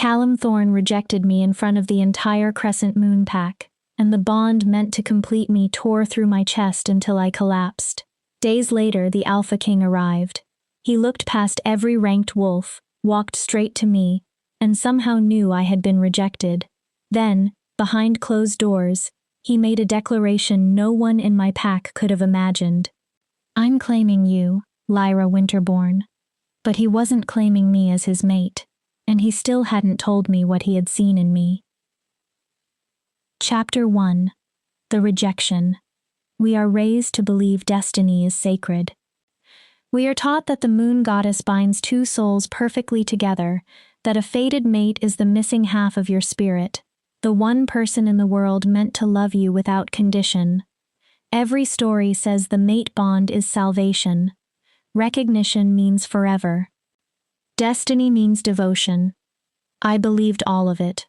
Callum Thorne rejected me in front of the entire Crescent Moon pack, and the bond meant to complete me tore through my chest until I collapsed. Days later, the Alpha King arrived. He looked past every ranked wolf, walked straight to me, and somehow knew I had been rejected. Then, behind closed doors, he made a declaration no one in my pack could have imagined. "I'm claiming you, Lyra Winterborn." But he wasn't claiming me as his mate, and he still hadn't told me what he had seen in me. Chapter 1. The Rejection. We are raised to believe destiny is sacred. We are taught that the moon goddess binds two souls perfectly together, that a fated mate is the missing half of your spirit, the one person in the world meant to love you without condition. Every story says the mate bond is salvation. Recognition means forever. Destiny means devotion. I believed all of it,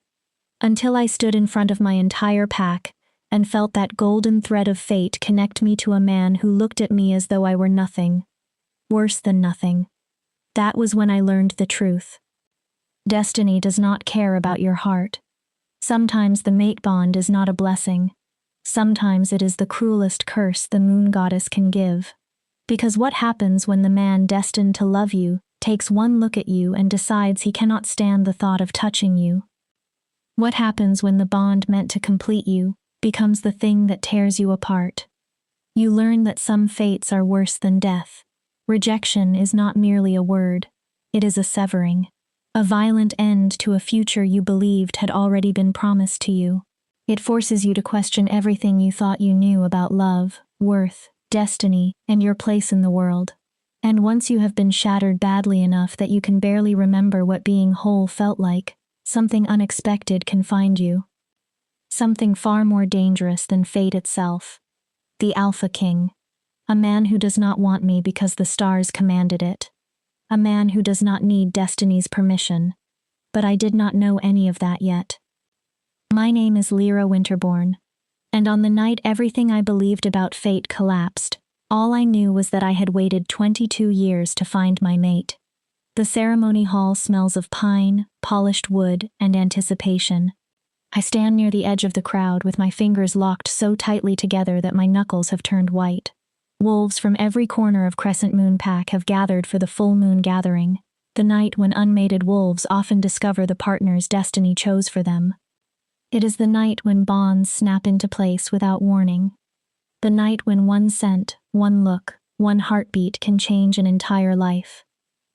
until I stood in front of my entire pack and felt that golden thread of fate connect me to a man who looked at me as though I were nothing. Worse than nothing. That was when I learned the truth. Destiny does not care about your heart. Sometimes the mate bond is not a blessing. Sometimes it is the cruelest curse the moon goddess can give. Because what happens when the man destined to love you takes one look at you and decides he cannot stand the thought of touching you? What happens when the bond meant to complete you becomes the thing that tears you apart? You learn that some fates are worse than death. Rejection is not merely a word, it is a severing. A violent end to a future you believed had already been promised to you. It forces you to question everything you thought you knew about love, worth, destiny, and your place in the world. And once you have been shattered badly enough that you can barely remember what being whole felt like, something unexpected can find you. Something far more dangerous than fate itself. The Alpha King. A man who does not want me because the stars commanded it. A man who does not need destiny's permission. But I did not know any of that yet. My name is Lyra Winterborn, and on the night everything I believed about fate collapsed, all I knew was that I had waited 22 years to find my mate. The ceremony hall smells of pine, polished wood, and anticipation. I stand near the edge of the crowd with my fingers locked so tightly together that my knuckles have turned white. Wolves from every corner of Crescent Moon Pack have gathered for the full moon gathering, the night when unmated wolves often discover the partners destiny chose for them. It is the night when bonds snap into place without warning. The night when one scent, one look, one heartbeat can change an entire life.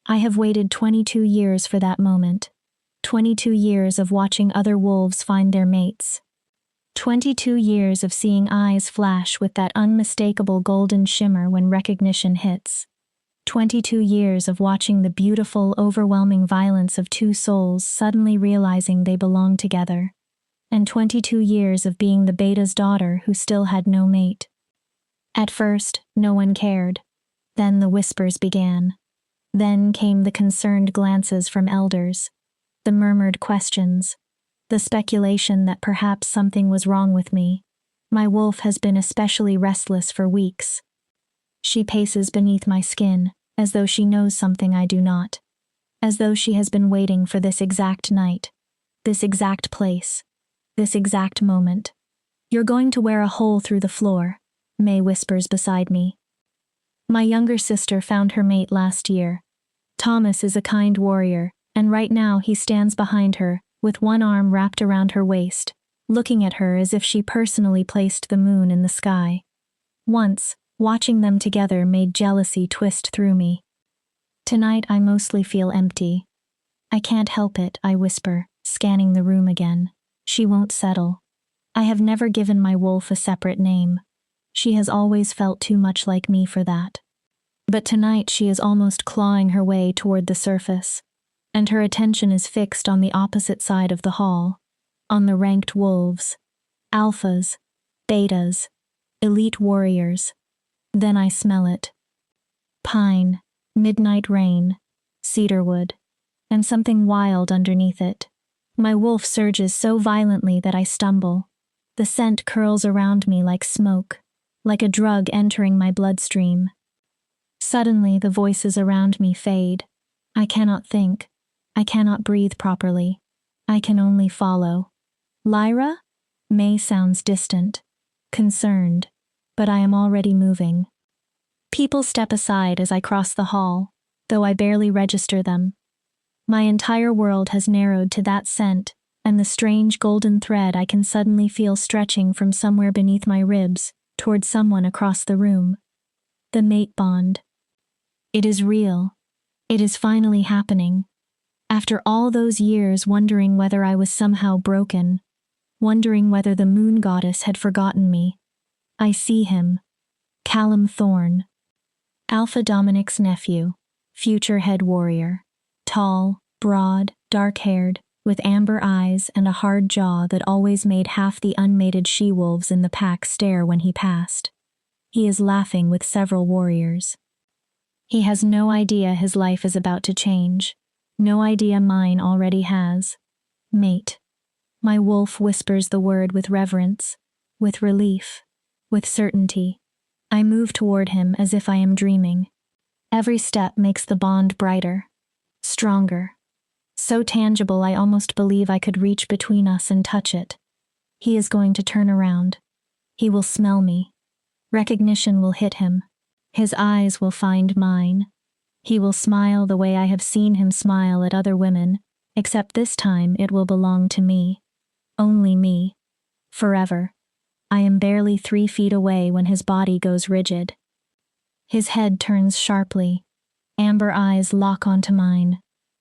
I have waited 22 years for that moment. 22 years of watching other wolves find their mates. 22 years of seeing eyes flash with that unmistakable golden shimmer when recognition hits. 22 years of watching the beautiful, overwhelming violence of two souls suddenly realizing they belong together. And 22 years of being the beta's daughter who still had no mate. At first, no one cared. Then the whispers began. Then came the concerned glances from elders, the murmured questions, the speculation that perhaps something was wrong with me. My wolf has been especially restless for weeks. She paces beneath my skin, as though she knows something I do not. As though she has been waiting for this exact night, this exact place, this exact moment. "You're going to wear a hole through the floor," May whispers beside me. My younger sister found her mate last year. Thomas is a kind warrior, and right now he stands behind her, with one arm wrapped around her waist, looking at her as if she personally placed the moon in the sky. Once, watching them together made jealousy twist through me. Tonight I mostly feel empty. "I can't help it," I whisper, scanning the room again. She won't settle. I have never given my wolf a separate name. She has always felt too much like me for that. But tonight she is almost clawing her way toward the surface, and her attention is fixed on the opposite side of the hall, on the ranked wolves, alphas, betas, elite warriors. Then I smell it. Pine, midnight rain, cedarwood, and something wild underneath it. My wolf surges so violently that I stumble. The scent curls around me like smoke, like a drug entering my bloodstream. Suddenly the voices around me fade. I cannot think. I cannot breathe properly. I can only follow. Lyra? May sounds distant, concerned, but I am already moving. People step aside as I cross the hall, though I barely register them. My entire world has narrowed to that scent, and the strange golden thread I can suddenly feel stretching from somewhere beneath my ribs toward someone across the room. The mate bond. It is real. It is finally happening. After all those years wondering whether I was somehow broken, wondering whether the moon goddess had forgotten me, I see him. Callum Thorne. Alpha Dominic's nephew, future head warrior. Tall, broad, dark-haired, with amber eyes and a hard jaw that always made half the unmated she-wolves in the pack stare when he passed. He is laughing with several warriors. He has no idea his life is about to change. No idea mine already has. Mate. My wolf whispers the word with reverence, with relief, with certainty. I move toward him as if I am dreaming. Every step makes the bond brighter, stronger. So tangible I almost believe I could reach between us and touch it. He is going to turn around. He will smell me. Recognition will hit him. His eyes will find mine. He will smile the way I have seen him smile at other women, except this time it will belong to me. Only me. Forever. I am barely 3 feet away when his body goes rigid. His head turns sharply. Amber eyes lock onto mine.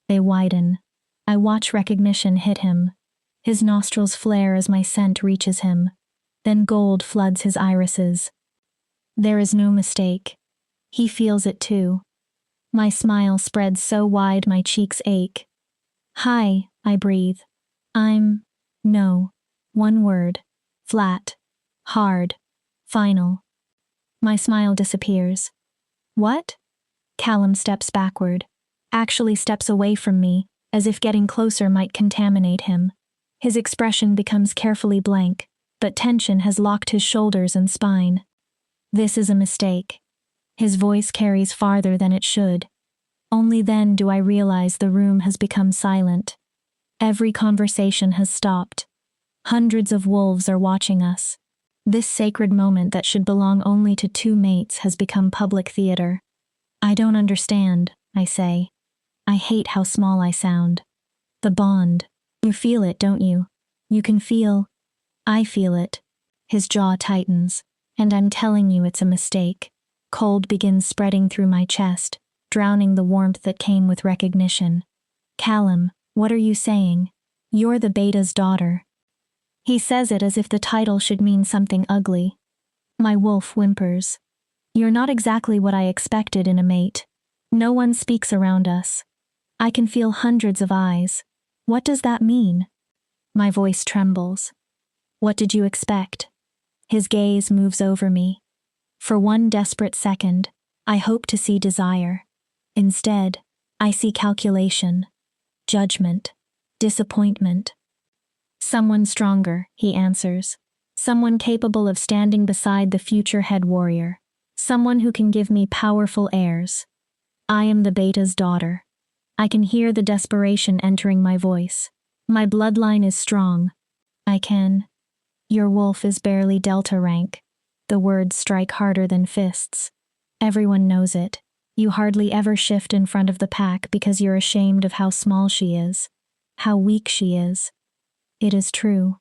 They widen. I watch recognition hit him. His nostrils flare as my scent reaches him. Then gold floods his irises. There is no mistake. He feels it too. My smile spreads so wide my cheeks ache. Hi, I breathe. No. One word. Flat. Hard. Final. My smile disappears. What? Callum steps backward. Actually steps away from me, as if getting closer might contaminate him. His expression becomes carefully blank, but tension has locked his shoulders and spine. This is a mistake. His voice carries farther than it should. Only then do I realize the room has become silent. Every conversation has stopped. Hundreds of wolves are watching us. This sacred moment that should belong only to 2 mates has become public theater. I don't understand, I say. I hate how small I sound. The bond. You feel it, don't you? You can feel. I feel it. His jaw tightens. And I'm telling you it's a mistake. Cold begins spreading through my chest, drowning the warmth that came with recognition. Callum, what are you saying? You're the beta's daughter. He says it as if the title should mean something ugly. My wolf whimpers. You're not exactly what I expected in a mate. No one speaks around us. I can feel hundreds of eyes. What does that mean? My voice trembles. What did you expect? His gaze moves over me. For one desperate second, I hope to see desire. Instead, I see calculation, judgment, disappointment. Someone stronger, he answers. Someone capable of standing beside the future head warrior. Someone who can give me powerful heirs. I am the beta's daughter. I can hear the desperation entering my voice. My bloodline is strong. I can. Your wolf is barely delta rank. The words strike harder than fists. Everyone knows it. You hardly ever shift in front of the pack because you're ashamed of how small she is. How weak she is. It is true.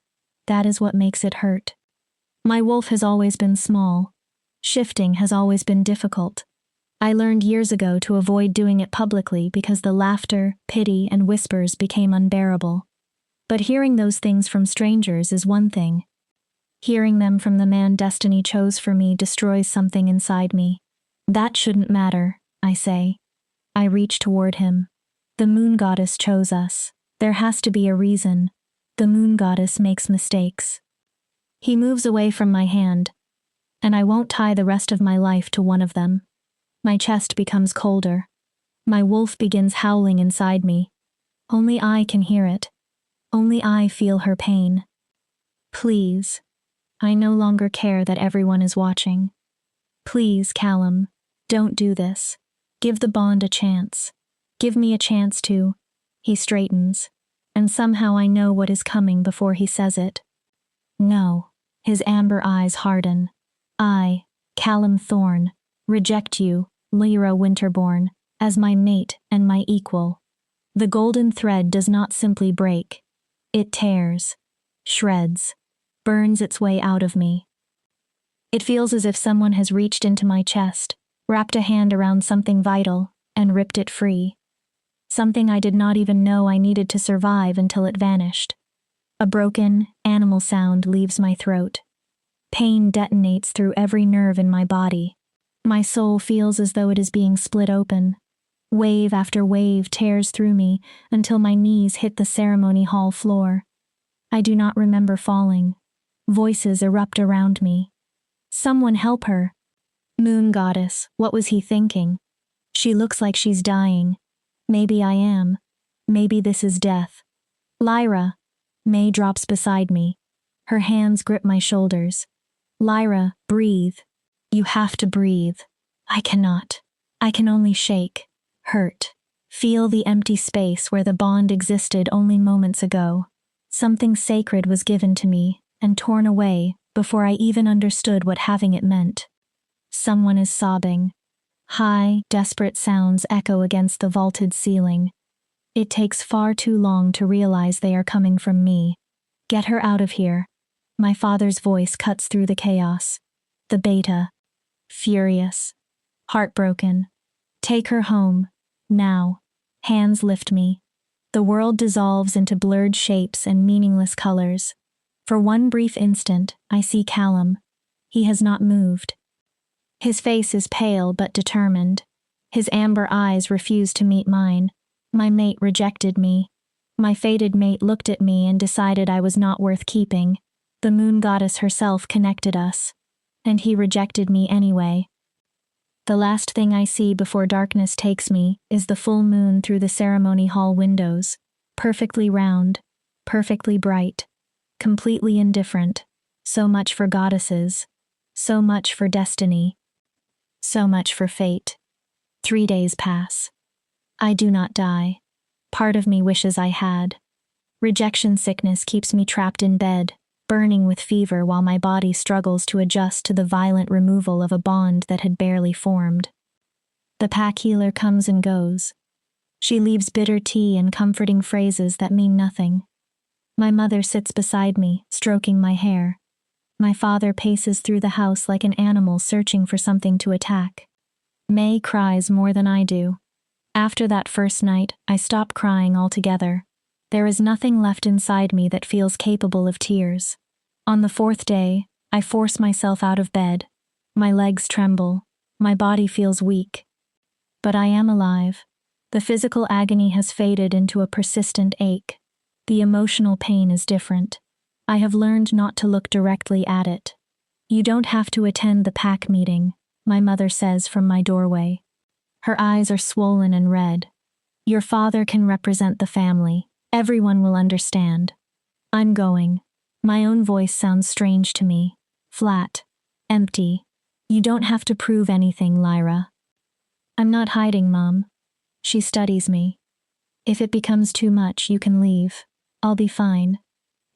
That is what makes it hurt. My wolf has always been small. Shifting has always been difficult. I learned years ago to avoid doing it publicly because the laughter, pity, and whispers became unbearable. But hearing those things from strangers is one thing. Hearing them from the man destiny chose for me destroys something inside me. That shouldn't matter, I say. I reach toward him. The moon goddess chose us. There has to be a reason. The moon goddess makes mistakes. He moves away from my hand, and I won't tie the rest of my life to one of them. My chest becomes colder. My wolf begins howling inside me. Only I can hear it. Only I feel her pain. Please. I no longer care that everyone is watching. Please, Callum, don't do this. Give the bond a chance. Give me a chance to. He straightens. and somehow I know what is coming before he says it. No. His amber eyes harden. I, Callum Thorne, reject you, Lyra Winterborn, as my mate and my equal. The golden thread does not simply break. It tears, shreds, burns its way out of me. It feels as if someone has reached into my chest, wrapped a hand around something vital, and ripped it free. Something I did not even know I needed to survive until it vanished. A broken, animal sound leaves my throat. Pain detonates through every nerve in my body. My soul feels as though it is being split open. Wave after wave tears through me until my knees hit the ceremony hall floor. I do not remember falling. Voices erupt around me. Someone help her. Moon goddess, what was he thinking? She looks like she's dying. Maybe I am. Maybe this is death. Lyra. May drops beside me. Her hands grip my shoulders. Lyra, breathe. You have to breathe. I cannot. I can only shake, hurt, feel the empty space where the bond existed only moments ago. Something sacred was given to me and torn away before I even understood what having it meant. Someone is sobbing. High, desperate sounds echo against the vaulted ceiling. It takes far too long to realize they are coming from me. Get her out of here. My father's voice cuts through the chaos. The beta. Furious. Heartbroken. Take her home. Now. Hands lift me. The world dissolves into blurred shapes and meaningless colors. For one brief instant, I see Callum. He has not moved. His face is pale but determined. His amber eyes refuse to meet mine. My mate rejected me. My fated mate looked at me and decided I was not worth keeping. The moon goddess herself connected us. And he rejected me anyway. The last thing I see before darkness takes me is the full moon through the ceremony hall windows, perfectly round, perfectly bright, completely indifferent. So much for goddesses. So much for destiny. So much for fate. 3 days pass. I do not die. Part of me wishes I had. Rejection sickness keeps me trapped in bed, burning with fever while my body struggles to adjust to the violent removal of a bond that had barely formed. The pack healer comes and goes. She leaves bitter tea and comforting phrases that mean nothing. My mother sits beside me, stroking my hair. My father paces through the house like an animal searching for something to attack. May cries more than I do. After that first night, I stop crying altogether. There is nothing left inside me that feels capable of tears. On the 4th day, I force myself out of bed. My legs tremble. My body feels weak. But I am alive. The physical agony has faded into a persistent ache. The emotional pain is different. I have learned not to look directly at it. You don't have to attend the pack meeting, my mother says from my doorway. Her eyes are swollen and red. Your father can represent the family. Everyone will understand. I'm going. My own voice sounds strange to me. Flat. Empty. You don't have to prove anything, Lyra. I'm not hiding, Mom. She studies me. If it becomes too much, you can leave. I'll be fine.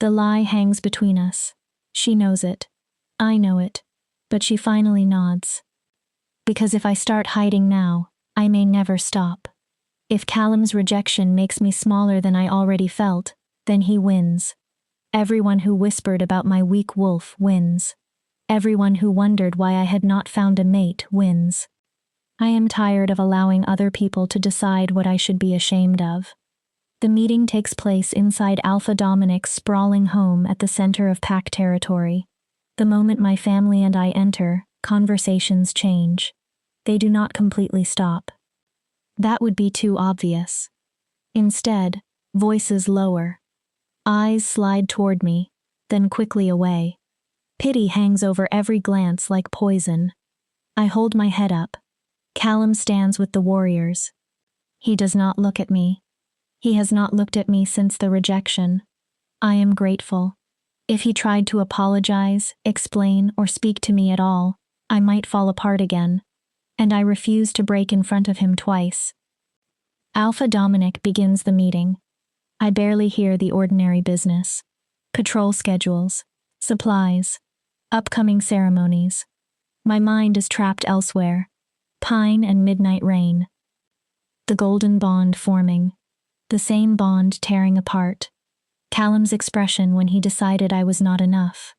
The lie hangs between us. She knows it. I know it. But she finally nods. Because if I start hiding now, I may never stop. If Callum's rejection makes me smaller than I already felt, then he wins. Everyone who whispered about my weak wolf wins. Everyone who wondered why I had not found a mate wins. I am tired of allowing other people to decide what I should be ashamed of. The meeting takes place inside Alpha Dominic's sprawling home at the center of pack territory. The moment my family and I enter, conversations change. They do not completely stop. That would be too obvious. Instead, voices lower. Eyes slide toward me, then quickly away. Pity hangs over every glance like poison. I hold my head up. Callum stands with the warriors. He does not look at me. He has not looked at me since the rejection. I am grateful. If he tried to apologize, explain, or speak to me at all, I might fall apart again. And I refuse to break in front of him twice. Alpha Dominic begins the meeting. I barely hear the ordinary business. Patrol schedules, supplies, upcoming ceremonies. My mind is trapped elsewhere. Pine and midnight rain. The golden bond forming. The same bond tearing apart. Callum's expression when he decided I was not enough.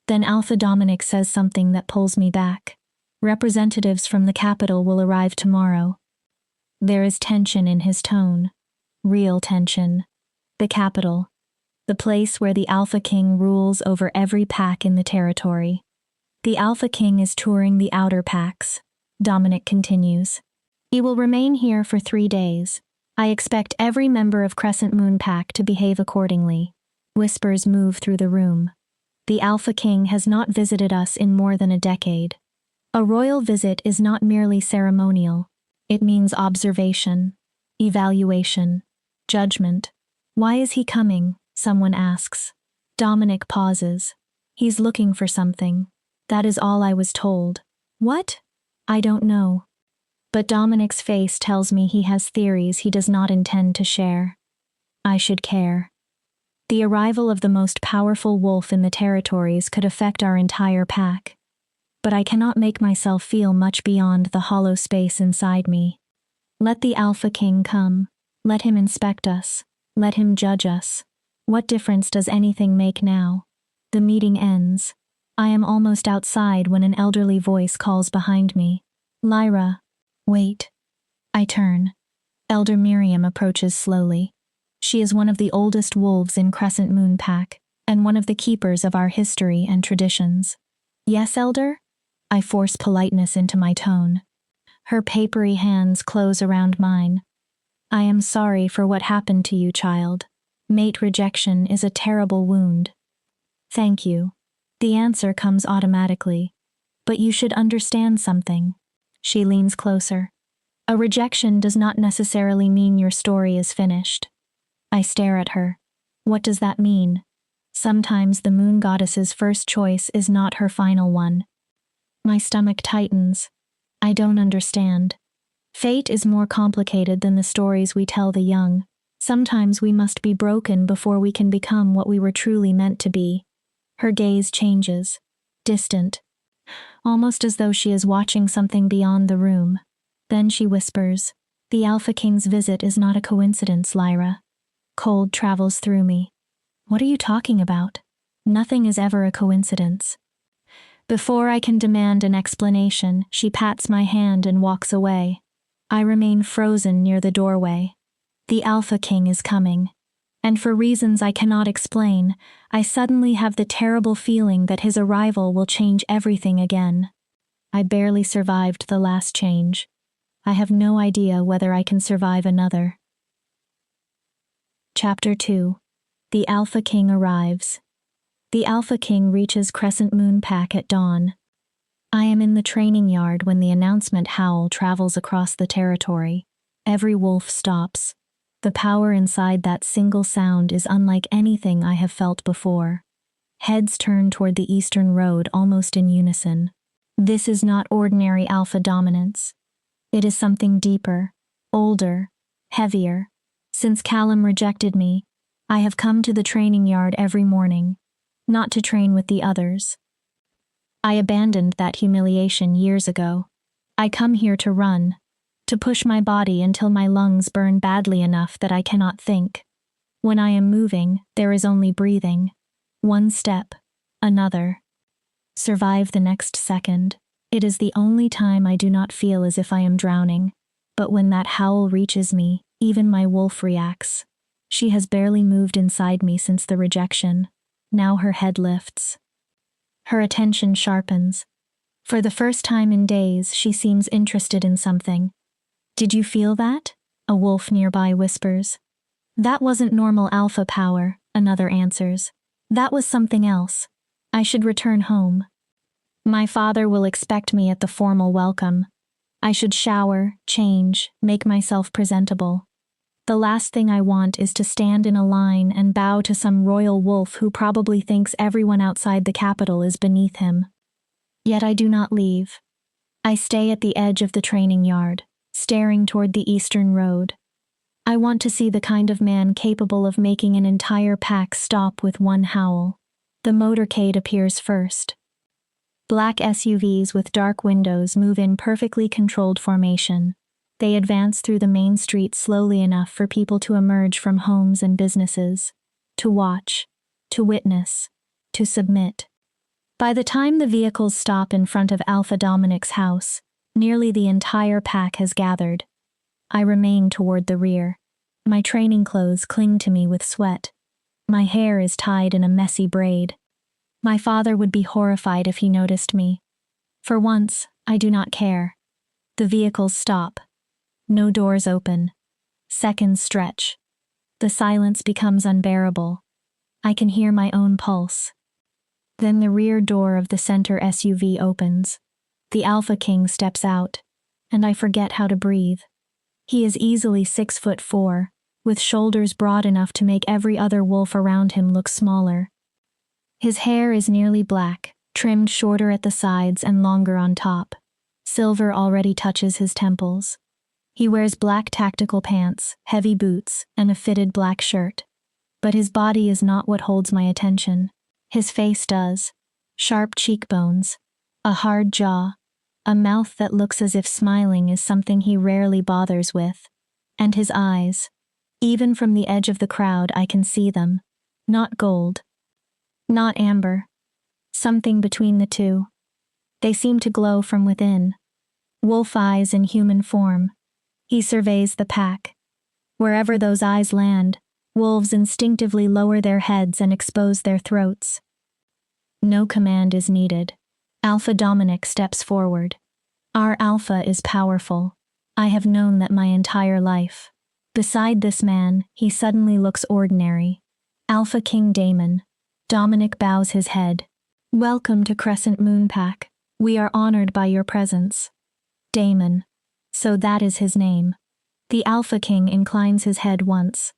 Then Alpha Dominic says something that pulls me back. Representatives from the capital will arrive tomorrow. There is tension in his tone. Real tension. The capital. The place where the Alpha King rules over every pack in the territory. The Alpha King is touring the outer packs. Dominic continues. He will remain here for 3 days. I expect every member of Crescent Moon Pack to behave accordingly. Whispers move through the room. The Alpha King has not visited us in more than a decade. A royal visit is not merely ceremonial. It means observation, evaluation, judgment. Why is he coming? Someone asks. Dominic pauses. He's looking for something. That is all I was told. What? I don't know. But Dominic's face tells me he has theories he does not intend to share. I should care. The arrival of the most powerful wolf in the territories could affect our entire pack. But I cannot make myself feel much beyond the hollow space inside me. Let the Alpha King come. Let him inspect us. Let him judge us. What difference does anything make now? The meeting ends. I am almost outside when an elderly voice calls behind me. Lyra. Wait. I turn. Elder Miriam approaches slowly. She is one of the oldest wolves in Crescent Moon Pack, and one of the keepers of our history and traditions. Yes, Elder? I force politeness into my tone. Her papery hands close around mine. I am sorry for what happened to you, child. Mate rejection is a terrible wound. Thank you. The answer comes automatically. But you should understand something. She leans closer. A rejection does not necessarily mean your story is finished. I stare at her. What does that mean? Sometimes the moon goddess's first choice is not her final one. My stomach tightens. I don't understand. Fate is more complicated than the stories we tell the young. Sometimes we must be broken before we can become what we were truly meant to be. Her gaze changes. Distant. Almost as though she is watching something beyond the room. Then she whispers, "The Alpha King's visit is not a coincidence, Lyra." Cold travels through me. What are you talking about? Nothing is ever a coincidence. Before I can demand an explanation, she pats my hand and walks away. I remain frozen near the doorway. The Alpha King is coming. And for reasons I cannot explain, I suddenly have the terrible feeling that his arrival will change everything again. I barely survived the last change. I have no idea whether I can survive another. Chapter 2. The Alpha King arrives. The Alpha King reaches Crescent Moon Pack at dawn. I am in the training yard when the announcement howl travels across the territory. Every wolf stops. The power inside that single sound is unlike anything I have felt before. Heads turn toward the eastern road almost in unison. This is not ordinary alpha dominance. It is something deeper, older, heavier. Since Callum rejected me, I have come to the training yard every morning, not to train with the others. I abandoned that humiliation years ago. I come here to run, to push my body until my lungs burn badly enough that I cannot think. When I am moving, there is only breathing. One step, another. Survive the next second. It is the only time I do not feel as if I am drowning. But when that howl reaches me, even my wolf reacts. She has barely moved inside me since the rejection. Now her head lifts. Her attention sharpens. For the first time in days, she seems interested in something. Did you feel that? A wolf nearby whispers. That wasn't normal alpha power, another answers. That was something else. I should return home. My father will expect me at the formal welcome. I should shower, change, make myself presentable. The last thing I want is to stand in a line and bow to some royal wolf who probably thinks everyone outside the capital is beneath him. Yet I do not leave. I stay at the edge of the training yard, staring toward the eastern road. I want to see the kind of man capable of making an entire pack stop with one howl. The motorcade appears first. Black SUVs with dark windows move in perfectly controlled formation. They advance through the main street slowly enough for people to emerge from homes and businesses, to watch, to witness, to submit. By the time the vehicles stop in front of Alpha Dominic's house, nearly the entire pack has gathered. I remain toward the rear. My training clothes cling to me with sweat. My hair is tied in a messy braid. My father would be horrified if he noticed me. For once, I do not care. The vehicles stop. No doors open. Seconds stretch. The silence becomes unbearable. I can hear my own pulse. Then the rear door of the center SUV opens. The Alpha King steps out, and I forget how to breathe. He is easily 6'4", with shoulders broad enough to make every other wolf around him look smaller. His hair is nearly black, trimmed shorter at the sides and longer on top. Silver already touches his temples. He wears black tactical pants, heavy boots, and a fitted black shirt. But his body is not what holds my attention. His face does. Sharp cheekbones, a hard jaw, a mouth that looks as if smiling is something he rarely bothers with. And his eyes. Even from the edge of the crowd I can see them. Not gold. Not amber. Something between the two. They seem to glow from within. Wolf eyes in human form. He surveys the pack. Wherever those eyes land, wolves instinctively lower their heads and expose their throats. No command is needed. Alpha Dominic steps forward. Our Alpha is powerful. I have known that my entire life. Beside this man, he suddenly looks ordinary. Alpha King Damon. Dominic bows his head. Welcome to Crescent Moon Pack. We are honored by your presence. Damon. So that is his name. The Alpha King inclines his head once.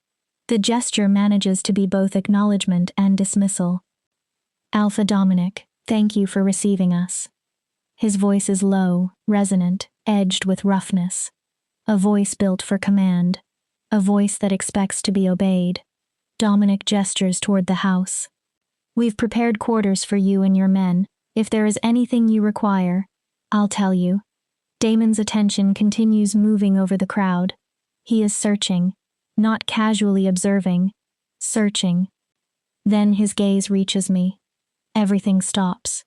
The gesture manages to be both acknowledgement and dismissal. Alpha Dominic, thank you for receiving us. His voice is low, resonant, edged with roughness. A voice built for command. A voice that expects to be obeyed. Dominic gestures toward the house. We've prepared quarters for you and your men. If there is anything you require, I'll tell you. Damon's attention continues moving over the crowd. He is searching, not casually observing, searching. Then his gaze reaches me. Everything stops.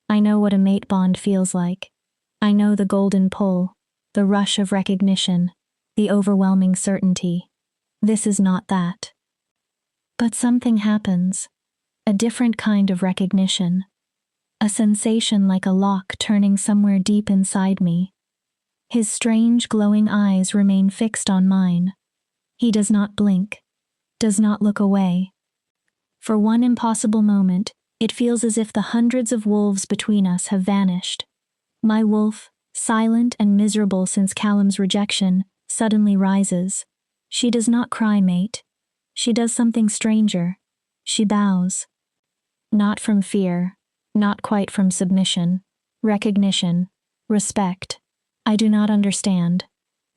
I know what a mate bond feels like. I know the golden pull, the rush of recognition, the overwhelming certainty. This is not that. But something happens. A different kind of recognition. A sensation like a lock turning somewhere deep inside me. His strange, glowing eyes remain fixed on mine. He does not blink, does not look away. For one impossible moment, it feels as if the hundreds of wolves between us have vanished. My wolf, silent and miserable since Callum's rejection, suddenly rises. She does not cry, mate. She does something stranger. She bows. Not from fear, not quite from submission. Recognition, respect. I do not understand.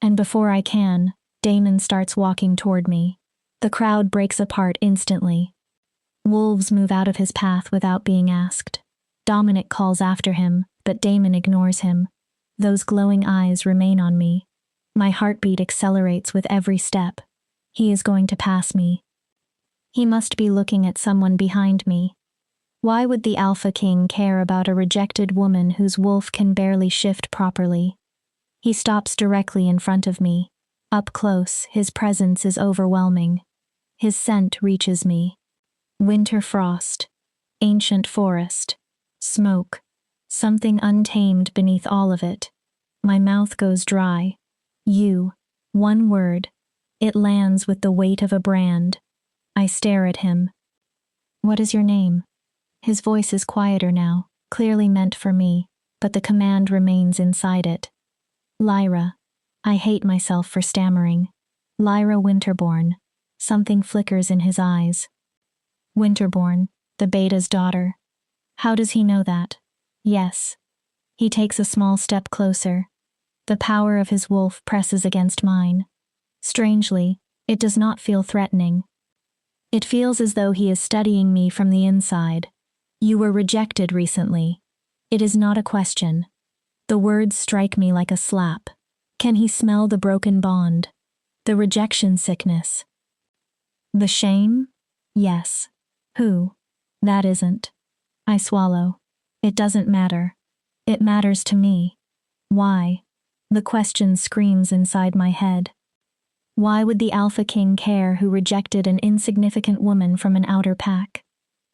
And before I can, Damon starts walking toward me. The crowd breaks apart instantly. Wolves move out of his path without being asked. Dominic calls after him, but Damon ignores him. Those glowing eyes remain on me. My heartbeat accelerates with every step. He is going to pass me. He must be looking at someone behind me. Why would the Alpha King care about a rejected woman whose wolf can barely shift properly? He stops directly in front of me. Up close, his presence is overwhelming. His scent reaches me. Winter frost, ancient forest, smoke, something untamed beneath all of it. My mouth goes dry. You, one word. It lands with the weight of a brand. I stare at him. What is your name? His voice is quieter now, clearly meant for me, but the command remains inside it. Lyra. I hate myself for stammering. Lyra Winterborn. Something flickers in his eyes. Winterborn, the beta's daughter. How does he know that? Yes. He takes a small step closer. The power of his wolf presses against mine. Strangely, It does not feel threatening. It feels as though he is studying me from the inside. You were rejected recently. It is not a question. The words strike me like a slap. Can he smell the broken bond? The rejection sickness? The shame? Yes. Who? That isn't. I swallow. It doesn't matter. It matters to me. Why? The question screams inside my head. Why would the Alpha King care who rejected an insignificant woman from an outer pack?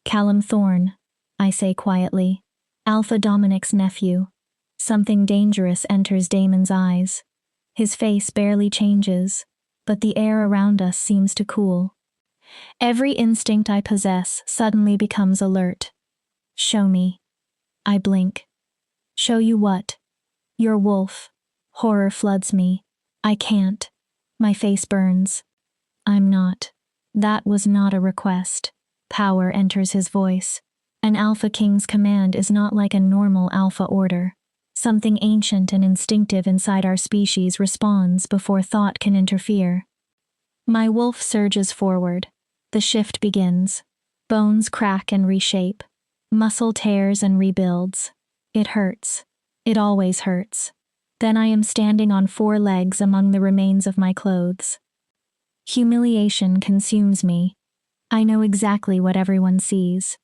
Callum Thorne, I say quietly. Alpha Dominic's nephew. Something dangerous enters Damon's eyes. His face barely changes, but the air around us seems to cool. Every instinct I possess suddenly becomes alert. Show me. I blink. Show you what? Your wolf. Horror floods me. I can't. My face burns. I'm not. That was not a request. Power enters his voice. An Alpha King's command is not like a normal Alpha order. Something ancient and instinctive inside our species responds before thought can interfere. My wolf surges forward. The shift begins. Bones crack and reshape. Muscle tears and rebuilds. It hurts. It always hurts. Then I am standing on 4 legs among the remains of my clothes. Humiliation consumes me. I know exactly what everyone sees.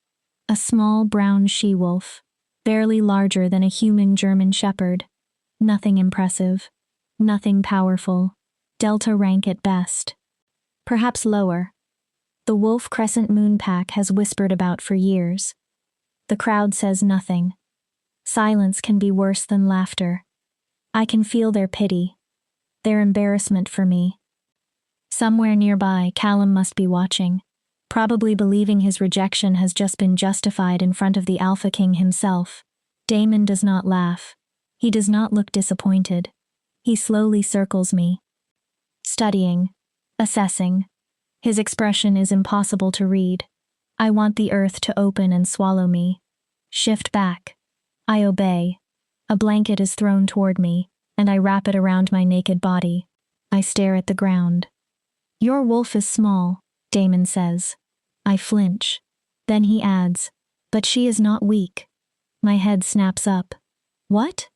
A small brown she-wolf, barely larger than a human German shepherd. Nothing impressive. Nothing powerful. Delta rank at best. Perhaps lower. The Wolf Crescent Moon Pack has whispered about for years. The crowd says nothing. Silence can be worse than laughter. I can feel their pity, their embarrassment for me. Somewhere nearby, Callum must be watching, probably believing his rejection has just been justified in front of the Alpha King himself. Damon does not laugh. He does not look disappointed. He slowly circles me. Studying. Assessing. His expression is impossible to read. I want the earth to open and swallow me. Shift back. I obey. A blanket is thrown toward me, and I wrap it around my naked body. I stare at the ground. Your wolf is small, Damon says. I flinch. Then he adds, but she is not weak. My head snaps up. What?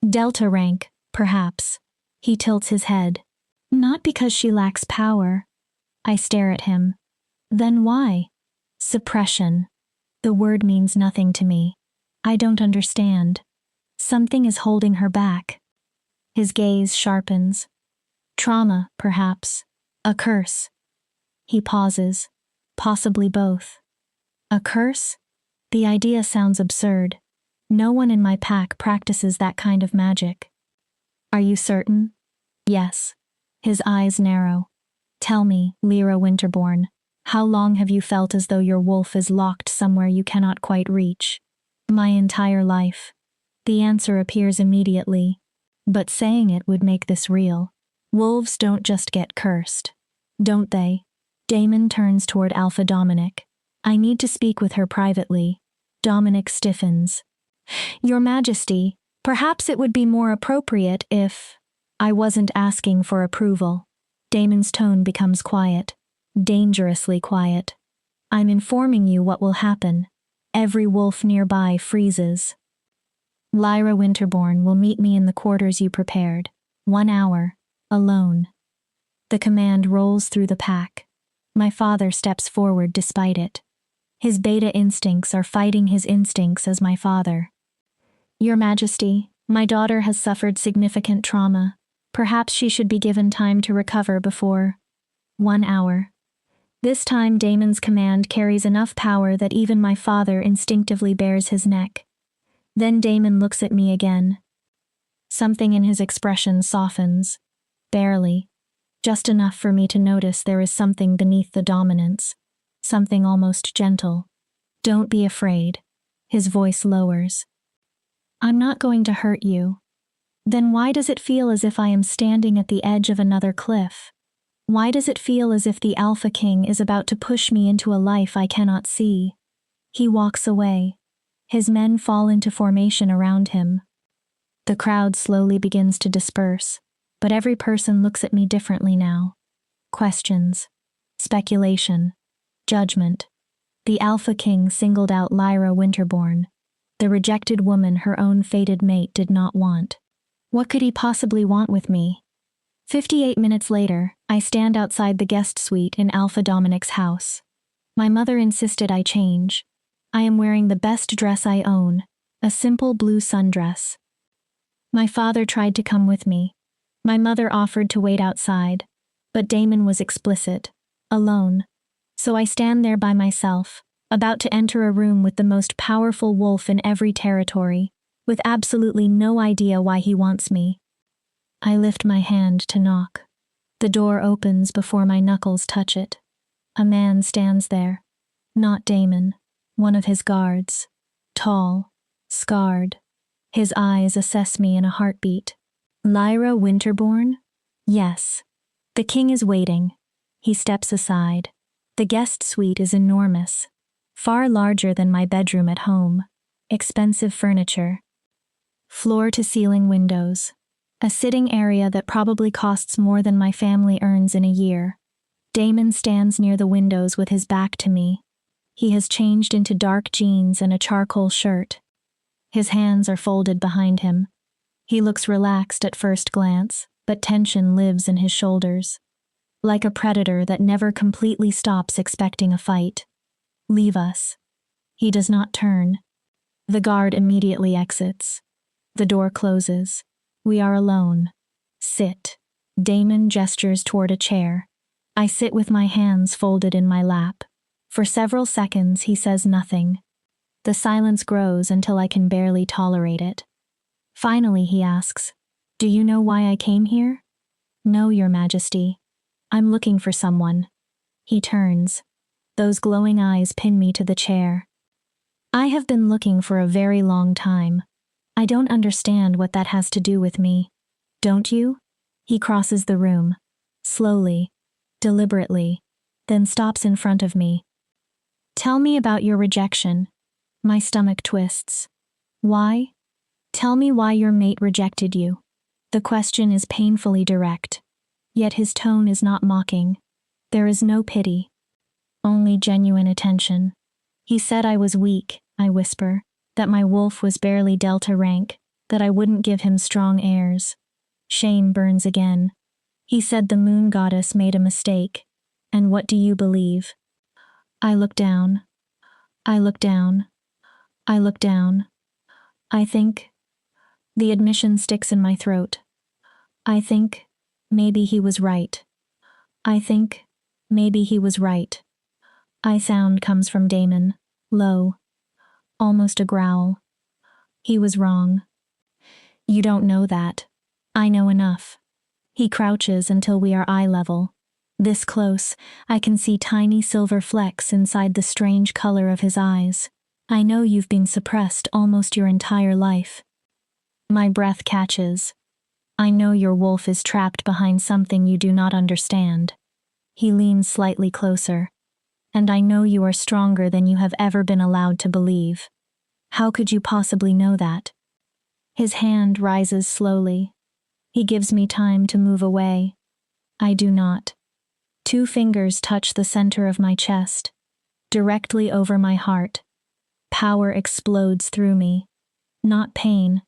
Delta rank, perhaps. He tilts his head. Not because she lacks power. I stare at him. Then why? Suppression. The word means nothing to me. I don't understand. Something is holding her back. His gaze sharpens. Trauma, perhaps. A curse. He pauses. Possibly both. A curse? The idea sounds absurd. No one in my pack practices that kind of magic. Are you certain? Yes. His eyes narrow. Tell me, Lyra Winterborn, how long have you felt as though your wolf is locked somewhere you cannot quite reach? My entire life. The answer appears immediately, but saying it would make this real. Wolves don't just get cursed, don't they? Damon turns toward Alpha Dominic. I need to speak with her privately. Dominic stiffens. Your Majesty, perhaps it would be more appropriate if... I wasn't asking for approval. Damon's tone becomes quiet. Dangerously quiet. I'm informing you what will happen. Every wolf nearby freezes. Lyra Winterborn will meet me in the quarters you prepared. 1 hour. Alone. The command rolls through the pack. My father steps forward despite it. His beta instincts are fighting his instincts as my father. Your Majesty, my daughter has suffered significant trauma. Perhaps she should be given time to recover before... 1 hour. This time Damon's command carries enough power that even my father instinctively bares his neck. Then Damon looks at me again. Something in his expression softens. Barely. Just enough for me to notice there is something beneath the dominance. Something almost gentle. Don't be afraid. His voice lowers. I'm not going to hurt you. Then why does it feel as if I am standing at the edge of another cliff? Why does it feel as if the Alpha King is about to push me into a life I cannot see? He walks away. His men fall into formation around him. The crowd slowly begins to disperse, but every person looks at me differently now. Questions. Speculation. Judgment. The Alpha King singled out Lyra Winterborn, the rejected woman her own fated mate did not want. What could he possibly want with me? 58 minutes later, I stand outside the guest suite in Alpha Dominic's house. My mother insisted I change. I am wearing the best dress I own, a simple blue sundress. My father tried to come with me. My mother offered to wait outside, but Damon was explicit. Alone. So I stand there by myself, about to enter a room with the most powerful wolf in every territory, with absolutely no idea why he wants me. I lift my hand to knock. The door opens before my knuckles touch it. A man stands there. Not Damon, one of his guards. Tall, scarred. His eyes assess me in a heartbeat. Lyra Winterborn? Yes. The king is waiting. He steps aside. The guest suite is enormous. Far larger than my bedroom at home. Expensive furniture. Floor-to-ceiling windows. A sitting area that probably costs more than my family earns in a year. Damon stands near the windows with his back to me. He has changed into dark jeans and a charcoal shirt. His hands are folded behind him. He looks relaxed at first glance, but tension lives in his shoulders. Like a predator that never completely stops expecting a fight. Leave us. He does not turn. The guard immediately exits. The door closes. We are alone. Sit. Damon gestures toward a chair. I sit with my hands folded in my lap. For several seconds he says nothing. The silence grows until I can barely tolerate it. Finally he asks, "Do you know why I came here?" "No, Your Majesty. I'm looking for someone." He turns. Those glowing eyes pin me to the chair. I have been looking for a very long time. I don't understand what that has to do with me. Don't you? He crosses the room. Slowly. Deliberately. Then stops in front of me. "Tell me about your rejection." My stomach twists. "Why?" "Tell me why your mate rejected you." The question is painfully direct. Yet his tone is not mocking. There is no pity. Only genuine attention. "He said I was weak," I whisper, "that my wolf was barely Delta rank, that I wouldn't give him strong airs." Shame burns again. "He said the moon goddess made a mistake. And what do you believe?" I look down. I look down. I look down. I think. The admission sticks in my throat. I think maybe he was right. I think maybe he was right. Sound comes from Damon, low. Almost a growl. He was wrong. You don't know that. I know enough. He crouches until we are eye level. This close, I can see tiny silver flecks inside the strange color of his eyes. I know you've been suppressed almost your entire life. My breath catches. I know your wolf is trapped behind something you do not understand. He leans slightly closer. And I know you are stronger than you have ever been allowed to believe. How could you possibly know that? His hand rises slowly. He gives me time to move away. I do not. 2 fingers touch the center of my chest, directly over my heart. Power explodes through me. Not pain.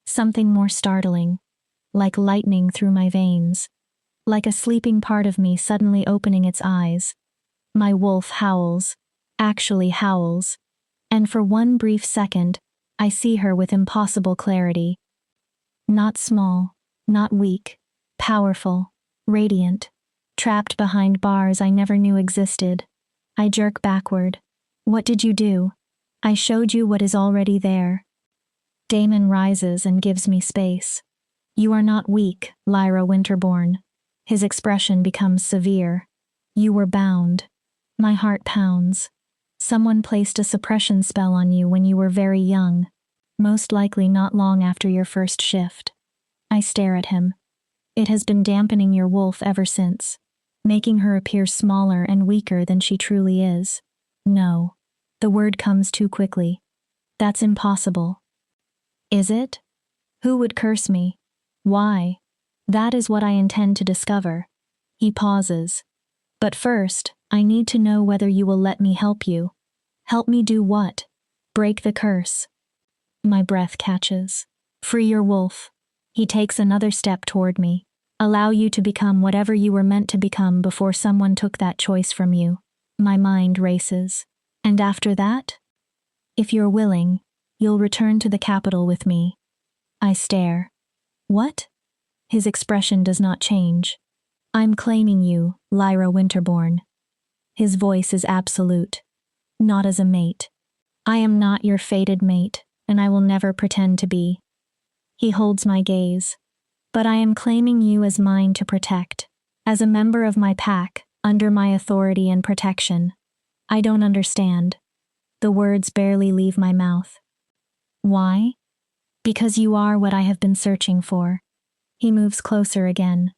Something more startling, like lightning through my veins, like a sleeping part of me suddenly opening its eyes. My wolf howls, actually howls, and for one brief second, I see her with impossible clarity. Not small, not weak, powerful, radiant, trapped behind bars I never knew existed. I jerk backward. What did you do? I showed you what is already there. Damon rises and gives me space. You are not weak, Lyra Winterborn. His expression becomes severe. You were bound. My heart pounds. Someone placed a suppression spell on you when you were very young, most likely not long after your first shift. I stare at him. It has been dampening your wolf ever since, making her appear smaller and weaker than she truly is. No. The word comes too quickly. That's impossible. Is it? Who would curse me? Why? That is what I intend to discover. He pauses. But first, I need to know whether you will let me help you. Help me do what? Break the curse. My breath catches. Free your wolf. He takes another step toward me. Allow you to become whatever you were meant to become before someone took that choice from you. My mind races. And after that? If you're willing, you'll return to the capital with me. I stare. What? His expression does not change. I'm claiming you, Lyra Winterborn. His voice is absolute. Not as a mate. I am not your fated mate, and I will never pretend to be. He holds my gaze. But I am claiming you as mine to protect, as a member of my pack, under my authority and protection. I don't understand. The words barely leave my mouth. Why? Because you are what I have been searching for. He moves closer again.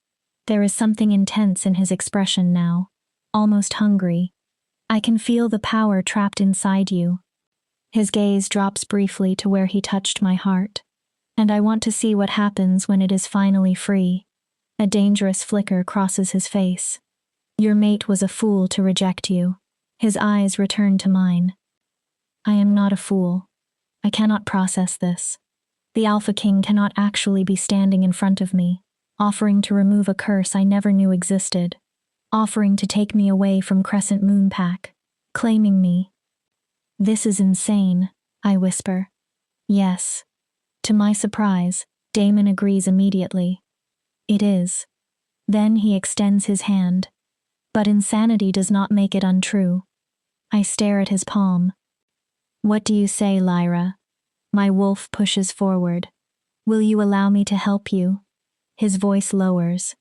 There is something intense in his expression now, almost hungry. I can feel the power trapped inside you. His gaze drops briefly to where he touched my heart. And I want to see what happens when it is finally free. A dangerous flicker crosses his face. Your mate was a fool to reject you. His eyes return to mine. I am not a fool. I cannot process this. The Alpha King cannot actually be standing in front of me, offering to remove a curse I never knew existed, offering to take me away from Crescent Moon Pack, claiming me. This is insane, I whisper. Yes. To my surprise, Damon agrees immediately. It is. Then he extends his hand. But insanity does not make it untrue. I stare at his palm. What do you say, Lyra? My wolf pushes forward. Will you allow me to help you? His voice lowers.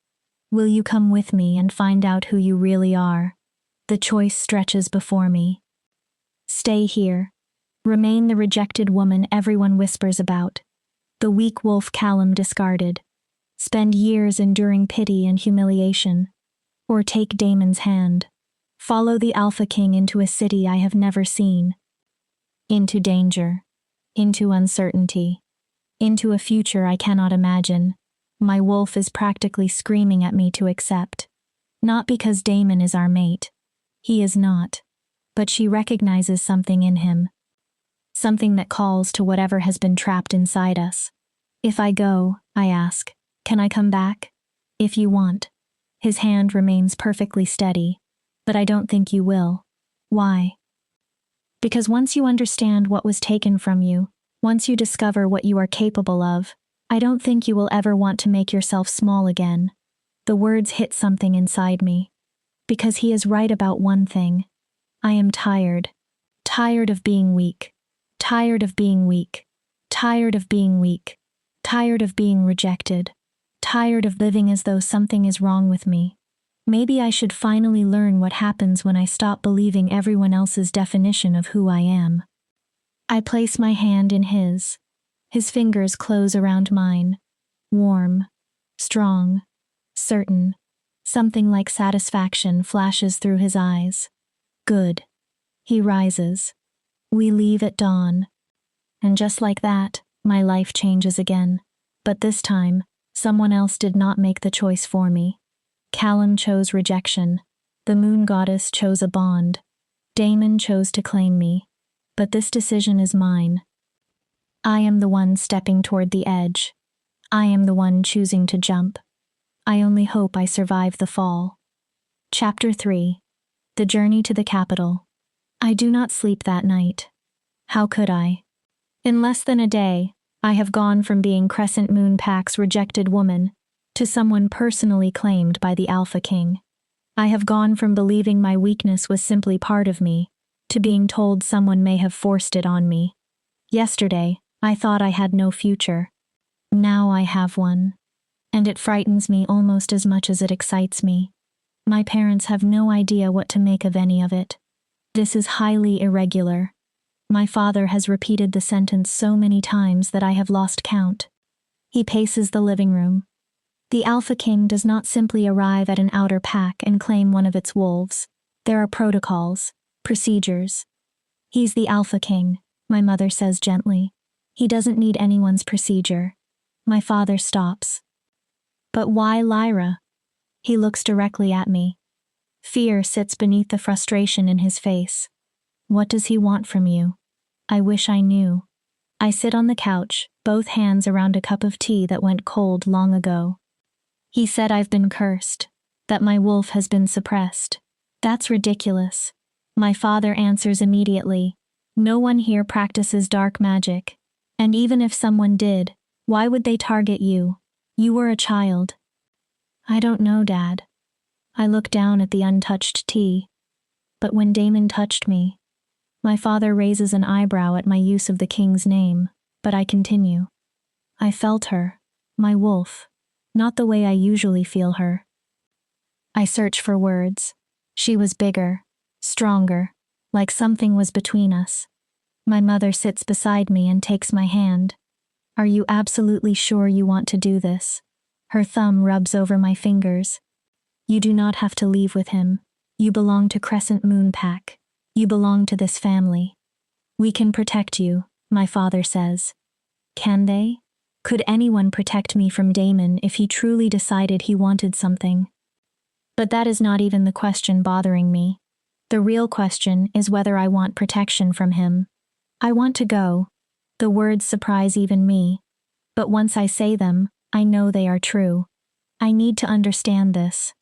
Will you come with me and find out who you really are? The choice stretches before me. Stay here. Remain the rejected woman everyone whispers about. The weak wolf Callum discarded. Spend years enduring pity and humiliation. Or take Damon's hand. Follow the Alpha King into a city I have never seen. Into danger. Into uncertainty. Into a future I cannot imagine. My wolf is practically screaming at me to accept. Not because Damon is our mate. He is not. But she recognizes something in him. Something that calls to whatever has been trapped inside us. If I go, I ask, can I come back? If you want. His hand remains perfectly steady, but I don't think you will. Why? Because once you understand what was taken from you, once you discover what you are capable of, I don't think you will ever want to make yourself small again. The words hit something inside me. Because he is right about one thing. I am tired. Tired of being weak. Tired of being weak. Tired of being weak. Tired of being rejected. Tired of living as though something is wrong with me. Maybe I should finally learn what happens when I stop believing everyone else's definition of who I am. I place my hand in his. His fingers close around mine. Warm. Strong. Certain. Something like satisfaction flashes through his eyes. Good. He rises. We leave at dawn. And just like that, my life changes again. But this time, someone else did not make the choice for me. Callum chose rejection. The moon goddess chose a bond. Damon chose to claim me. But this decision is mine. I am the one stepping toward the edge. I am the one choosing to jump. I only hope I survive the fall. Chapter 3. The Journey to the Capital. I do not sleep that night. How could I? In less than a day, I have gone from being Crescent Moon Pack's rejected woman to someone personally claimed by the Alpha King. I have gone from believing my weakness was simply part of me to being told someone may have forced it on me. Yesterday, I thought I had no future. Now I have one. And it frightens me almost as much as it excites me. My parents have no idea what to make of any of it. This is highly irregular. My father has repeated the sentence so many times that I have lost count. He paces the living room. The Alpha King does not simply arrive at an outer pack and claim one of its wolves. There are protocols, procedures. He's the Alpha King, my mother says gently. He doesn't need anyone's procedure. My father stops. But why Lyra? He looks directly at me. Fear sits beneath the frustration in his face. What does he want from you? I wish I knew. I sit on the couch, both hands around a cup of tea that went cold long ago. He said I've been cursed, that my wolf has been suppressed. That's ridiculous. My father answers immediately. No one here practices dark magic. And even if someone did, why would they target you? You were a child. I don't know, Dad. I look down at the untouched tea. But when Damon touched me, my father raises an eyebrow at my use of the king's name, but I continue. I felt her, my wolf, not the way I usually feel her. I search for words. She was bigger, stronger, like something was between us. My mother sits beside me and takes my hand. Are you absolutely sure you want to do this? Her thumb rubs over my fingers. You do not have to leave with him. You belong to Crescent Moon Pack. You belong to this family. We can protect you, my father says. Can they? Could anyone protect me from Damon if he truly decided he wanted something? But that is not even the question bothering me. The real question is whether I want protection from him. I want to go. The words surprise even me. But once I say them, I know they are true. I need to understand this.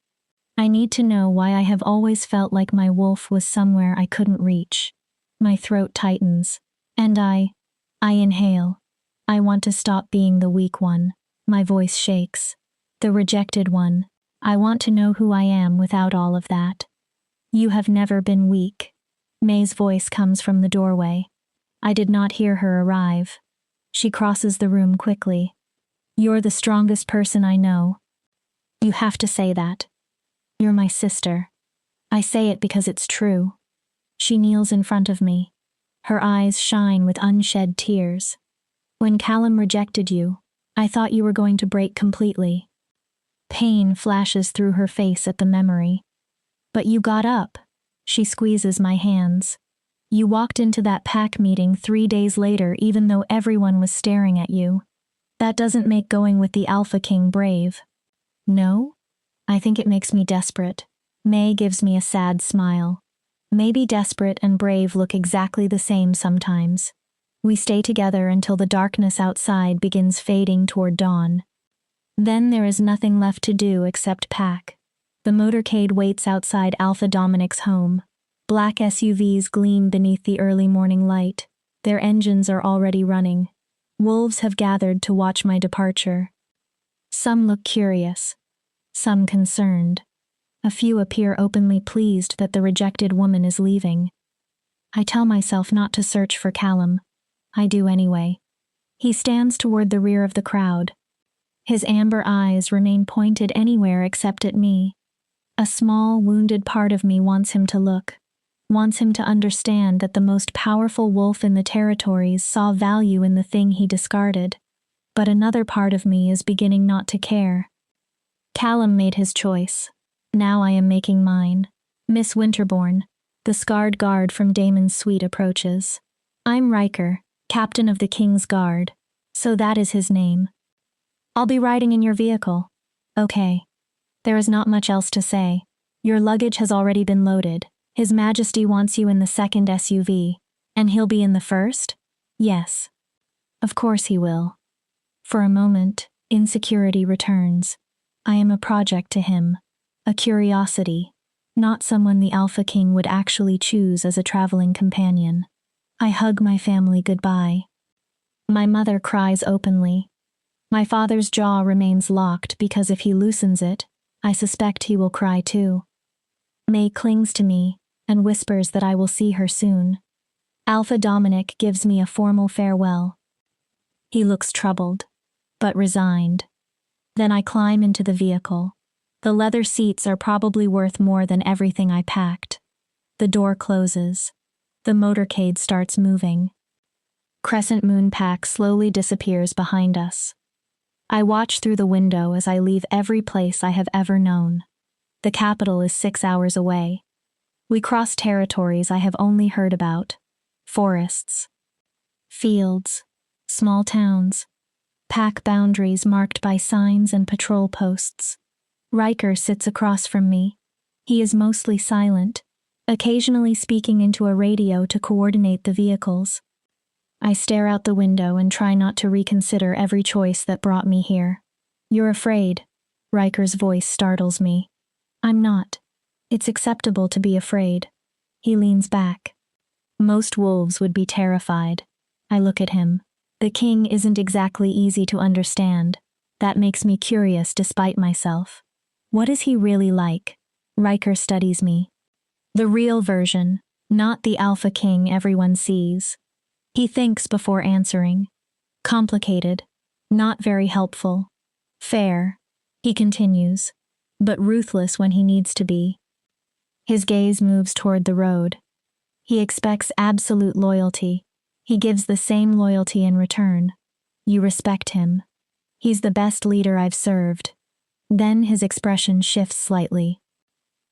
I need to know why I have always felt like my wolf was somewhere I couldn't reach. My throat tightens. And I inhale. I want to stop being the weak one. My voice shakes. The rejected one. I want to know who I am without all of that. You have never been weak. May's voice comes from the doorway. I did not hear her arrive. She crosses the room quickly. You're the strongest person I know. You have to say that. You're my sister. I say it because it's true. She kneels in front of me. Her eyes shine with unshed tears. When Callum rejected you, I thought you were going to break completely. Pain flashes through her face at the memory. But you got up. She squeezes my hands. You walked into that pack meeting 3 days later even though everyone was staring at you. That doesn't make going with the Alpha King brave. No? I think it makes me desperate. May gives me a sad smile. Maybe desperate and brave look exactly the same sometimes. We stay together until the darkness outside begins fading toward dawn. Then there is nothing left to do except pack. The motorcade waits outside Alpha Dominic's home. Black SUVs gleam beneath the early morning light. Their engines are already running. Wolves have gathered to watch my departure. Some look curious. Some concerned. A few appear openly pleased that the rejected woman is leaving. I tell myself not to search for Callum. I do anyway. He stands toward the rear of the crowd. His amber eyes remain pointed anywhere except at me. A small, wounded part of me wants him to look, wants him to understand that the most powerful wolf in the territories saw value in the thing he discarded. But another part of me is beginning not to care. Callum made his choice. Now I am making mine. Miss Winterbourne, the scarred guard from Damon's suite approaches. I'm Riker, captain of the King's Guard, so that is his name. I'll be riding in your vehicle. Okay. There is not much else to say. Your luggage has already been loaded. His Majesty wants you in the second SUV. And he'll be in the first? Yes. Of course he will. For a moment, insecurity returns. I am a project to him. A curiosity. Not someone the Alpha King would actually choose as a traveling companion. I hug my family goodbye. My mother cries openly. My father's jaw remains locked because if he loosens it, I suspect he will cry too. May clings to me and whispers that I will see her soon. Alpha Dominic gives me a formal farewell. He looks troubled, but resigned. Then I climb into the vehicle. The leather seats are probably worth more than everything I packed. The door closes. The motorcade starts moving. Crescent Moon Pack slowly disappears behind us. I watch through the window as I leave every place I have ever known. The capital is 6 hours away. We cross territories I have only heard about. Forests. Fields. Small towns. Pack boundaries marked by signs and patrol posts. Riker sits across from me. He is mostly silent, occasionally speaking into a radio to coordinate the vehicles. I stare out the window and try not to reconsider every choice that brought me here. You're afraid. Riker's voice startles me. I'm not. It's acceptable to be afraid. He leans back. Most wolves would be terrified. I look at him. The king isn't exactly easy to understand. That makes me curious despite myself. What is he really like? Riker studies me. The real version, not the alpha king everyone sees. He thinks before answering. Complicated. Not very helpful. Fair. He continues. But ruthless when he needs to be. His gaze moves toward the road. He expects absolute loyalty. He gives the same loyalty in return. You respect him. He's the best leader I've served. Then his expression shifts slightly.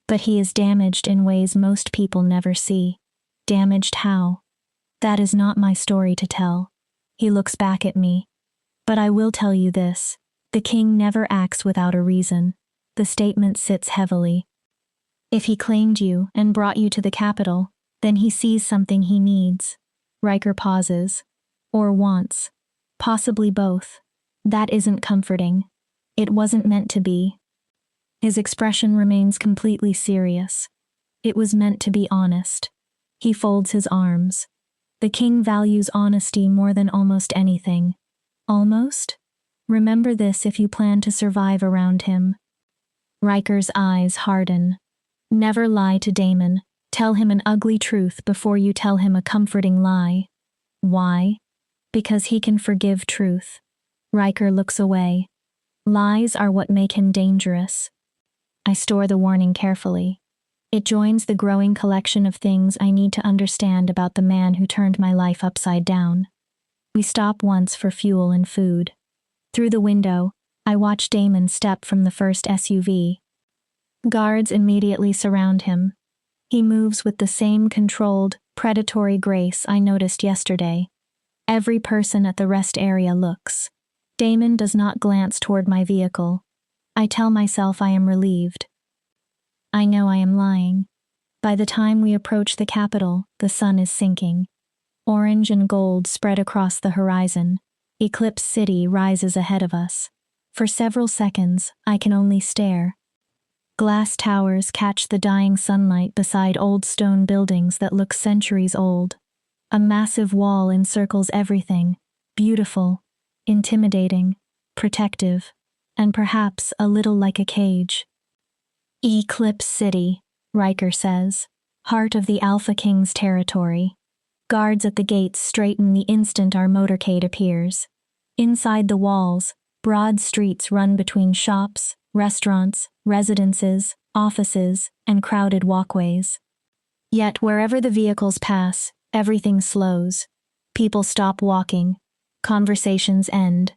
But he is damaged in ways most people never see. Damaged how? That is not my story to tell. He looks back at me. But I will tell you this. The king never acts without a reason. The statement sits heavily. If he claimed you and brought you to the capital, then he sees something he needs. Riker pauses. Or wants. Possibly both. That isn't comforting. It wasn't meant to be. His expression remains completely serious. It was meant to be honest. He folds his arms. The king values honesty more than almost anything. Almost? Remember this if you plan to survive around him. Riker's eyes harden. Never lie to Damon. Tell him an ugly truth before you tell him a comforting lie. Why? Because he can forgive truth. Riker looks away. Lies are what make him dangerous. I store the warning carefully. It joins the growing collection of things I need to understand about the man who turned my life upside down. We stop once for fuel and food. Through the window, I watch Damon step from the first SUV. Guards immediately surround him. He moves with the same controlled, predatory grace I noticed yesterday. Every person at the rest area looks. Damon does not glance toward my vehicle. I tell myself I am relieved. I know I am lying. By the time we approach the capital, the sun is sinking. Orange and gold spread across the horizon. Eclipse City rises ahead of us. For several seconds, I can only stare. Glass towers catch the dying sunlight beside old stone buildings that look centuries old. A massive wall encircles everything, beautiful, intimidating, protective, and perhaps a little like a cage. Eclipse City, Riker says, heart of the Alpha King's territory. Guards at the gates straighten the instant our motorcade appears. Inside the walls, broad streets run between shops, restaurants, residences, offices, and crowded walkways. Yet wherever the vehicles pass, everything slows. People stop walking. Conversations end.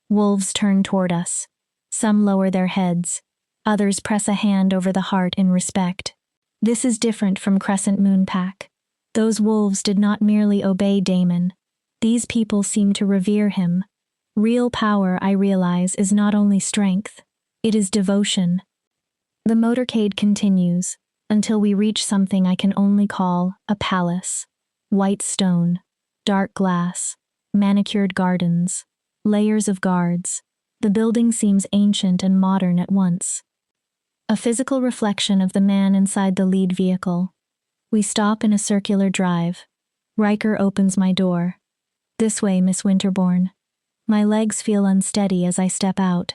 Wolves turn toward us. Some lower their heads. Others press a hand over the heart in respect. This is different from Crescent Moon Pack. Those wolves did not merely obey Damon. These people seem to revere him. Real power, I realize, is not only strength. It is devotion. The motorcade continues, until we reach something I can only call a palace. White stone, dark glass, manicured gardens, layers of guards. The building seems ancient and modern at once. A physical reflection of the man inside the lead vehicle. We stop in a circular drive. Riker opens my door. This way, Miss Winterbourne. My legs feel unsteady as I step out.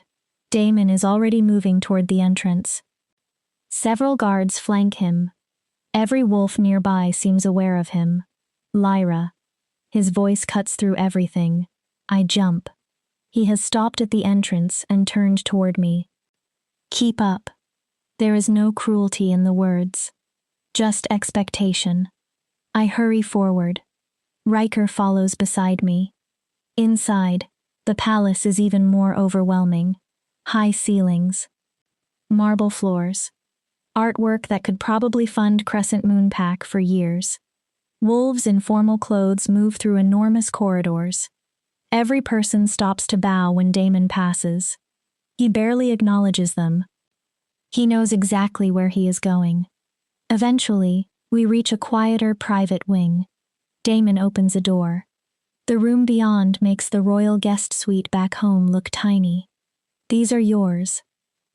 Damon is already moving toward the entrance. Several guards flank him. Every wolf nearby seems aware of him. Lyra. His voice cuts through everything. I jump. He has stopped at the entrance and turned toward me. Keep up. There is no cruelty in the words. Just expectation. I hurry forward. Riker follows beside me. Inside, the palace is even more overwhelming. High ceilings. Marble floors. Artwork that could probably fund Crescent Moon Pack for years. Wolves in formal clothes move through enormous corridors. Every person stops to bow when Damon passes. He barely acknowledges them. He knows exactly where he is going. Eventually, we reach a quieter private wing. Damon opens a door. The room beyond makes the royal guest suite back home look tiny. These are yours.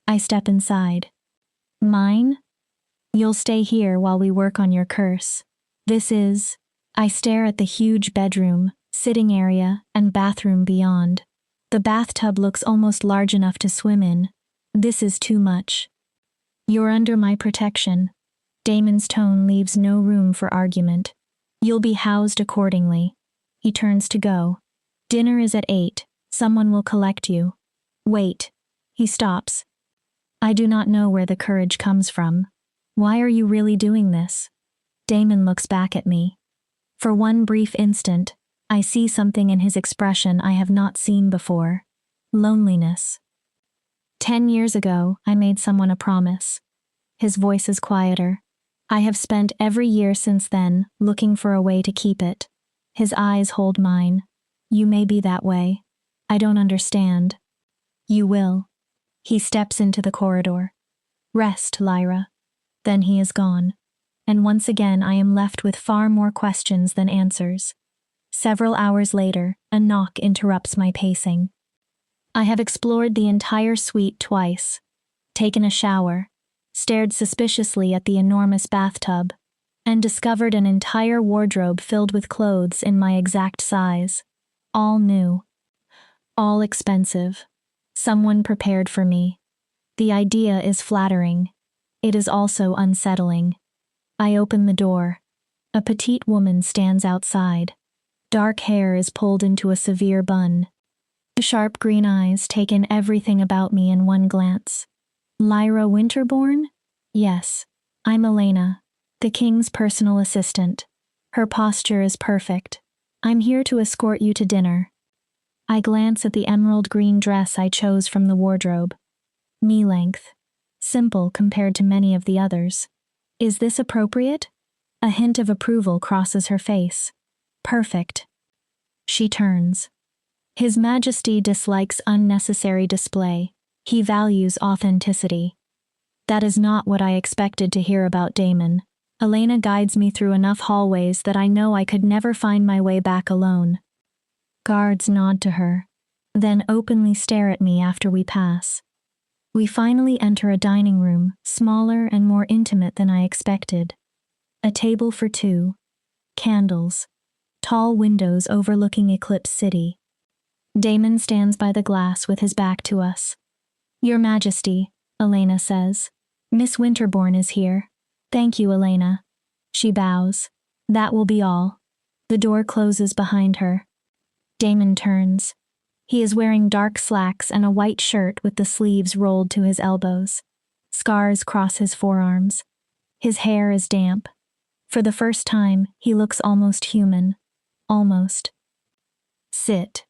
I step inside. Mine? You'll stay here while we work on your curse. This is... I stare at the huge bedroom, sitting area, and bathroom beyond. The bathtub looks almost large enough to swim in. This is too much. You're under my protection. Damon's tone leaves no room for argument. You'll be housed accordingly. He turns to go. Dinner is at 8. Someone will collect you. Wait. He stops. I do not know where the courage comes from. Why are you really doing this? Damon looks back at me. For one brief instant, I see something in his expression I have not seen before. Loneliness. 10 years ago, I made someone a promise. His voice is quieter. I have spent every year since then looking for a way to keep it. His eyes hold mine. You may be that way. I don't understand. You will. He steps into the corridor. Rest, Lyra. Then he is gone. And once again I am left with far more questions than answers. Several hours later, a knock interrupts my pacing. I have explored the entire suite twice, taken a shower, stared suspiciously at the enormous bathtub, and discovered an entire wardrobe filled with clothes in my exact size. All new. All expensive. Someone prepared for me. The idea is flattering. It is also unsettling. I open the door. A petite woman stands outside. Dark hair is pulled into a severe bun. Sharp green eyes take in everything about me in one glance. Lyra Winterborn? Yes, I'm Elena, the king's personal assistant. Her posture is perfect. I'm here to escort you to dinner. I glance at the emerald green dress I chose from the wardrobe. Knee-length. Simple compared to many of the others. Is this appropriate? A hint of approval crosses her face. Perfect. She turns. His Majesty dislikes unnecessary display. He values authenticity. That is not what I expected to hear about Damon. Elena guides me through enough hallways that I know I could never find my way back alone. Guards nod to her, then openly stare at me after we pass. We finally enter a dining room, smaller and more intimate than I expected. A table for two. Candles. Tall windows overlooking Eclipse City. Damon stands by the glass with his back to us. Your Majesty, Elena says. Miss Winterborn is here. Thank you, Elena. She bows. That will be all. The door closes behind her. Damon turns. He is wearing dark slacks and a white shirt with the sleeves rolled to his elbows. Scars cross his forearms. His hair is damp. For the first time, he looks almost human. Almost. Sit.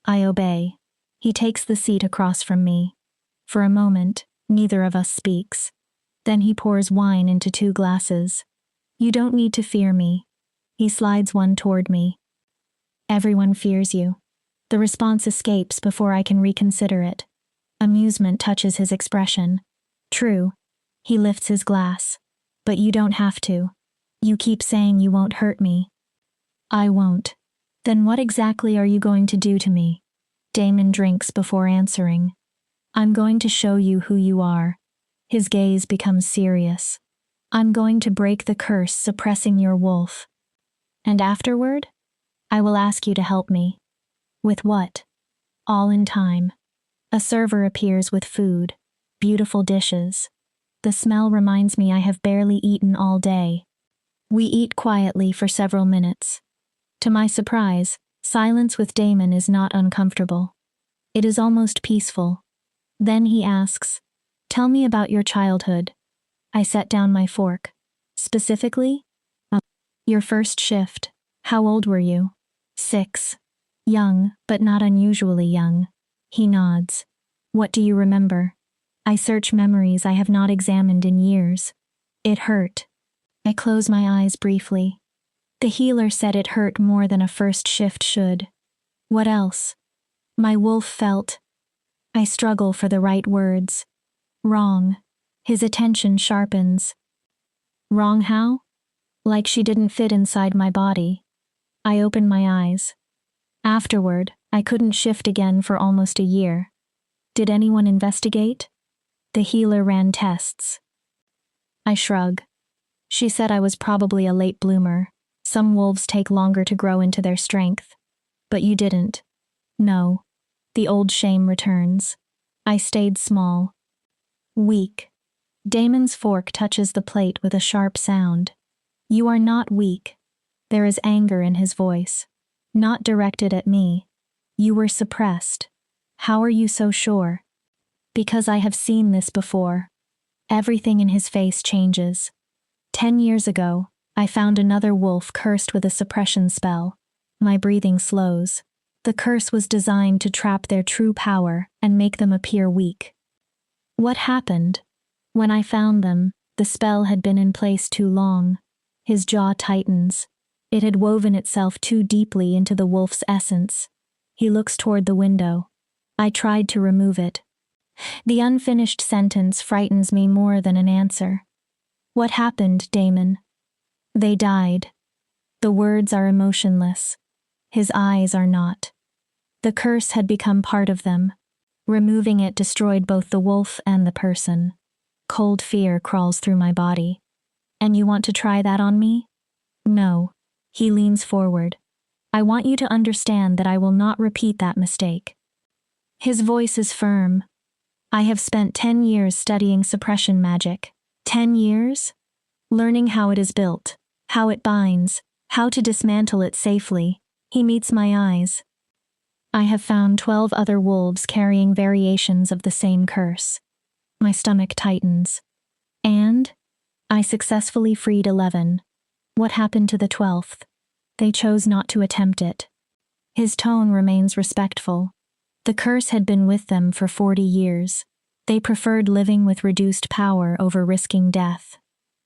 I obey. He takes the seat across from me. For a moment, neither of us speaks. Then he pours wine into 2 glasses. You don't need to fear me. He slides one toward me. Everyone fears you. The response escapes before I can reconsider it. Amusement touches his expression. True. He lifts his glass. But you don't have to. You keep saying you won't hurt me. I won't. Then what exactly are you going to do to me? Damon drinks before answering. I'm going to show you who you are. His gaze becomes serious. I'm going to break the curse suppressing your wolf. And afterward? I will ask you to help me. With what? All in time. A server appears with food. Beautiful dishes. The smell reminds me I have barely eaten all day. We eat quietly for several minutes. To my surprise, silence with Damon is not uncomfortable. It is almost peaceful. Then he asks, "Tell me about your childhood." I set down my fork. Specifically? Your first shift. How old were you? 6. Young, but not unusually young. He nods. What do you remember? I search memories I have not examined in years. It hurt. I close my eyes briefly. The healer said it hurt more than a first shift should. What else? My wolf felt. I struggle for the right words. Wrong. His attention sharpens. Wrong how? Like she didn't fit inside my body. I open my eyes. Afterward, I couldn't shift again for almost a year. Did anyone investigate? The healer ran tests. I shrug. She said I was probably a late bloomer. Some wolves take longer to grow into their strength. But you didn't. No. The old shame returns. I stayed small. Weak. Damon's fork touches the plate with a sharp sound. You are not weak. There is anger in his voice. Not directed at me. You were suppressed. How are you so sure? Because I have seen this before. Everything in his face changes. 10 years ago, I found another wolf cursed with a suppression spell. My breathing slows. The curse was designed to trap their true power and make them appear weak. What happened? When I found them, the spell had been in place too long. His jaw tightens. It had woven itself too deeply into the wolf's essence. He looks toward the window. I tried to remove it. The unfinished sentence frightens me more than an answer. What happened, Damon? They died. The words are emotionless. His eyes are not. The curse had become part of them. Removing it destroyed both the wolf and the person. Cold fear crawls through my body. And you want to try that on me? No. He leans forward. I want you to understand that I will not repeat that mistake. His voice is firm. I have spent 10 years studying suppression magic. 10 years? Learning how it is built, how it binds, how to dismantle it safely. He meets my eyes. I have found 12 other wolves carrying variations of the same curse. My stomach tightens. And? I successfully freed 11. What happened to the 12th? They chose not to attempt it. His tone remains respectful. The curse had been with them for 40 years. They preferred living with reduced power over risking death.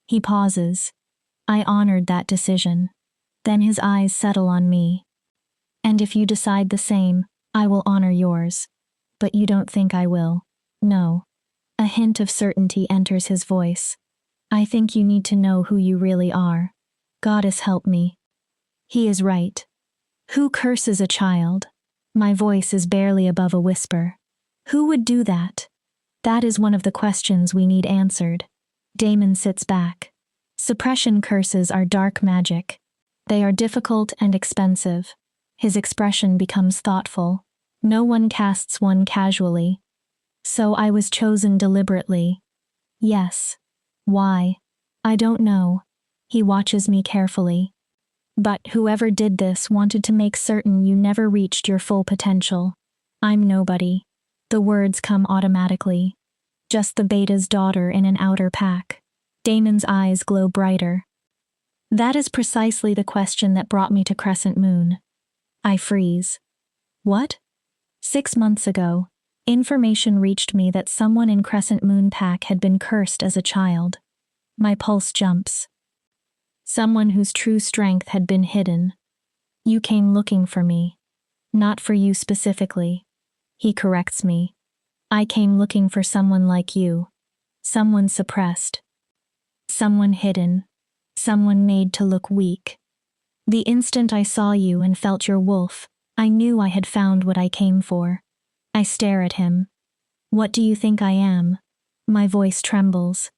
He pauses. I honored that decision. Then his eyes settle on me. And if you decide the same, I will honor yours. But you don't think I will. No. A hint of certainty enters his voice. I think you need to know who you really are. Goddess help me. He is right. Who curses a child? My voice is barely above a whisper. Who would do that? That is one of the questions we need answered. Damon sits back. Suppression curses are dark magic. They are difficult and expensive. His expression becomes thoughtful. No one casts one casually. So I was chosen deliberately. Yes. Why? I don't know. He watches me carefully. But whoever did this wanted to make certain you never reached your full potential. I'm nobody. The words come automatically. Just the beta's daughter in an outer pack. Damon's eyes glow brighter. That is precisely the question that brought me to Crescent Moon. I freeze. What? 6 months ago, information reached me that someone in Crescent Moon Pack had been cursed as a child. My pulse jumps. Someone whose true strength had been hidden. You came looking for me. Not for you specifically. He corrects me. I came looking for someone like you. Someone suppressed. Someone hidden. Someone made to look weak. The instant I saw you and felt your wolf, I knew I had found what I came for. I stare at him. What do you think I am? My voice trembles.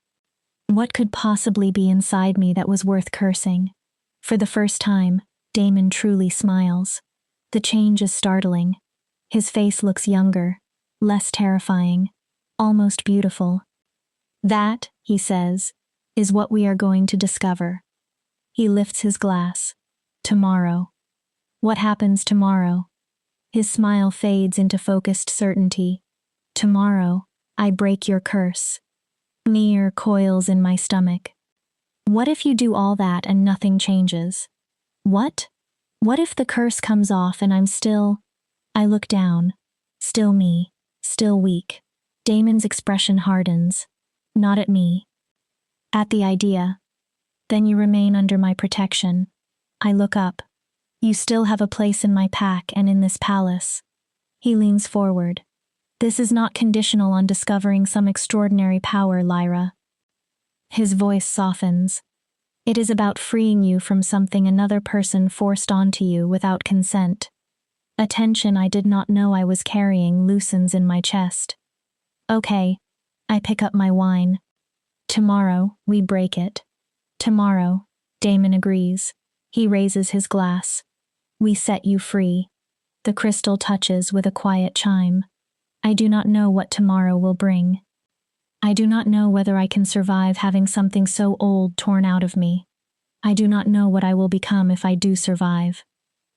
What could possibly be inside me that was worth cursing? For the first time, Damon truly smiles. The change is startling. His face looks younger, less terrifying, almost beautiful. That, he says, is what we are going to discover. He lifts his glass. Tomorrow. What happens tomorrow? His smile fades into focused certainty. Tomorrow, I break your curse. Fear coils in my stomach. What if you do all that and nothing changes? What? What if the curse comes off and I'm still... I look down. Still me. Still weak. Damon's expression hardens. Not at me. At the idea. Then you remain under my protection. I look up. You still have a place in my pack and in this palace. He leans forward. This is not conditional on discovering some extraordinary power, Lyra. His voice softens. It is about freeing you from something another person forced onto you without consent. A tension I did not know I was carrying loosens in my chest. Okay, I pick up my wine. Tomorrow, we break it. Tomorrow, Damon agrees. He raises his glass. We set you free. The crystal touches with a quiet chime. I do not know what tomorrow will bring. I do not know whether I can survive having something so old torn out of me. I do not know what I will become if I do survive.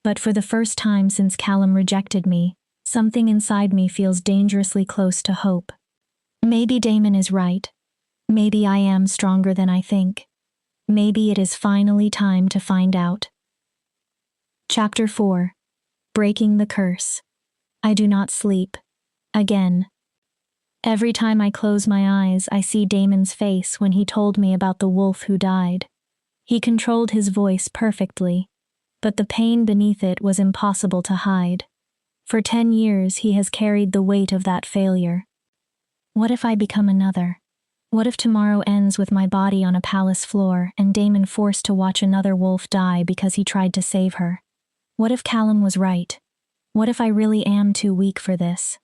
But for the first time since Callum rejected me, something inside me feels dangerously close to hope. Maybe Damon is right. Maybe I am stronger than I think. Maybe it is finally time to find out. Chapter 4. Breaking the Curse. I do not sleep. Again. Every time I close my eyes, I see Damon's face when he told me about the wolf who died. He controlled his voice perfectly, but the pain beneath it was impossible to hide. For 10 years, he has carried the weight of that failure. What if I become another? What if tomorrow ends with my body on a palace floor and Damon forced to watch another wolf die because he tried to save her? What if Callum was right? What if I really am too weak for this?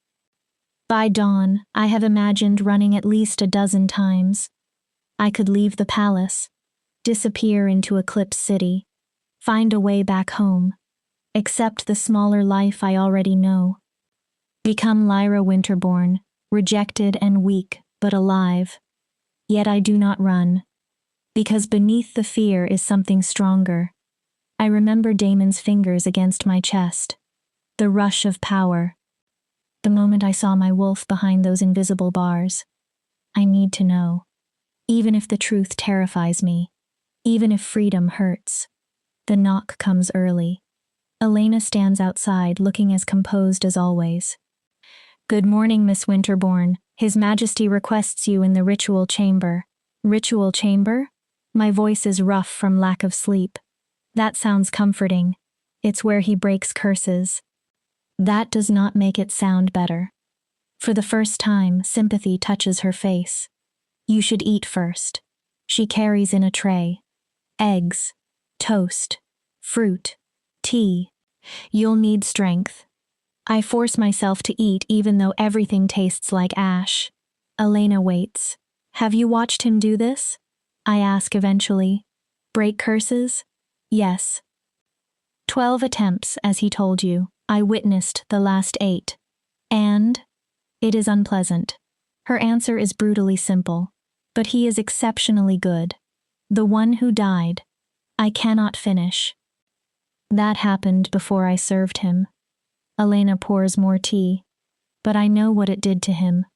By dawn, I have imagined running at least a dozen times. I could leave the palace, disappear into Eclipse City, find a way back home, accept the smaller life I already know. Become Lyra Winterborn, rejected and weak, but alive. Yet I do not run, because beneath the fear is something stronger. I remember Damon's fingers against my chest, the rush of power. The moment I saw my wolf behind those invisible bars. I need to know. Even if the truth terrifies me. Even if freedom hurts. The knock comes early. Elena stands outside looking as composed as always. Good morning, Miss Winterborn. His Majesty requests you in the ritual chamber. Ritual chamber? My voice is rough from lack of sleep. That sounds comforting. It's where he breaks curses. That does not make it sound better. For the first time, sympathy touches her face. You should eat first. She carries in a tray. Eggs, toast, fruit, tea. You'll need strength. I force myself to eat even though everything tastes like ash. Elena waits. Have you watched him do this? I ask eventually. Break curses? Yes. 12 attempts, as he told you. I witnessed the last 8. And? It is unpleasant. Her answer is brutally simple. But he is exceptionally good. The one who died. I cannot finish. That happened before I served him. Elena pours more tea. But I know what it did to him.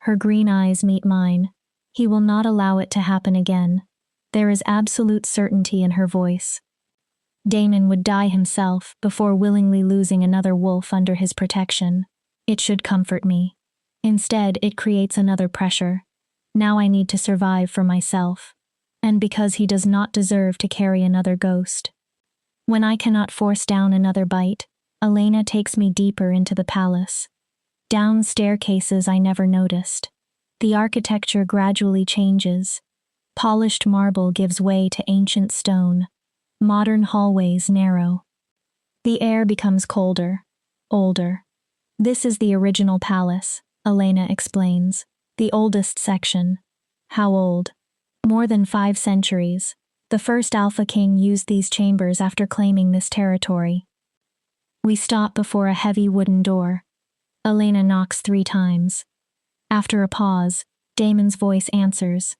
Her green eyes meet mine. He will not allow it to happen again. There is absolute certainty in her voice. Damon would die himself before willingly losing another wolf under his protection. It should comfort me. Instead, it creates another pressure. Now I need to survive for myself. And because he does not deserve to carry another ghost. When I cannot force down another bite, Elena takes me deeper into the palace. Down staircases I never noticed. The architecture gradually changes. Polished marble gives way to ancient stone. Modern hallways narrow. The air becomes colder, older. This is the original palace, Elena explains. The oldest section. How old? More than 5 centuries. The first Alpha King used these chambers after claiming this territory. We stop before a heavy wooden door. Elena knocks 3 times. After a pause, Damon's voice answers.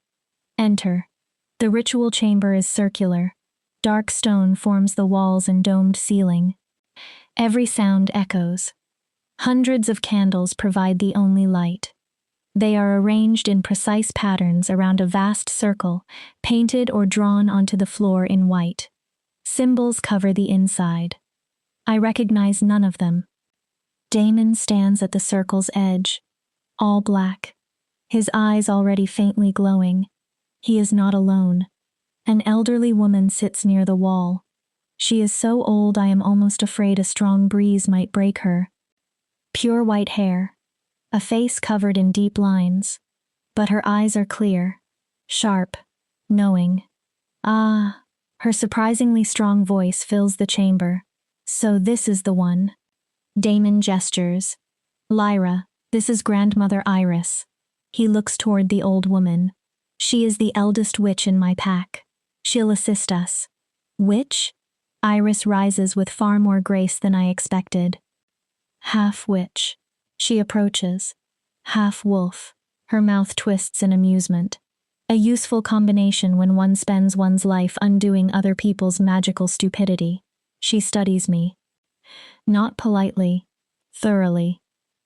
Enter. The ritual chamber is circular. Dark stone forms the walls and domed ceiling. Every sound echoes. Hundreds of candles provide the only light. They are arranged in precise patterns around a vast circle, painted or drawn onto the floor in white. Symbols cover the inside. I recognize none of them. Damon stands at the circle's edge, all black, his eyes already faintly glowing. He is not alone. An elderly woman sits near the wall. She is so old I am almost afraid a strong breeze might break her. Pure white hair, a face covered in deep lines. But her eyes are clear, sharp, knowing. Ah, her surprisingly strong voice fills the chamber. So this is the one. Damon gestures. Lyra, this is grandmother Iris. He looks toward the old woman. She is the eldest witch in my pack. She'll assist us. Witch? Iris rises with far more grace than I expected. Half witch. She approaches. Half wolf. Her mouth twists in amusement. A useful combination when one spends one's life undoing other people's magical stupidity. She studies me. Not politely. Thoroughly.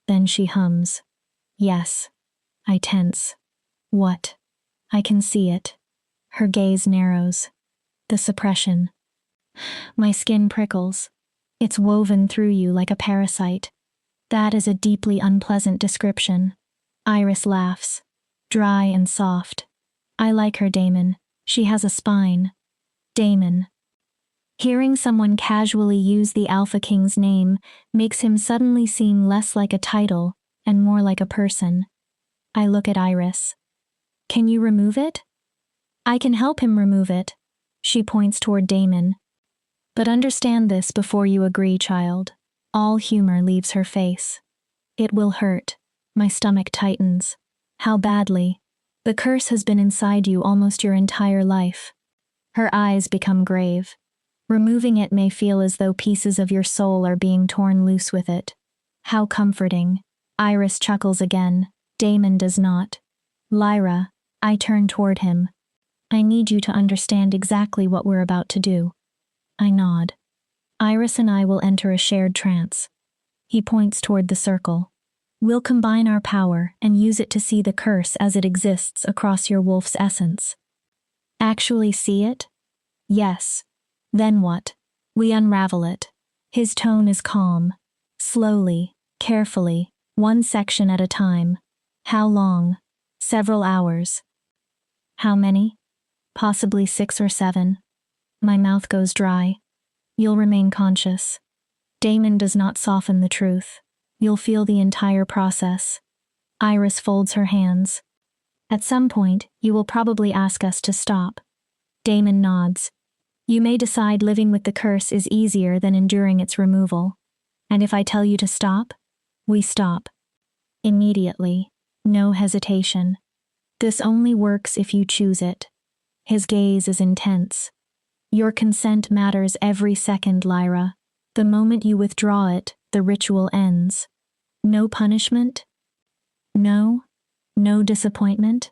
Then she hums. Yes. I tense. What? I can see it. Her gaze narrows. The suppression. My skin prickles. It's woven through you like a parasite. That is a deeply unpleasant description. Iris laughs. Dry and soft. I like her, Damon. She has a spine. Damon. Hearing someone casually use the Alpha King's name makes him suddenly seem less like a title and more like a person. I look at Iris. Can you remove it? I can help him remove it. She points toward Damon. But understand this before you agree, child. All humor leaves her face. It will hurt. My stomach tightens. How badly? The curse has been inside you almost your entire life. Her eyes become grave. Removing it may feel as though pieces of your soul are being torn loose with it. How comforting. Iris chuckles again. Damon does not. Lyra, I turn toward him. I need you to understand exactly what we're about to do. I nod. Iris and I will enter a shared trance. He points toward the circle. We'll combine our power and use it to see the curse as it exists across your wolf's essence. Actually see it? Yes. Then what? We unravel it. His tone is calm. Slowly, carefully, one section at a time. How long? Several hours. How many? Possibly 6 or 7. My mouth goes dry. You'll remain conscious. Damon does not soften the truth. You'll feel the entire process. Iris folds her hands. At some point, you will probably ask us to stop. Damon nods. You may decide living with the curse is easier than enduring its removal. And if I tell you to stop, we stop. Immediately. No hesitation. This only works if you choose it. His gaze is intense. Your consent matters every second, Lyra. The moment you withdraw it, the ritual ends. No punishment? No. No disappointment?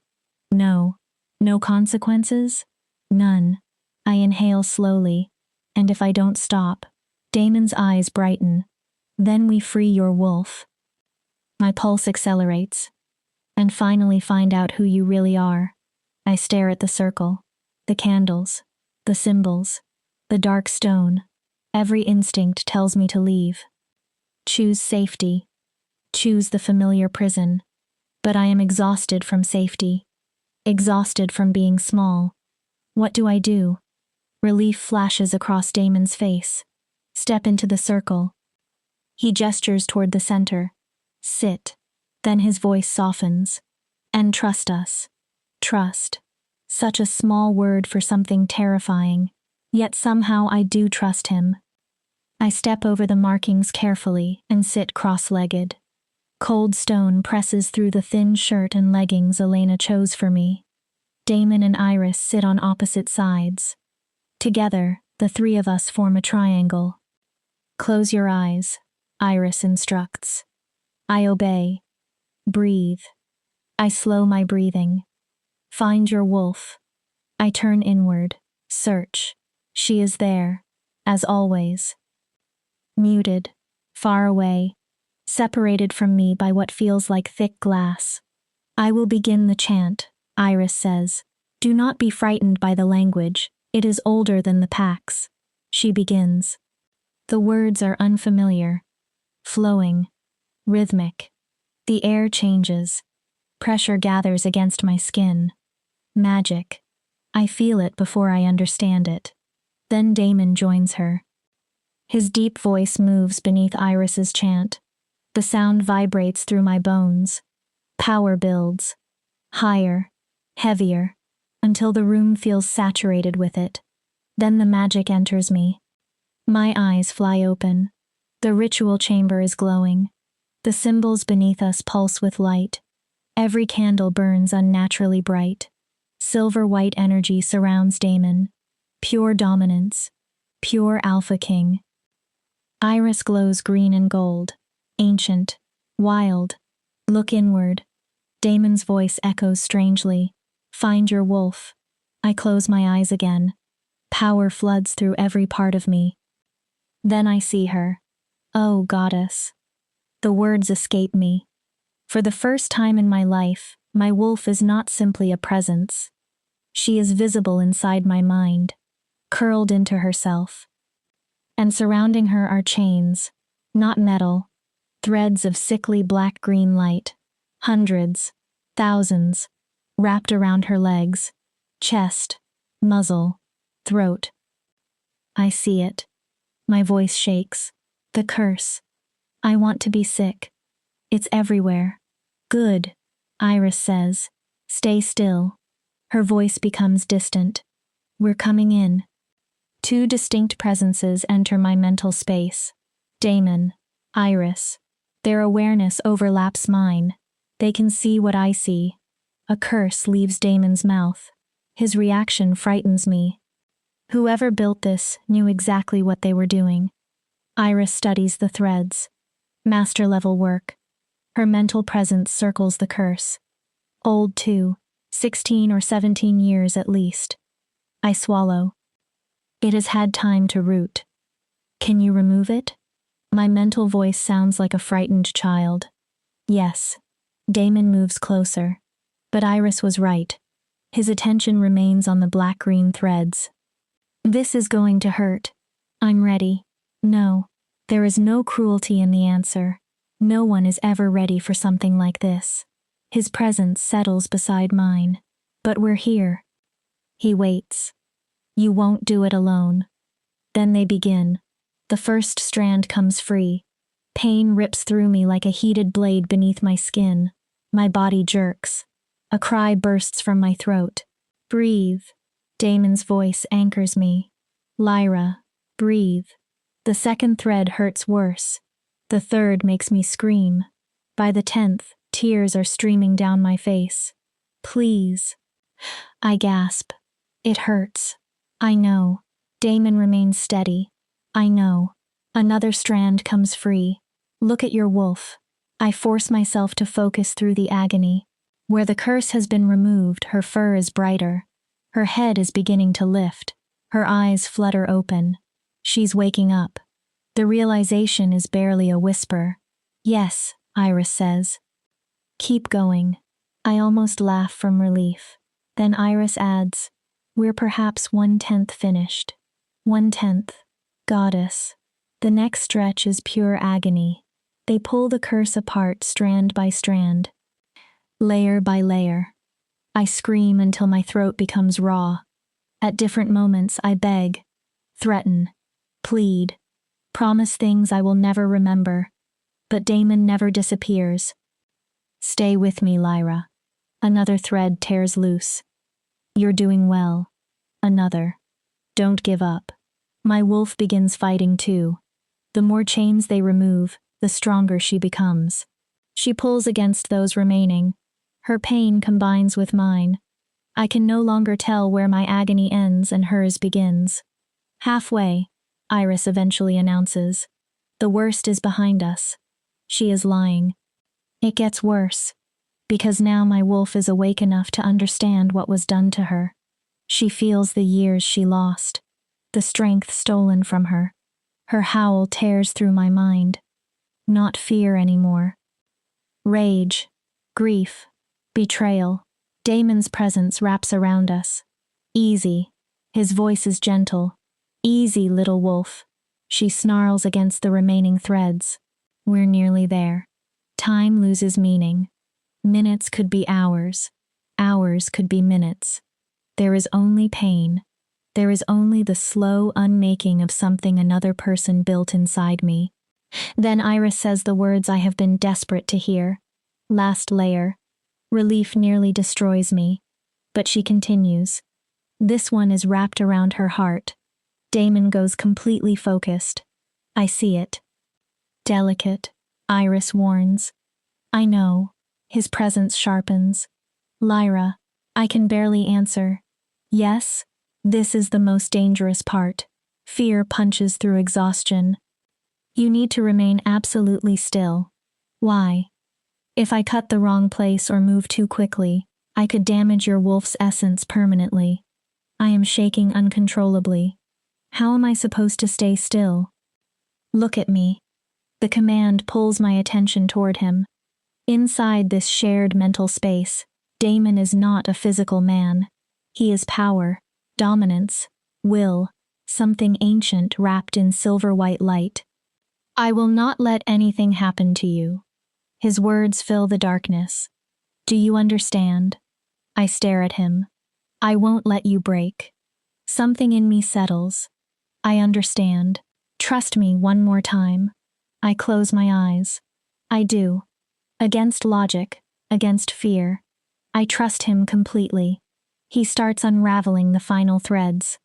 No. No consequences? None. I inhale slowly, and if I don't stop, Damon's eyes brighten. Then we free your wolf. My pulse accelerates. And finally find out who you really are. I stare at the circle, the candles, the symbols, the dark stone. Every instinct tells me to leave. Choose safety. Choose the familiar prison. But I am exhausted from safety. Exhausted from being small. What do I do? Relief flashes across Damon's face. Step into the circle. He gestures toward the center. Sit. Then his voice softens. And trust us. Trust. Such a small word for something terrifying. Yet somehow I do trust him. I step over the markings carefully and sit cross-legged. Cold stone presses through the thin shirt and leggings Elena chose for me. Damon and Iris sit on opposite sides. Together, the three of us form a triangle. Close your eyes, Iris instructs. I obey. Breathe. I slow my breathing. Find your wolf. I turn inward. Search. She is there, as always. Muted. Far away. Separated from me by what feels like thick glass. I will begin the chant, Iris says. Do not be frightened by the language. It is older than the packs. She begins. The words are unfamiliar. Flowing. Rhythmic. The air changes. Pressure gathers against my skin. Magic. I feel it before I understand it. Then Damon joins her. His deep voice moves beneath Iris's chant. The sound vibrates through my bones. Power builds. Higher. Heavier. Until the room feels saturated with it. Then the magic enters me. My eyes fly open. The ritual chamber is glowing. The symbols beneath us pulse with light. Every candle burns unnaturally bright. Silver-white energy surrounds Damon. Pure dominance. Pure alpha king. Iris glows green and gold. Ancient. Wild. Look inward. Damon's voice echoes strangely. Find your wolf. I close my eyes again. Power floods through every part of me. Then I see her. Oh, goddess. The words escape me. For the first time in my life, my wolf is not simply a presence. She is visible inside my mind, curled into herself. And surrounding her are chains, not metal, threads of sickly black-green light, hundreds, thousands, wrapped around her legs, chest, muzzle, throat. I see it. My voice shakes. The curse. I want to be sick. It's everywhere. Good, Iris says. Stay still. Her voice becomes distant. We're coming in. Two distinct presences enter my mental space. Damon, Iris. Their awareness overlaps mine. They can see what I see. A curse leaves Damon's mouth. His reaction frightens me. Whoever built this knew exactly what they were doing. Iris studies the threads. Master-level work. Her mental presence circles the curse. Old too, 16 or 17 years at least. I swallow. It has had time to root. Can you remove it? My mental voice sounds like a frightened child. Yes. Damon moves closer. But Iris was right. His attention remains on the black-green threads. This is going to hurt. I'm ready. No. There is no cruelty in the answer. No one is ever ready for something like this. His presence settles beside mine. But we're here. He waits. You won't do it alone. Then they begin. The first strand comes free. Pain rips through me like a heated blade beneath my skin. My body jerks. A cry bursts from my throat. Breathe. Damon's voice anchors me. Lyra, breathe. The second thread hurts worse. The third makes me scream. By the 10th, tears are streaming down my face. Please. I gasp. It hurts. I know. Damon remains steady. I know. Another strand comes free. Look at your wolf. I force myself to focus through the agony. Where the curse has been removed, her fur is brighter. Her head is beginning to lift. Her eyes flutter open. She's waking up. The realization is barely a whisper. Yes, Iris says. Keep going. I almost laugh from relief. Then Iris adds, we're perhaps 1/10 finished. 1/10. Goddess. The next stretch is pure agony. They pull the curse apart strand by strand. Layer by layer. I scream until my throat becomes raw. At different moments I beg, threaten, plead, promise things I will never remember. But Damon never disappears. Stay with me, Lyra. Another thread tears loose. You're doing well. Another. Don't give up. My wolf begins fighting too. The more chains they remove, the stronger she becomes. She pulls against those remaining. Her pain combines with mine. I can no longer tell where my agony ends and hers begins. Halfway, Iris eventually announces. The worst is behind us. She is lying. It gets worse. Because now my wolf is awake enough to understand what was done to her. She feels the years she lost. The strength stolen from her. Her howl tears through my mind. Not fear anymore. Rage. Grief. Betrayal. Damon's presence wraps around us. Easy. His voice is gentle. Easy, little wolf. She snarls against the remaining threads. We're nearly there. Time loses meaning. Minutes could be hours. Hours could be minutes. There is only pain. There is only the slow unmaking of something another person built inside me. Then Iris says the words I have been desperate to hear. Last layer. Relief nearly destroys me. But she continues. This one is wrapped around her heart. Damon goes completely focused. I see it. Delicate, Iris warns. I know. His presence sharpens. Lyra, I can barely answer. Yes, this is the most dangerous part. Fear punches through exhaustion. You need to remain absolutely still. Why? If I cut the wrong place or move too quickly, I could damage your wolf's essence permanently. I am shaking uncontrollably. How am I supposed to stay still? Look at me. The command pulls my attention toward him. Inside this shared mental space, Damon is not a physical man. He is power, dominance, will, something ancient wrapped in silver-white light. I will not let anything happen to you. His words fill the darkness. Do you understand? I stare at him. I won't let you break. Something in me settles. I understand. Trust me one more time. I close my eyes. I do. Against logic, against fear. I trust him completely. He starts unraveling the final threads.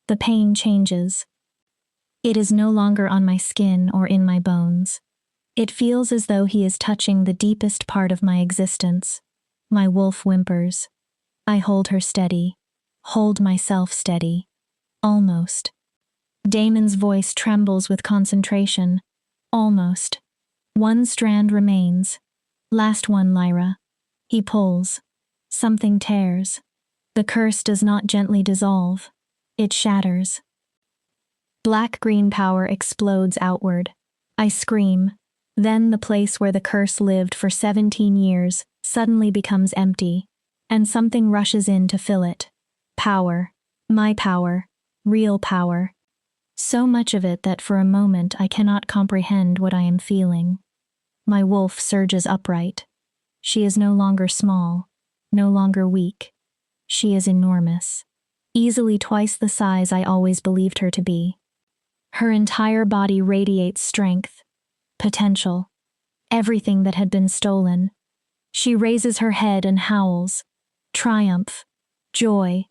The pain changes. It is no longer on my skin or in my bones. It feels as though he is touching the deepest part of my existence. My wolf whimpers. I hold her steady. Hold myself steady. Almost. Damon's voice trembles with concentration. Almost. One strand remains. Last one, Lyra. He pulls. Something tears. The curse does not gently dissolve. It shatters. Black-green power explodes outward. I scream. Then the place where the curse lived for 17 years suddenly becomes empty, and something rushes in to fill it. Power. My power. Real power. So much of it that for a moment I cannot comprehend what I am feeling. My wolf surges upright. She is no longer small, no longer weak. She is enormous. Easily twice the size I always believed her to be. Her entire body radiates strength, potential, everything that had been stolen. She raises her head and howls. Triumph, joy,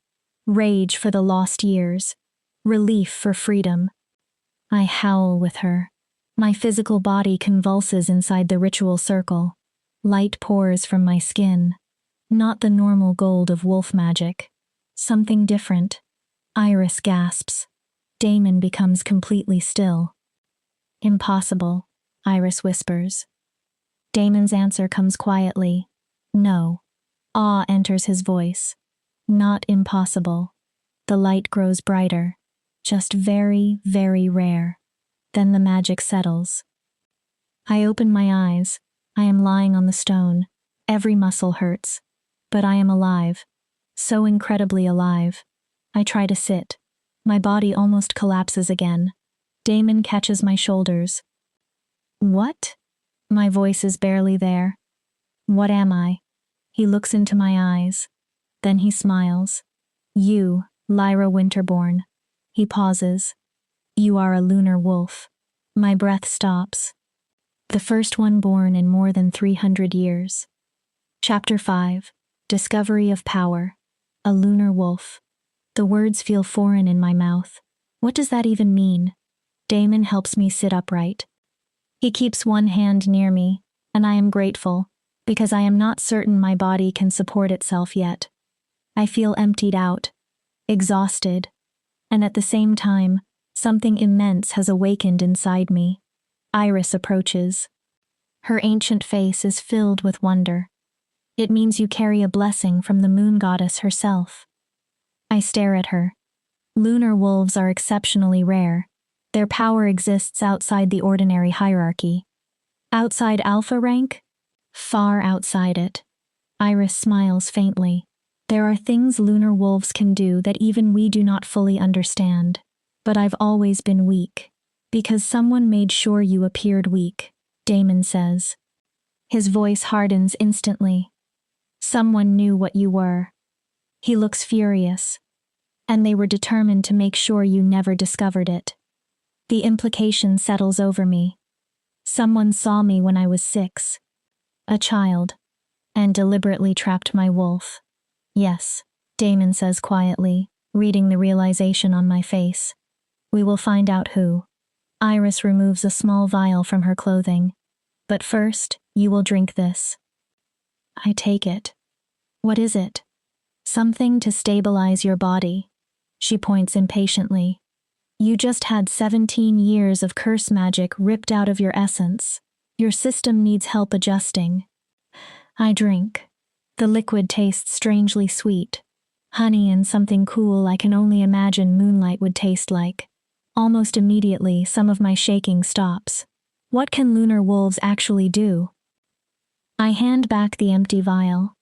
rage for the lost years, relief for freedom. I howl with her. My physical body convulses inside the ritual circle. Light pours from my skin. Not the normal gold of wolf magic. Something different. Iris gasps. Damon becomes completely still. Impossible, Iris whispers. Damon's answer comes quietly. No. Awe enters his voice. Not impossible. The light grows brighter. Just very, very rare. Then the magic settles. I open my eyes. I am lying on the stone. Every muscle hurts. But I am alive. So incredibly alive. I try to sit. My body almost collapses again. Damon catches my shoulders. What? My voice is barely there. What am I? He looks into my eyes. Then he smiles. You, Lyra Winterborn. He pauses. You are a lunar wolf. My breath stops. The first one born in more than 300 years. Chapter 5. Discovery of Power. A lunar wolf. The words feel foreign in my mouth. What does that even mean? Damon helps me sit upright. He keeps one hand near me, and I am grateful, because I am not certain my body can support itself yet. I feel emptied out, exhausted, and at the same time, something immense has awakened inside me. Iris approaches. Her ancient face is filled with wonder. It means you carry a blessing from the moon goddess herself. I stare at her. Lunar wolves are exceptionally rare. Their power exists outside the ordinary hierarchy. Outside alpha rank? Far outside it. Iris smiles faintly. There are things lunar wolves can do that even we do not fully understand. But I've always been weak. Because someone made sure you appeared weak, Damon says. His voice hardens instantly. Someone knew what you were. He looks furious. And they were determined to make sure you never discovered it. The implication settles over me. Someone saw me when I was 6. A child. And deliberately trapped my wolf. Yes, Damon says quietly, reading the realization on my face. We will find out who. Iris removes a small vial from her clothing. But first, you will drink this. I take it. What is it? Something to stabilize your body. She points impatiently. You just had 17 years of curse magic ripped out of your essence. Your system needs help adjusting. I drink. The liquid tastes strangely sweet. Honey and something cool I can only imagine moonlight would taste like. Almost immediately, some of my shaking stops. What can lunar wolves actually do? I hand back the empty vial.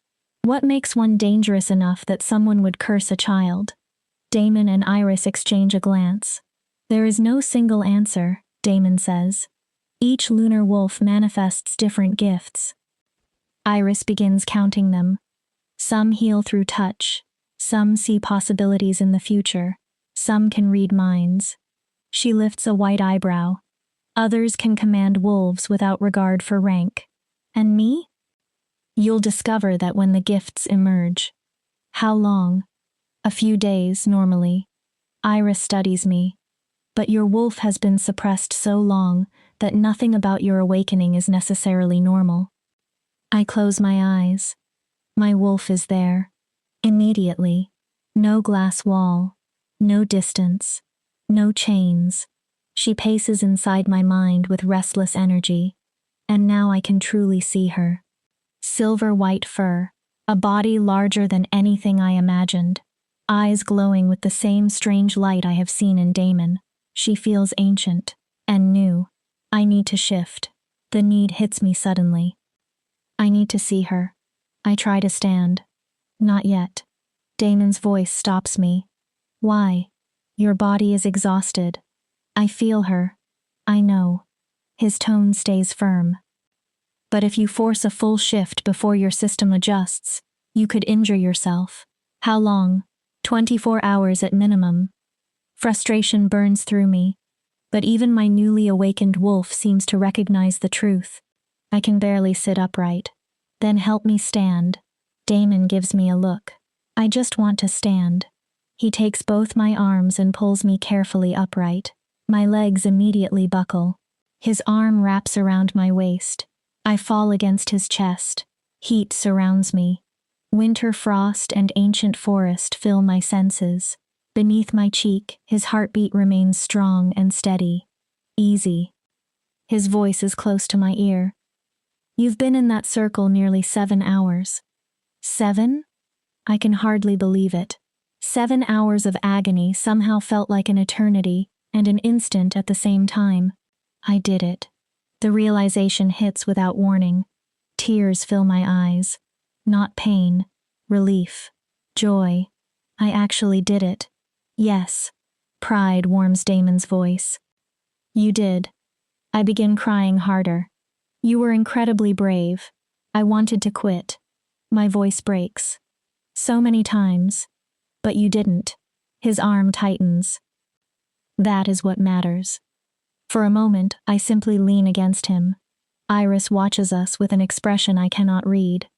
What makes one dangerous enough that someone would curse a child? Damon and Iris exchange a glance. There is no single answer, Damon says. Each lunar wolf manifests different gifts. Iris begins counting them. Some heal through touch. Some see possibilities in the future. Some can read minds. She lifts a white eyebrow. Others can command wolves without regard for rank. And me? You'll discover that when the gifts emerge. How long? A few days, normally. Iris studies me. But your wolf has been suppressed so long that nothing about your awakening is necessarily normal. I close my eyes. My wolf is there. Immediately. No glass wall. No distance. No chains. She paces inside my mind with restless energy. And now I can truly see her. Silver white fur. A body larger than anything I imagined. Eyes glowing with the same strange light I have seen in Damon. She feels ancient. And new. I need to shift. The need hits me suddenly. I need to see her. I try to stand. Not yet. Damon's voice stops me. Why? Your body is exhausted. I feel her. I know. His tone stays firm. But if you force a full shift before your system adjusts, you could injure yourself. How long? 24 hours at minimum. Frustration burns through me. But even my newly awakened wolf seems to recognize the truth. I can barely sit upright. Then help me stand. Damon gives me a look. I just want to stand. He takes both my arms and pulls me carefully upright. My legs immediately buckle. His arm wraps around my waist. I fall against his chest. Heat surrounds me. Winter frost and ancient forest fill my senses. Beneath my cheek, his heartbeat remains strong and steady. Easy. His voice is close to my ear. You've been in that circle nearly 7 hours. 7? I can hardly believe it. 7 hours of agony somehow felt like an eternity and an instant at the same time. I did it. The realization hits without warning. Tears fill my eyes. Not pain, relief, joy. I actually did it. Yes. Pride warms Damon's voice. You did. I begin crying harder. You were incredibly brave. I wanted to quit. My voice breaks. So many times. But you didn't. His arm tightens. That is what matters. For a moment, I simply lean against him. Iris watches us with an expression I cannot read.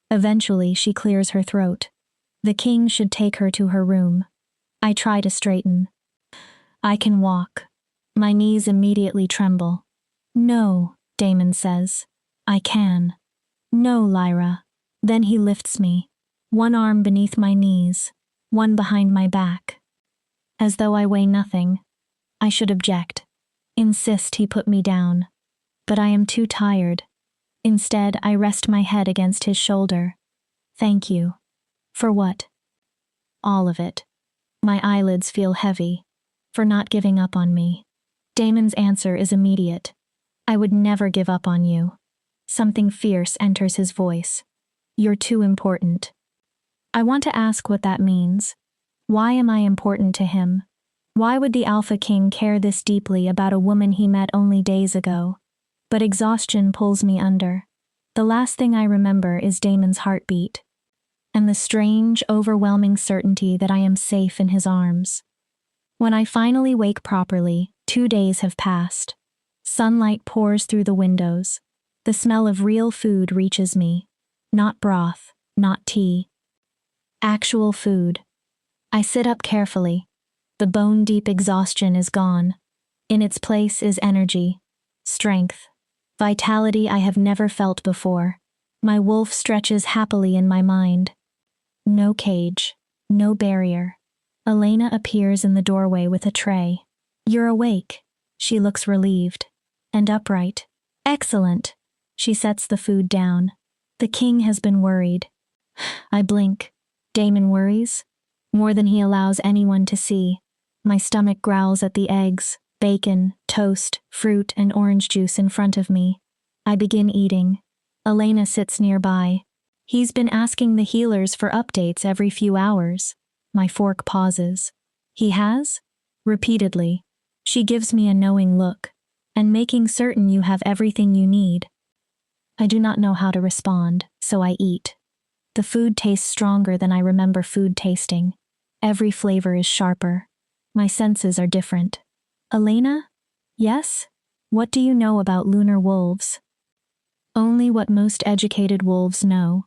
Eventually, she clears her throat. The king should take her to her room. I try to straighten. I can walk. My knees immediately tremble. No, Damon says. I can. No, Lyra. Then he lifts me. One arm beneath my knees, one behind my back. As though I weigh nothing. I should object. Insist he put me down. But I am too tired. Instead, I rest my head against his shoulder. Thank you. For what? All of it. My eyelids feel heavy. For not giving up on me. Damon's answer is immediate. I would never give up on you. Something fierce enters his voice. You're too important. I want to ask what that means. Why am I important to him? Why would the Alpha King care this deeply about a woman he met only days ago? But exhaustion pulls me under. The last thing I remember is Damon's heartbeat. And the strange, overwhelming certainty that I am safe in his arms. When I finally wake properly, 2 days have passed. Sunlight pours through the windows. The smell of real food reaches me. Not broth, not tea. Actual food. I sit up carefully. The bone-deep exhaustion is gone. In its place is energy, strength, vitality I have never felt before. My wolf stretches happily in my mind. No cage, no barrier. Elena appears in the doorway with a tray. You're awake. She looks relieved. And upright. Excellent. She sets the food down. The king has been worried. I blink. Damon worries? More than he allows anyone to see. My stomach growls at the eggs, bacon, toast, fruit, and orange juice in front of me. I begin eating. Elena sits nearby. He's been asking the healers for updates every few hours. My fork pauses. He has? Repeatedly. She gives me a knowing look. And making certain you have everything you need. I do not know how to respond, so I eat. The food tastes stronger than I remember food tasting. Every flavor is sharper. My senses are different. Elena? Yes? What do you know about lunar wolves? Only what most educated wolves know.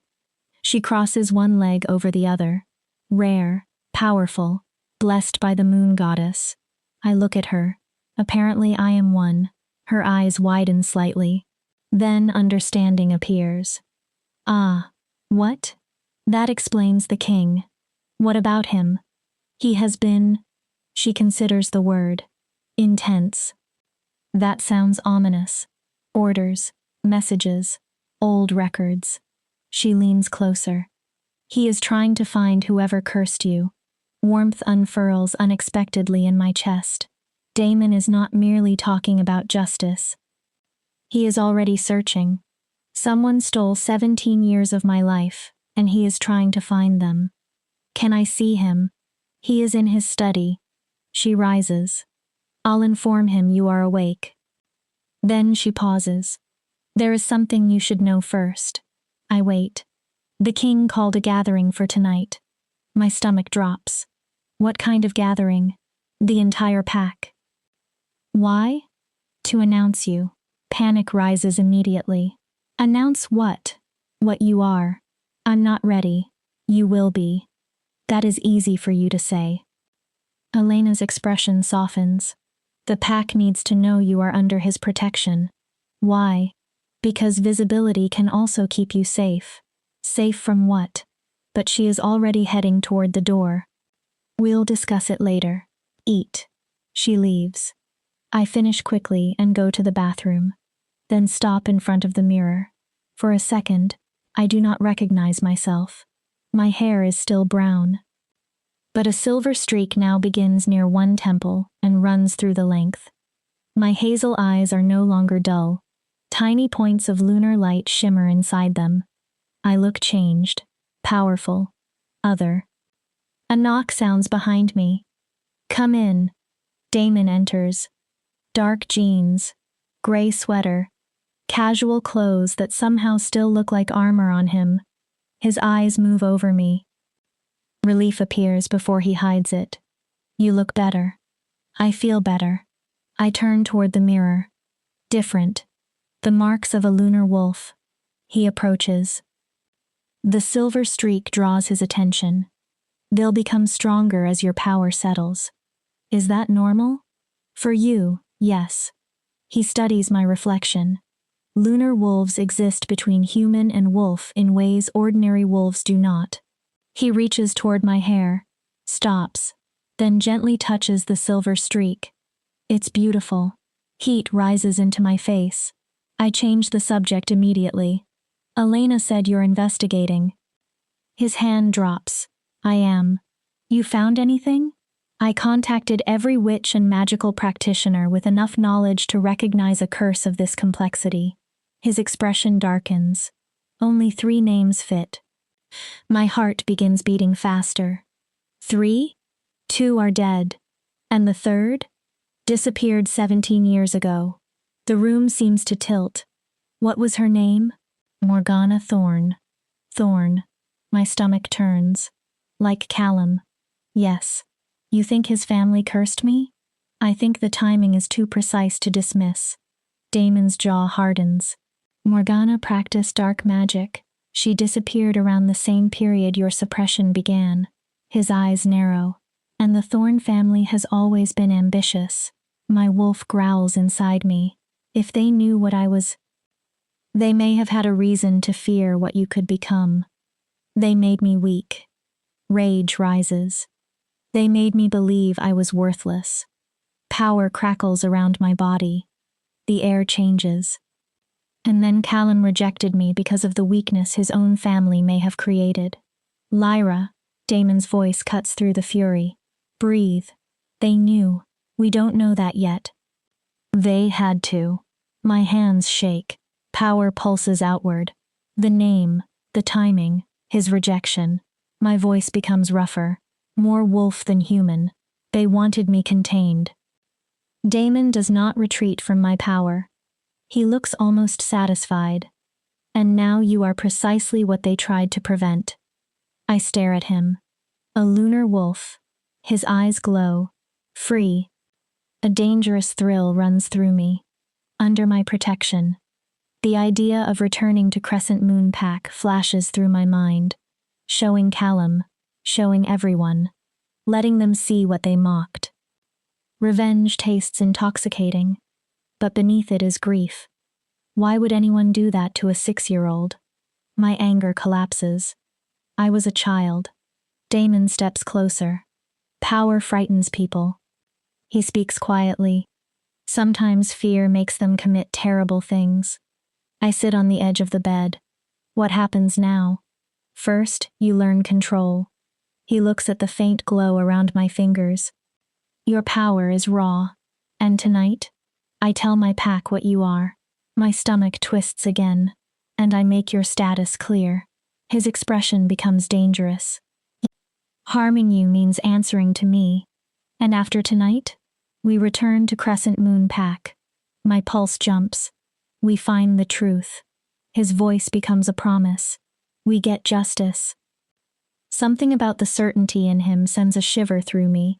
She crosses one leg over the other. Rare, powerful, blessed by the moon goddess. I look at her. Apparently I am one. Her eyes widen slightly. Then understanding appears. Ah, what? That explains the king. What about him? He has been, she considers the word, intense. That sounds ominous. Orders, messages, old records. She leans closer. He is trying to find whoever cursed you. Warmth unfurls unexpectedly in my chest. Damon is not merely talking about justice. He is already searching. Someone stole 17 years of my life, and he is trying to find them. Can I see him? He is in his study. She rises. I'll inform him you are awake. Then she pauses. There is something you should know first. I wait. The king called a gathering for tonight. My stomach drops. What kind of gathering? The entire pack. Why? To announce you. Panic rises immediately. Announce what? What you are. I'm not ready. You will be. That is easy for you to say. Elena's expression softens. The pack needs to know you are under his protection. Why? Because visibility can also keep you safe. Safe from what? But she is already heading toward the door. We'll discuss it later. Eat. She leaves. I finish quickly and go to the bathroom. Then stop in front of the mirror. For a second, I do not recognize myself. My hair is still brown. But a silver streak now begins near one temple and runs through the length. My hazel eyes are no longer dull. Tiny points of lunar light shimmer inside them. I look changed, powerful, other. A knock sounds behind me. Come in. Damon enters. Dark jeans, gray sweater, casual clothes that somehow still look like armor on him. His eyes move over me. Relief appears before he hides it. You look better. I feel better. I turn toward the mirror. Different. The marks of a lunar wolf. He approaches. The silver streak draws his attention. They'll become stronger as your power settles. Is that normal? For you, yes. He studies my reflection. Lunar wolves exist between human and wolf in ways ordinary wolves do not. He reaches toward my hair, stops, then gently touches the silver streak. It's beautiful. Heat rises into my face. I change the subject immediately. Elena said you're investigating. His hand drops. I am. You found anything? I contacted every witch and magical practitioner with enough knowledge to recognize a curse of this complexity. His expression darkens. Only 3 names fit. My heart begins beating faster. 3? 2 are dead. And the 3rd? Disappeared 17 years ago. The room seems to tilt. What was her name? Morgana Thorn. Thorn. My stomach turns. Like Callum. Yes. You think his family cursed me? I think the timing is too precise to dismiss. Damon's jaw hardens. Morgana practiced dark magic. She disappeared around the same period your suppression began. His eyes narrow. And the Thorn family has always been ambitious. My wolf growls inside me. If they knew what I was, they may have had a reason to fear what you could become. They made me weak. Rage rises. They made me believe I was worthless. Power crackles around my body. The air changes. And then Callum rejected me because of the weakness his own family may have created. Lyra, Damon's voice cuts through the fury. Breathe. They knew. We don't know that yet. They had to. My hands shake. Power pulses outward. The name, the timing, his rejection. My voice becomes rougher, more wolf than human. They wanted me contained. Damon does not retreat from my power. He looks almost satisfied. And now you are precisely what they tried to prevent. I stare at him. A lunar wolf. His eyes glow. Free. A dangerous thrill runs through me. Under my protection. The idea of returning to Crescent Moon Pack flashes through my mind. Showing Callum. Showing everyone. Letting them see what they mocked. Revenge tastes intoxicating. But beneath it is grief. Why would anyone do that to a 6-year-old? My anger collapses. I was a child. Damon steps closer. Power frightens people. He speaks quietly. Sometimes fear makes them commit terrible things. I sit on the edge of the bed. What happens now? First, you learn control. He looks at the faint glow around my fingers. Your power is raw. And tonight, I tell my pack what you are. My stomach twists again, and I make your status clear. His expression becomes dangerous. Harming you means answering to me. And after tonight, we return to Crescent Moon Pack. My pulse jumps. We find the truth. His voice becomes a promise. We get justice. Something about the certainty in him sends a shiver through me.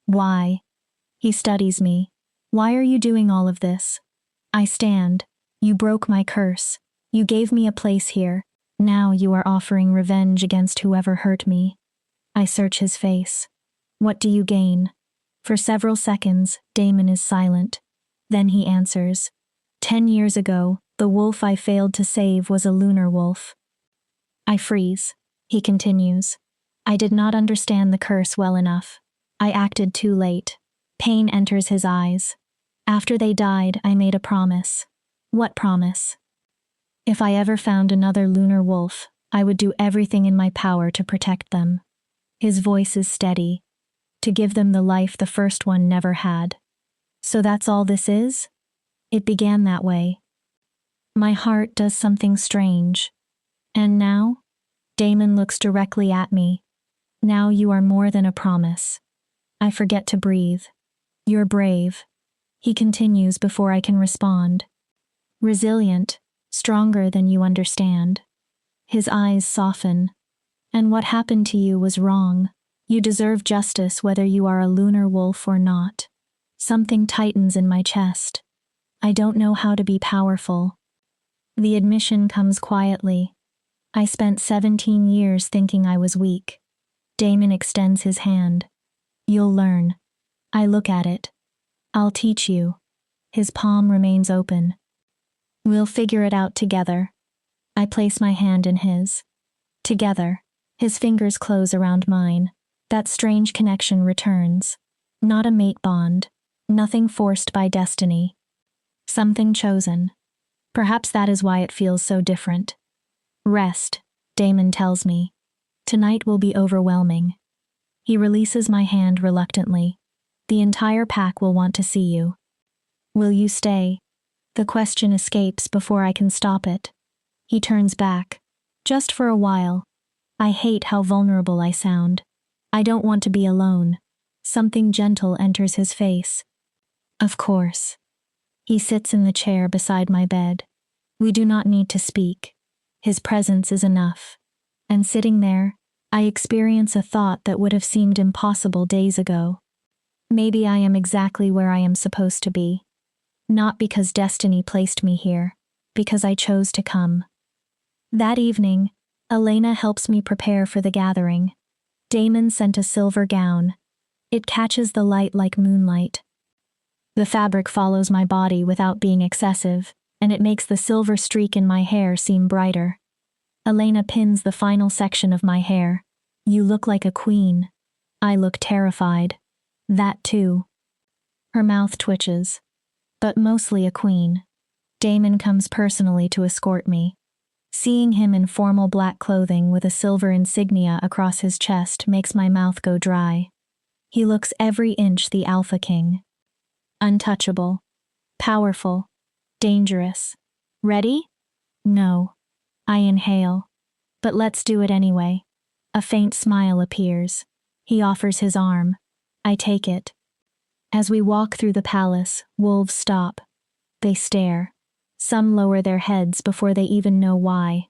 Why? He studies me. Why are you doing all of this? I stand. You broke my curse. You gave me a place here. Now you are offering revenge against whoever hurt me. I search his face. What do you gain? For several seconds, Damon is silent. Then he answers. 10 years ago, the wolf I failed to save was a lunar wolf. I freeze. He continues. I did not understand the curse well enough. I acted too late. Pain enters his eyes. After they died, I made a promise. What promise? If I ever found another lunar wolf, I would do everything in my power to protect them. His voice is steady. To give them the life the first one never had. So that's all this is? It began that way. My heart does something strange. And now? Damon looks directly at me. Now you are more than a promise. I forget to breathe. You're brave. He continues before I can respond. Resilient, stronger than you understand. His eyes soften. And what happened to you was wrong. You deserve justice whether you are a lunar wolf or not. Something tightens in my chest. I don't know how to be powerful. The admission comes quietly. I spent 17 years thinking I was weak. Damon extends his hand. You'll learn. I look at it. I'll teach you. His palm remains open. We'll figure it out together. I place my hand in his. Together. His fingers close around mine. That strange connection returns. Not a mate bond. Nothing forced by destiny. Something chosen. Perhaps that is why it feels so different. Rest, Damon tells me. Tonight will be overwhelming. He releases my hand reluctantly. The entire pack will want to see you. Will you stay? The question escapes before I can stop it. He turns back. Just for a while. I hate how vulnerable I sound. I don't want to be alone. Something gentle enters his face. Of course. He sits in the chair beside my bed. We do not need to speak. His presence is enough. And sitting there, I experience a thought that would have seemed impossible days ago. Maybe I am exactly where I am supposed to be. Not because destiny placed me here, because I chose to come. That evening, Elena helps me prepare for the gathering. Damon sent a silver gown. It catches the light like moonlight. The fabric follows my body without being excessive, and it makes the silver streak in my hair seem brighter. Elena pins the final section of my hair. You look like a queen. I look terrified. That too. Her mouth twitches. But mostly a queen. Damon comes personally to escort me. Seeing him in formal black clothing with a silver insignia across his chest makes my mouth go dry. He looks every inch the Alpha King. Untouchable. Powerful. Dangerous. Ready? No. I inhale. But let's do it anyway. A faint smile appears. He offers his arm. I take it. As we walk through the palace, wolves stop. They stare. Some lower their heads before they even know why.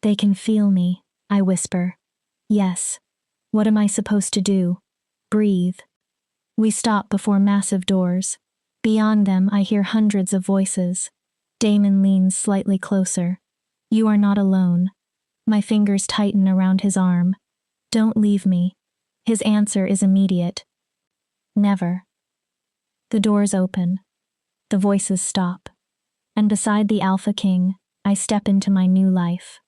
They can feel me, I whisper. Yes. What am I supposed to do? Breathe. We stop before massive doors. Beyond them, I hear hundreds of voices. Damon leans slightly closer. You are not alone. My fingers tighten around his arm. Don't leave me. His answer is immediate. Never. The doors open. The voices stop. And beside the Alpha King, I step into my new life.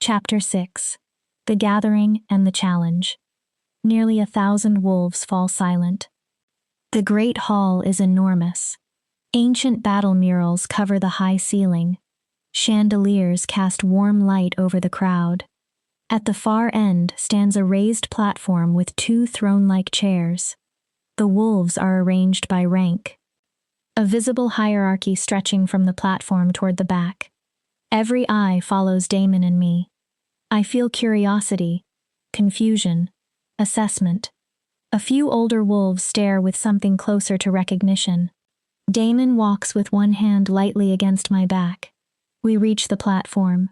Chapter 6. The Gathering and the Challenge. Nearly 1,000 wolves fall silent. The great hall is enormous. Ancient battle murals cover the high ceiling. Chandeliers cast warm light over the crowd. At the far end stands a raised platform with 2 throne-like chairs. The wolves are arranged by rank. A visible hierarchy stretching from the platform toward the back. Every eye follows Damon and me. I feel curiosity, confusion, assessment. A few older wolves stare with something closer to recognition. Damon walks with one hand lightly against my back. We reach the platform.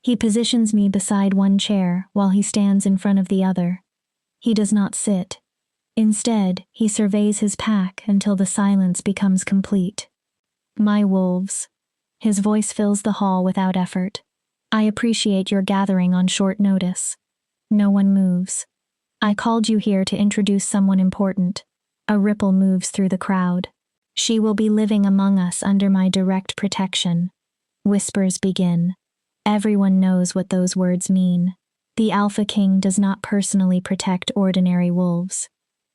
He positions me beside one chair while he stands in front of the other. He does not sit. Instead, he surveys his pack until the silence becomes complete. My wolves. His voice fills the hall without effort. I appreciate your gathering on short notice. No one moves. I called you here to introduce someone important. A ripple moves through the crowd. She will be living among us under my direct protection. Whispers begin. Everyone knows what those words mean. The Alpha King does not personally protect ordinary wolves.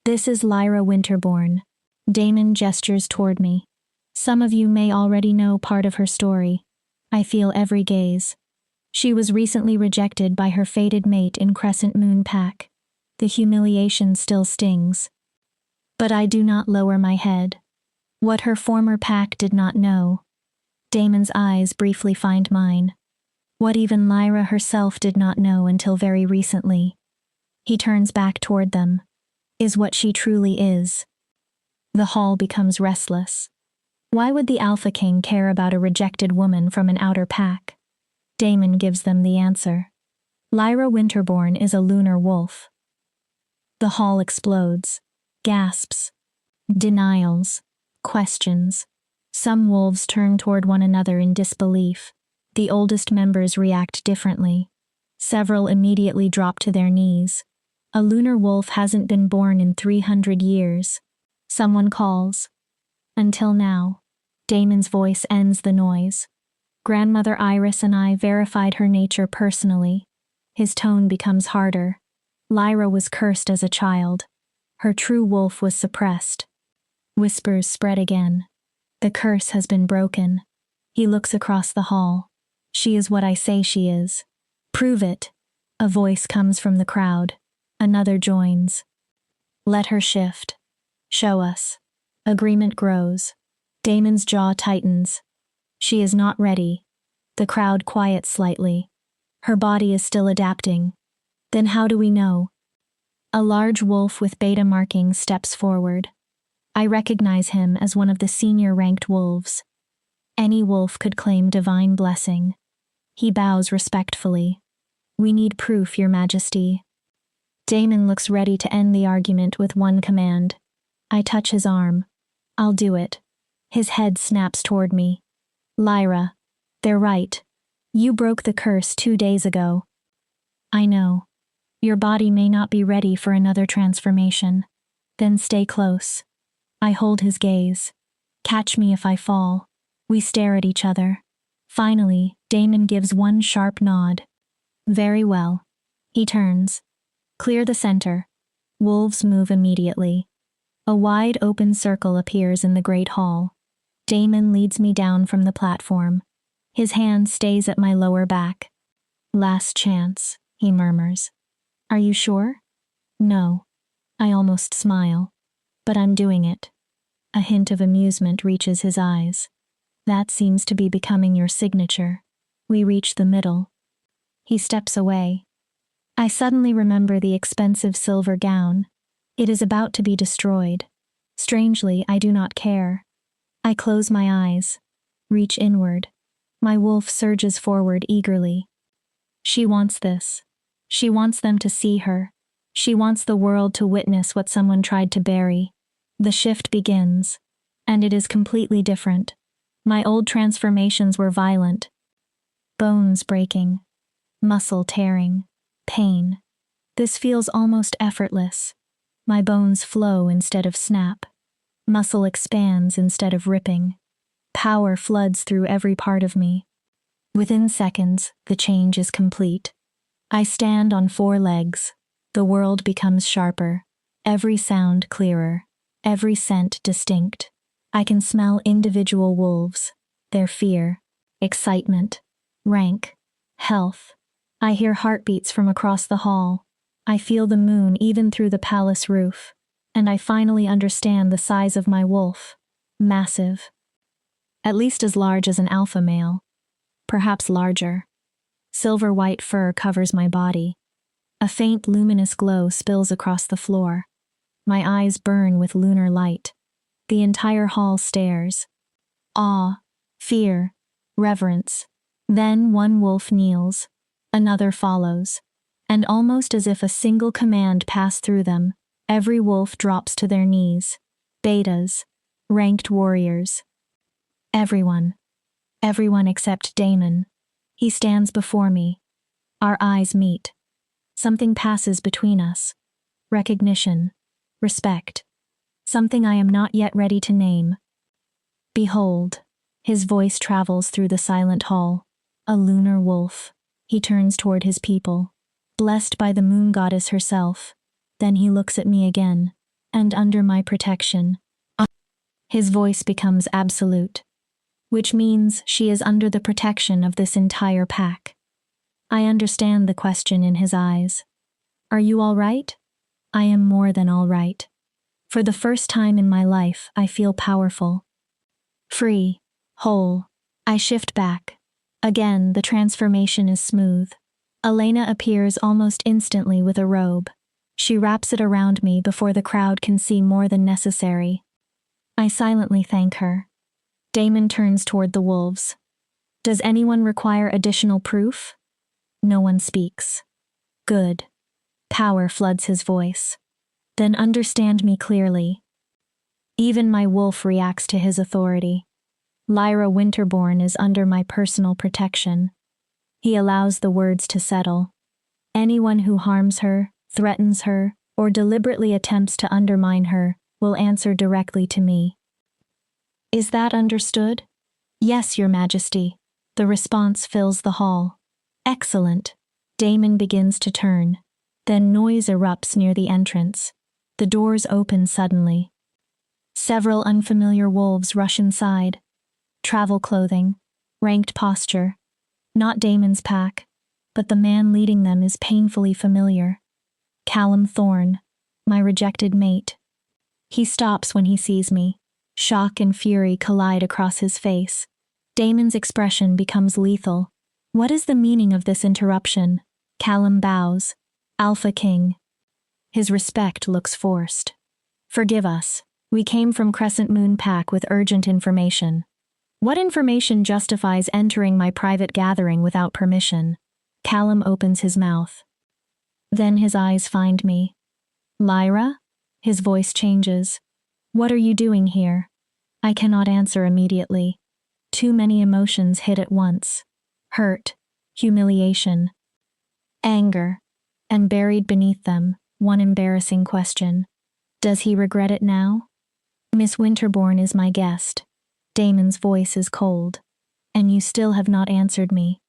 This is Lyra Winterborn. Damon gestures toward me. Some of you may already know part of her story. I feel every gaze. She was recently rejected by her fated mate in Crescent Moon Pack. The humiliation still stings. But I do not lower my head. What her former pack did not know. Damon's eyes briefly find mine. What even Lyra herself did not know until very recently. He turns back toward them. Is what she truly is. The hall becomes restless. Why would the Alpha King care about a rejected woman from an outer pack? Damon gives them the answer. Lyra Winterborn is a lunar wolf. The hall explodes. Gasps. Denials. Questions. Some wolves turn toward one another in disbelief. The oldest members react differently. Several immediately drop to their knees. A lunar wolf hasn't been born in 300 years. Someone calls. Until now. Damon's voice ends the noise. Grandmother Iris and I verified her nature personally. His tone becomes harder. Lyra was cursed as a child. Her true wolf was suppressed. Whispers spread again. The curse has been broken. He looks across the hall. She is what I say she is. Prove it. A voice comes from the crowd. Another joins. Let her shift. Show us. Agreement grows. Damon's jaw tightens. She is not ready. The crowd quiets slightly. Her body is still adapting. Then how do we know? A large wolf with beta markings steps forward. I recognize him as one of the senior-ranked wolves. Any wolf could claim divine blessing. He bows respectfully. We need proof, Your Majesty. Damon looks ready to end the argument with one command. I touch his arm. I'll do it. His head snaps toward me. Lyra, they're right. You broke the curse 2 days ago. I know. Your body may not be ready for another transformation. Then stay close. I hold his gaze. Catch me if I fall. We stare at each other. Finally, Damon gives one sharp nod. Very well. He turns. Clear the center. Wolves move immediately. A wide open circle appears in the great hall. Damon leads me down from the platform. His hand stays at my lower back. Last chance, he murmurs. Are you sure? No. I almost smile. But I'm doing it. A hint of amusement reaches his eyes. That seems to be becoming your signature. We reach the middle. He steps away. I suddenly remember the expensive silver gown. It is about to be destroyed. Strangely, I do not care. I close my eyes, reach inward. My wolf surges forward eagerly. She wants this. She wants them to see her. She wants the world to witness what someone tried to bury. The shift begins, and it is completely different. My old transformations were violent. Bones breaking, muscle tearing, pain. This feels almost effortless. My bones flow instead of snap. Muscle expands instead of ripping. Power floods through every part of me. Within seconds, the change is complete. I stand on 4 legs. The world becomes sharper, every sound clearer, every scent distinct. I can smell individual wolves, their fear, excitement, rank, health. I hear heartbeats from across the hall. I feel the moon even through the palace roof. And I finally understand the size of my wolf. Massive. At least as large as an alpha male. Perhaps larger. Silver white fur covers my body. A faint luminous glow spills across the floor. My eyes burn with lunar light. The entire hall stares. Awe, fear, reverence. Then one wolf kneels. Another follows. And almost as if a single command passed through them, every wolf drops to their knees. Betas, ranked warriors. Everyone. Everyone except Damon. He stands before me. Our eyes meet. Something passes between us. Recognition. Respect. Something I am not yet ready to name. Behold. His voice travels through the silent hall. A lunar wolf. He turns toward his people. Blessed by the moon goddess herself. Then he looks at me again. And under my protection. His voice becomes absolute. Which means she is under the protection of this entire pack. I understand the question in his eyes. Are you all right? I am more than all right. For the first time in my life, I feel powerful. Free. Whole. I shift back. Again, the transformation is smooth. Elena appears almost instantly with a robe. She wraps it around me before the crowd can see more than necessary. I silently thank her. Damon turns toward the wolves. Does anyone require additional proof? No one speaks. Good. Power floods his voice. Then understand me clearly. Even my wolf reacts to his authority. Lyra Winterborn is under my personal protection. He allows the words to settle. Anyone who harms her, threatens her, or deliberately attempts to undermine her will answer directly to me. Is that understood? Yes, Your Majesty. The response fills the hall. Excellent. Damon begins to turn. Then noise erupts near the entrance. The doors open suddenly. Several unfamiliar wolves rush inside. Travel clothing, ranked posture. Not Damon's pack, but the man leading them is painfully familiar. Callum Thorne, my rejected mate. He stops when he sees me. Shock and fury collide across his face. Damon's expression becomes lethal. What is the meaning of this interruption? Callum bows. Alpha King. His respect looks forced. Forgive us. We came from Crescent Moon Pack with urgent information. What information justifies entering my private gathering without permission? Callum opens his mouth. Then his eyes find me. Lyra? His voice changes. What are you doing here? I cannot answer immediately. Too many emotions hit at once. Hurt, humiliation, anger, and buried beneath them, one embarrassing question. Does he regret it now? Miss Winterbourne is my guest. Damon's voice is cold. And you still have not answered me.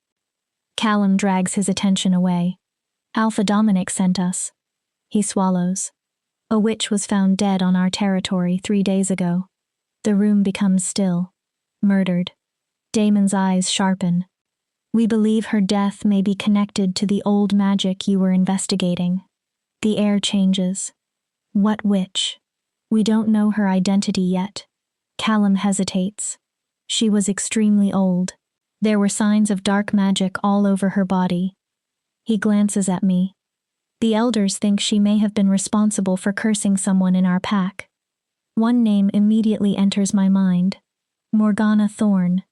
Callum drags his attention away. Alpha Dominic sent us. He swallows. A witch was found dead on our territory 3 days ago. The room becomes still. Murdered. Damon's eyes sharpen. We believe her death may be connected to the old magic you were investigating. The air changes. What witch? We don't know her identity yet. Callum hesitates. She was extremely old. There were signs of dark magic all over her body. He glances at me. The elders think she may have been responsible for cursing someone in our pack. One name immediately enters my mind. Morgana Thorne,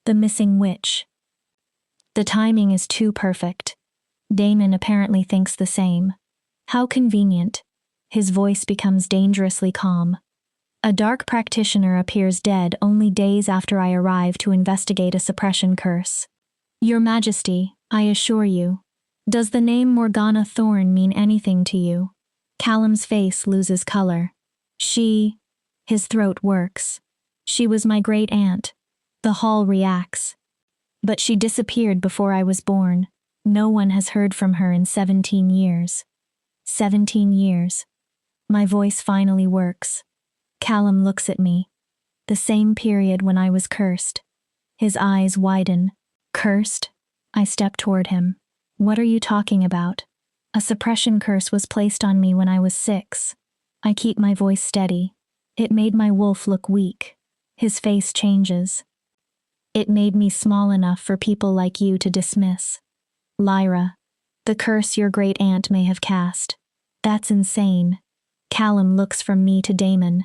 the missing witch. The timing is too perfect. Damon apparently thinks the same. How convenient. His voice becomes dangerously calm. A dark practitioner appears dead only days after I arrive to investigate a suppression curse. Your Majesty, I assure you. Does the name Morgana Thorne mean anything to you? Callum's face loses color. His throat works. She was my great-aunt. The hall reacts. But she disappeared before I was born. No one has heard from her in 17 years. 17 years. My voice finally works. Callum looks at me. The same period when I was cursed. His eyes widen. Cursed? I step toward him. What are you talking about? A suppression curse was placed on me when I was 6. I keep my voice steady. It made my wolf look weak. His face changes. It made me small enough for people like you to dismiss. Lyra, the curse your great-aunt may have cast. That's insane. Callum looks from me to Damon.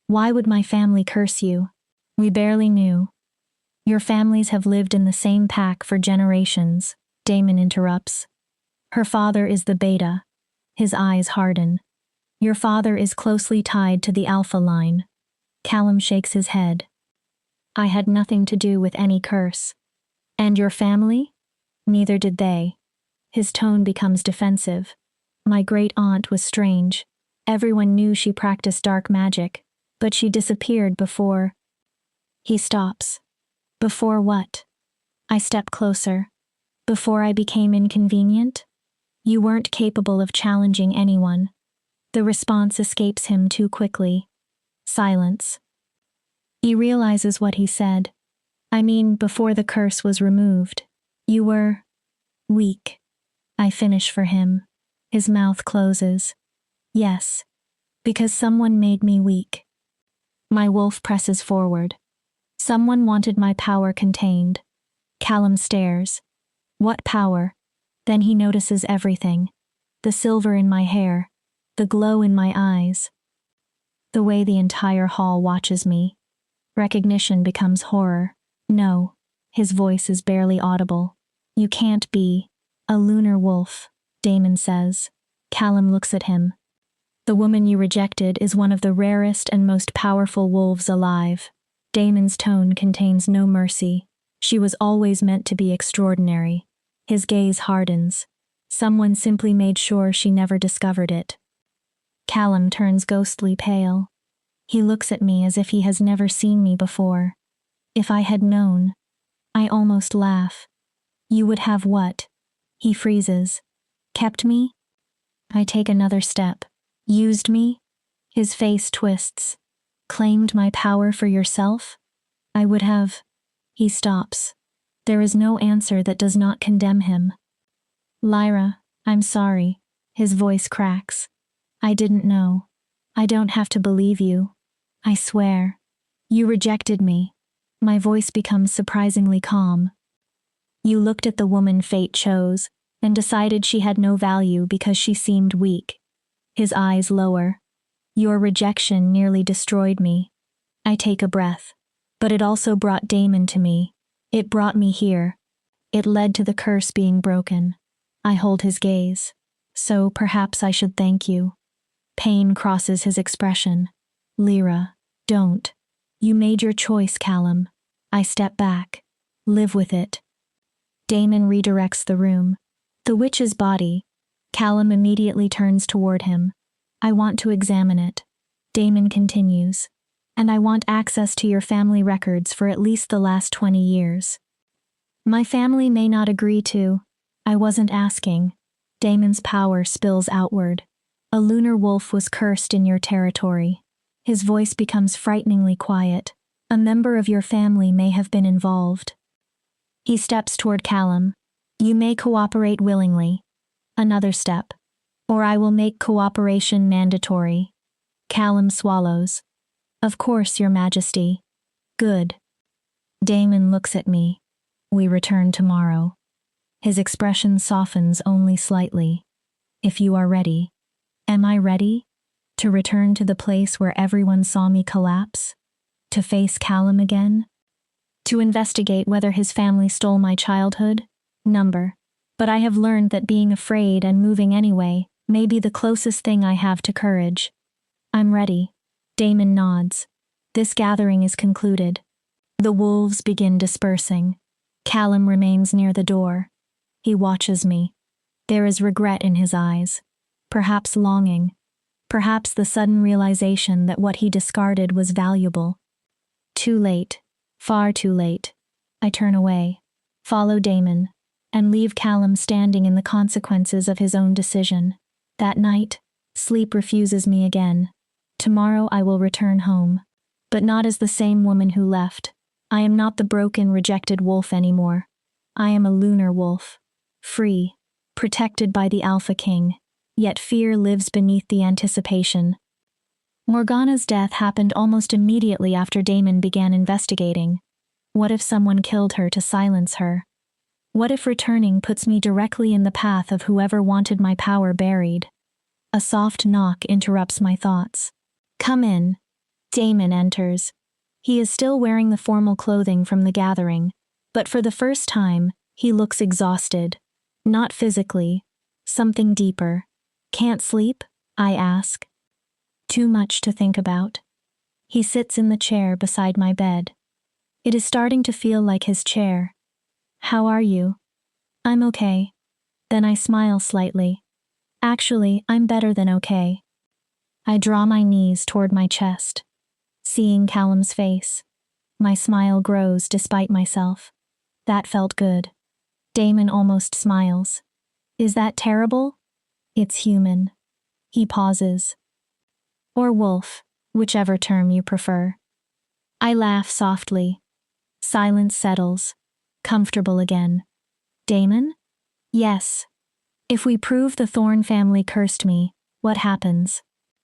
Why would my family curse you? We barely knew. Your families have lived in the same pack for generations, Damon interrupts. Her father is the beta. His eyes harden. Your father is closely tied to the alpha line. Callum shakes his head. I had nothing to do with any curse. And your family? Neither did they. His tone becomes defensive. My great-aunt was strange. Everyone knew she practiced dark magic, but she disappeared before. He stops. Before what? I step closer. Before I became inconvenient? You weren't capable of challenging anyone. The response escapes him too quickly. Silence. He realizes what he said. I mean, before the curse was removed. You were weak. I finish for him. His mouth closes. Yes, because someone made me weak. My wolf presses forward. Someone wanted my power contained. Callum stares. What power? Then he notices everything. The silver in my hair. The glow in my eyes. The way the entire hall watches me. Recognition becomes horror. No, his voice is barely audible. You can't be a lunar wolf, Damon says. Callum looks at him. The woman you rejected is one of the rarest and most powerful wolves alive. Damon's tone contains no mercy. She was always meant to be extraordinary. His gaze hardens. Someone simply made sure she never discovered it. Callum turns ghostly pale. He looks at me as if he has never seen me before. If I had known. I almost laugh. You would have what? He freezes. Kept me? I take another step. Used me? His face twists. Claimed my power for yourself? I would have. He stops. There is no answer that does not condemn him. Lyra, I'm sorry. His voice cracks. I didn't know. I don't have to believe you. I swear. You rejected me. My voice becomes surprisingly calm. You looked at the woman fate chose and decided she had no value because she seemed weak. His eyes lower. Your rejection nearly destroyed me. I take a breath. But it also brought Damon to me. It brought me here. It led to the curse being broken. I hold his gaze. So perhaps I should thank you. Pain crosses his expression. Lyra, don't. You made your choice, Callum. I step back. Live with it. Damon redirects the room. The witch's body. Callum immediately turns toward him. I want to examine it. Damon continues. And I want access to your family records for at least the last 20 years. My family may not agree to. I wasn't asking. Damon's power spills outward. A lunar wolf was cursed in your territory. His voice becomes frighteningly quiet. A member of your family may have been involved. He steps toward Callum. You may cooperate willingly. Another step. Or I will make cooperation mandatory. Callum swallows. Of course, Your Majesty. Good. Damon looks at me. We return tomorrow. His expression softens only slightly. If you are ready. Am I ready? To return to the place where everyone saw me collapse? To face Callum again? To investigate whether his family stole my childhood? Number. But I have learned that being afraid and moving anyway may be the closest thing I have to courage. I'm ready. Damon nods. This gathering is concluded. The wolves begin dispersing. Callum remains near the door. He watches me. There is regret in his eyes. Perhaps longing. Perhaps the sudden realization that what he discarded was valuable. Too late. Far too late. I turn away, follow Damon, and leave Callum standing in the consequences of his own decision. That night, sleep refuses me again. Tomorrow I will return home, but not as the same woman who left. I am not the broken, rejected wolf anymore. I am a lunar wolf. Free, protected by the Alpha King, yet fear lives beneath the anticipation. Morgana's death happened almost immediately after Damon began investigating. What if someone killed her to silence her? What if returning puts me directly in the path of whoever wanted my power buried? A soft knock interrupts my thoughts. Come in. Damon enters. He is still wearing the formal clothing from the gathering, but for the first time, he looks exhausted. Not physically. Something deeper. Can't sleep? I ask. Too much to think about. He sits in the chair beside my bed. It is starting to feel like his chair. How are you? I'm okay. Then I smile slightly. Actually, I'm better than okay. I draw my knees toward my chest. Seeing Callum's face, my smile grows despite myself. That felt good. Damon almost smiles. Is that terrible? It's human. He pauses. Or wolf, whichever term you prefer. I laugh softly. Silence settles. Comfortable again. Damon? Yes. If we prove the Thorn family cursed me, what happens?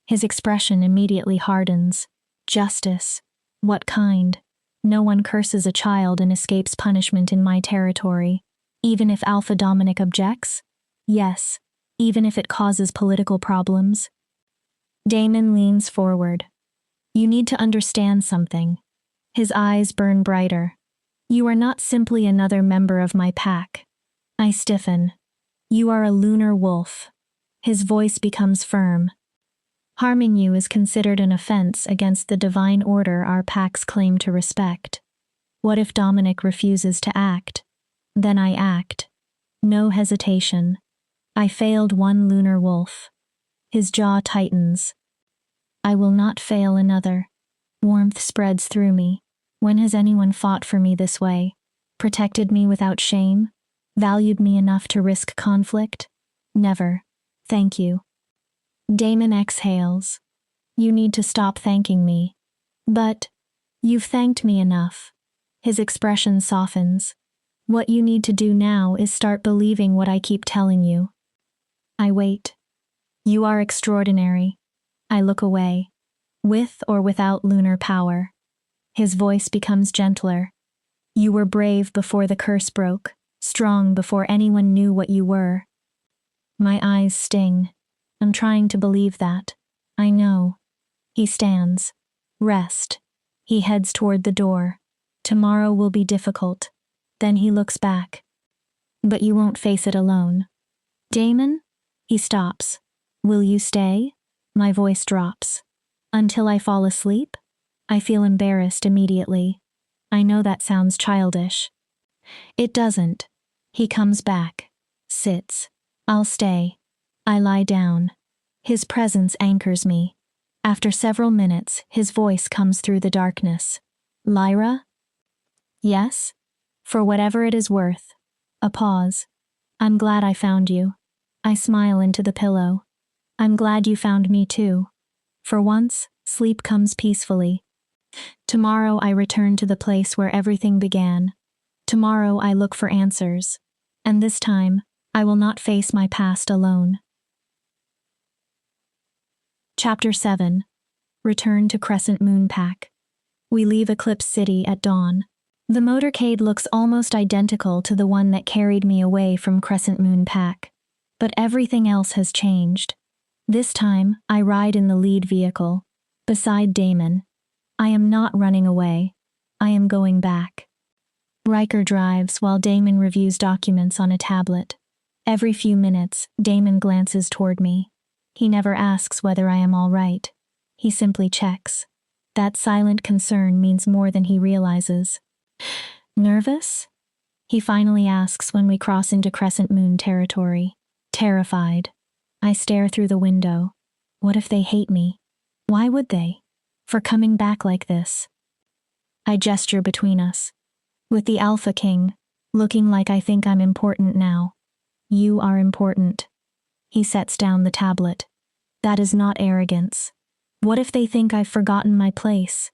His expression immediately hardens. Justice. What kind? No one curses a child and escapes punishment in my territory. Even if Alpha Dominic objects? Yes. Even if it causes political problems? Damon leans forward. You need to understand something. His eyes burn brighter. You are not simply another member of my pack. I stiffen. You are a lunar wolf. His voice becomes firm. Harming you is considered an offense against the divine order our packs claim to respect. What if Dominic refuses to act? Then I act. No hesitation. I failed one lunar wolf. His jaw tightens. I will not fail another. Warmth spreads through me. When has anyone fought for me this way? Protected me without shame? Valued me enough to risk conflict? Never. Thank you. Damon exhales. You need to stop thanking me. But, you've thanked me enough. His expression softens. What you need to do now is start believing what I keep telling you. I wait. You are extraordinary. I look away. With or without lunar power. His voice becomes gentler. You were brave before the curse broke, strong before anyone knew what you were. My eyes sting. I'm trying to believe that. I know. He stands. Rest. He heads toward the door. Tomorrow will be difficult. Then he looks back. But you won't face it alone. Damon? He stops. Will you stay? My voice drops. Until I fall asleep? I feel embarrassed immediately. I know that sounds childish. It doesn't. He comes back. Sits. I'll stay. I lie down. His presence anchors me. After several minutes, his voice comes through the darkness. Lyra? Yes? For whatever it is worth. A pause. I'm glad I found you. I smile into the pillow. I'm glad you found me too. For once, sleep comes peacefully. Tomorrow I return to the place where everything began. Tomorrow I look for answers. And this time, I will not face my past alone. Chapter 7. Return to Crescent Moon Pack. We leave Eclipse City at dawn. The motorcade looks almost identical to the one that carried me away from Crescent Moon Pack. But everything else has changed. This time, I ride in the lead vehicle, beside Damon. I am not running away. I am going back. Riker drives while Damon reviews documents on a tablet. Every few minutes, Damon glances toward me. He never asks whether I am all right. He simply checks. That silent concern means more than he realizes. Nervous? He finally asks when we cross into Crescent Moon territory. Terrified. I stare through the window. What if they hate me? Why would they? For coming back like this. I gesture between us. With the Alpha King, looking like I think I'm important now. You are important. He sets down the tablet. That is not arrogance. What if they think I've forgotten my place?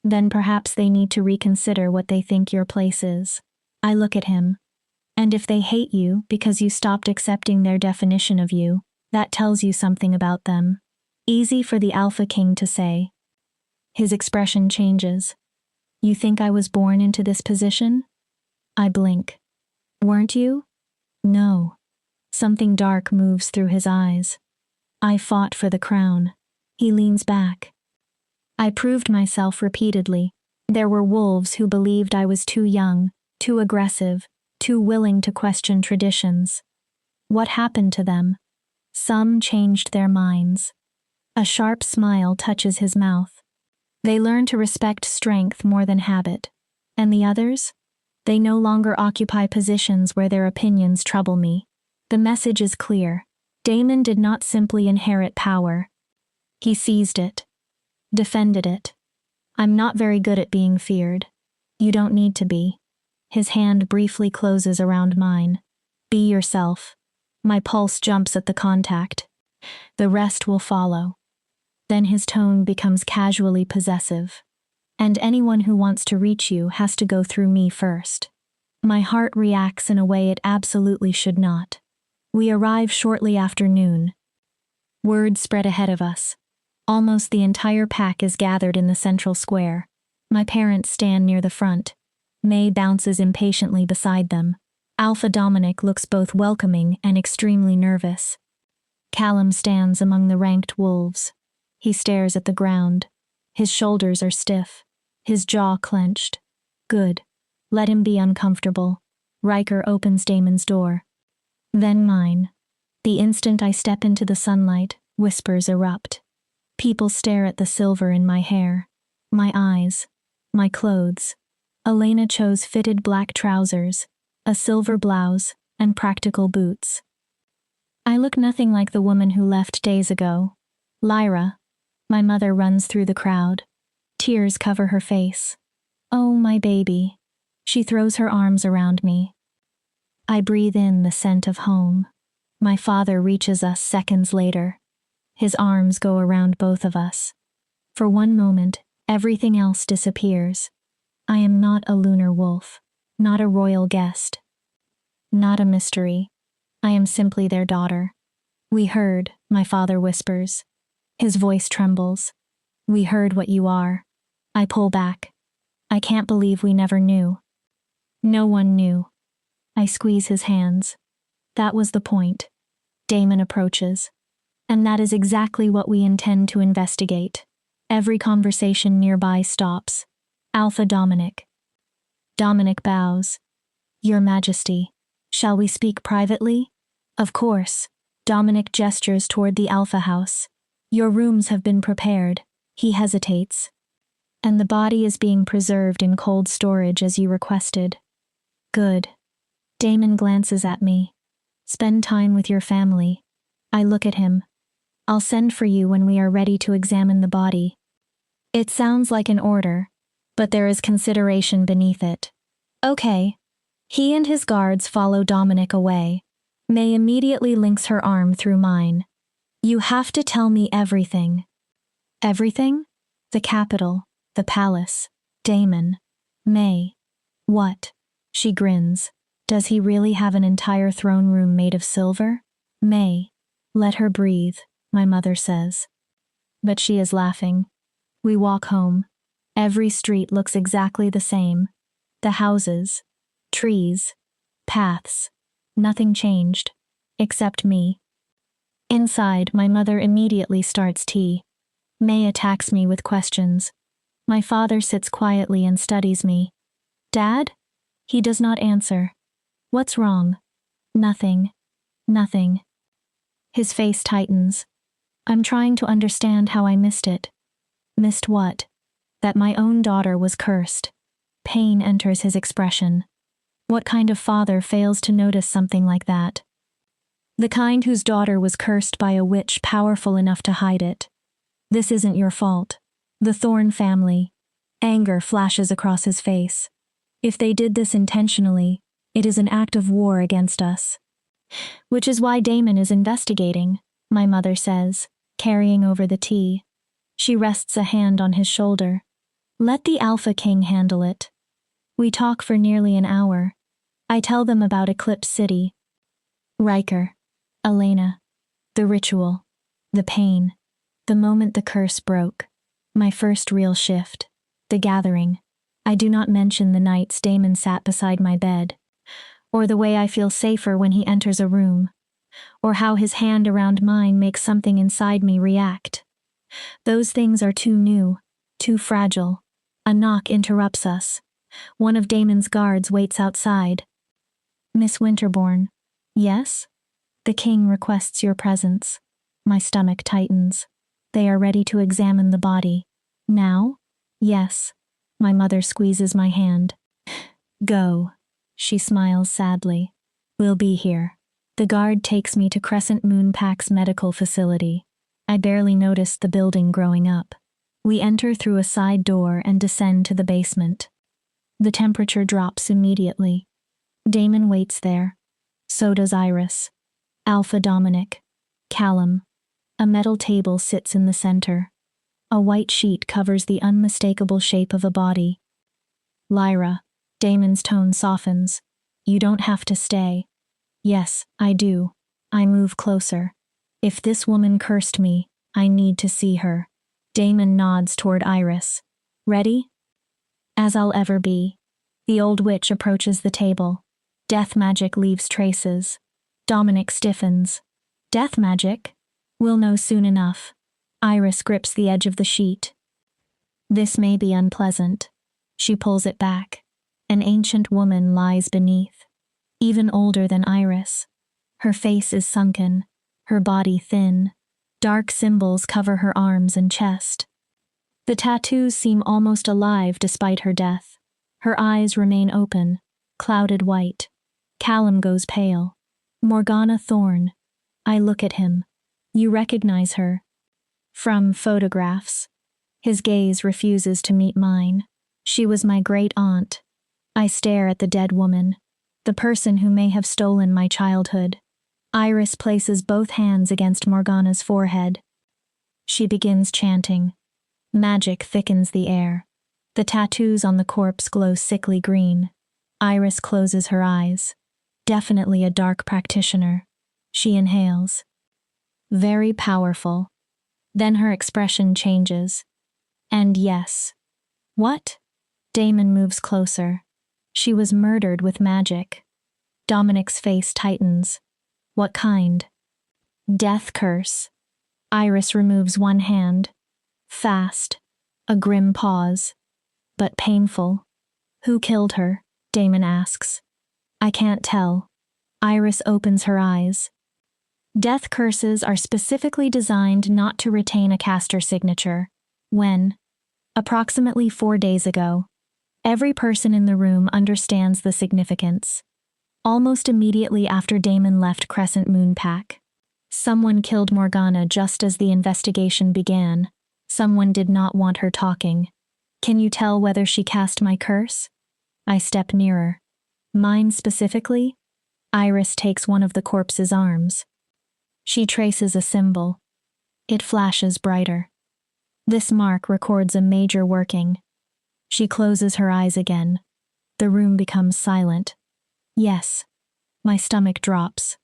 Then perhaps they need to reconsider what they think your place is. I look at him. And if they hate you because you stopped accepting their definition of you, that tells you something about them. Easy for the Alpha King to say. His expression changes. You think I was born into this position? I blink. Weren't you? No. Something dark moves through his eyes. I fought for the crown. He leans back. I proved myself repeatedly. There were wolves who believed I was too young, too aggressive, too willing to question traditions. What happened to them? Some changed their minds. A sharp smile touches his mouth. They learn to respect strength more than habit. And the others? They no longer occupy positions where their opinions trouble me. The message is clear. Damon did not simply inherit power. He seized it. Defended it. I'm not very good at being feared. You don't need to be. His hand briefly closes around mine. Be yourself. My pulse jumps at the contact. The rest will follow. Then his tone becomes casually possessive. And anyone who wants to reach you has to go through me first. My heart reacts in a way it absolutely should not. We arrive shortly after noon. Word spread ahead of us. Almost the entire pack is gathered in the central square. My parents stand near the front. May bounces impatiently beside them. Alpha Dominic looks both welcoming and extremely nervous. Callum stands among the ranked wolves. He stares at the ground. His shoulders are stiff. His jaw clenched. Good. Let him be uncomfortable. Riker opens Damon's door. Then mine. The instant I step into the sunlight, whispers erupt. People stare at the silver in my hair. My eyes. My clothes. Elena chose fitted black trousers, a silver blouse, and practical boots. I look nothing like the woman who left days ago. Lyra. My mother runs through the crowd. Tears cover her face. Oh, my baby. She throws her arms around me. I breathe in the scent of home. My father reaches us seconds later. His arms go around both of us. For one moment, everything else disappears. I am not a lunar wolf, not a royal guest, not a mystery. I am simply their daughter. We heard, my father whispers. His voice trembles. We heard what you are. I pull back. I can't believe we never knew. No one knew. I squeeze his hands. That was the point. Damon approaches. And that is exactly what we intend to investigate. Every conversation nearby stops. Alpha Dominic. Dominic bows. Your Majesty, shall we speak privately? Of course. Dominic gestures toward the Alpha House. Your rooms have been prepared. He hesitates. And the body is being preserved in cold storage as you requested. Good. Damon glances at me. Spend time with your family. I look at him. I'll send for you when we are ready to examine the body. It sounds like an order, but there is consideration beneath it. Okay. He and his guards follow Dominic away. May immediately links her arm through mine. You have to tell me everything. Everything? The capital, the palace, Damon. May. What? She grins. Does he really have an entire throne room made of silver? May. Let her breathe, my mother says. But she is laughing. We walk home. Every street looks exactly the same. The houses, trees, paths. Nothing changed. Except me. Inside, my mother immediately starts tea. May attacks me with questions. My father sits quietly and studies me. Dad? He does not answer. What's wrong? Nothing. Nothing. His face tightens. I'm trying to understand how I missed it. Missed what? That my own daughter was cursed. Pain enters his expression. What kind of father fails to notice something like that? The kind whose daughter was cursed by a witch powerful enough to hide it. This isn't your fault. The Thorne family. Anger flashes across his face. If they did this intentionally, it is an act of war against us. Which is why Damon is investigating, my mother says, carrying over the tea. She rests a hand on his shoulder. Let the Alpha King handle it. We talk for nearly an hour. I tell them about Eclipse City. Riker. Elena. The ritual. The pain. The moment the curse broke. My first real shift. The gathering. I do not mention the nights Damon sat beside my bed. Or the way I feel safer when he enters a room. Or how his hand around mine makes something inside me react. Those things are too new, too fragile. A knock interrupts us. One of Damon's guards waits outside. Miss Winterbourne. Yes? The king requests your presence. My stomach tightens. They are ready to examine the body. Now? Yes. My mother squeezes my hand. Go. She smiles sadly. We'll be here. The guard takes me to Crescent Moon Pack's medical facility. I barely noticed the building growing up. We enter through a side door and descend to the basement. The temperature drops immediately. Damon waits there. So does Iris. Alpha Dominic. Callum. A metal table sits in the center. A white sheet covers the unmistakable shape of a body. Lyra. Damon's tone softens. You don't have to stay. Yes, I do. I move closer. If this woman cursed me, I need to see her. Damon nods toward Iris. Ready? As I'll ever be. The old witch approaches the table. Death magic leaves traces. Dominic stiffens. Death magic? We'll know soon enough. Iris grips the edge of the sheet. This may be unpleasant. She pulls it back. An ancient woman lies beneath. Even older than Iris. Her face is sunken, her body thin. Dark symbols cover her arms and chest. The tattoos seem almost alive despite her death. Her eyes remain open, clouded white. Callum goes pale. Morgana Thorne. I look at him. You recognize her. From photographs. His gaze refuses to meet mine. She was my great aunt. I stare at the dead woman. The person who may have stolen my childhood. Iris places both hands against Morgana's forehead. She begins chanting. Magic thickens the air. The tattoos on the corpse glow sickly green. Iris closes her eyes. Definitely a dark practitioner. She inhales. Very powerful. Then her expression changes. And yes. What? Damon moves closer. She was murdered with magic. Dominic's face tightens. What kind? Death curse. Iris removes one hand. Fast. A grim pause. But painful. Who killed her? Damon asks. I can't tell. Iris opens her eyes. Death curses are specifically designed not to retain a caster signature. When Approximately 4 days ago. Every person in the room understands the significance. Almost immediately after Damon left Crescent Moon Pack. Someone killed Morgana just as the investigation began. Someone did not want her talking. Can you tell whether she cast my curse? I step nearer. Mine specifically? Iris takes one of the corpse's arms. She traces a symbol. It flashes brighter. This mark records a major working. She closes her eyes again. The room becomes silent. Yes. My stomach drops.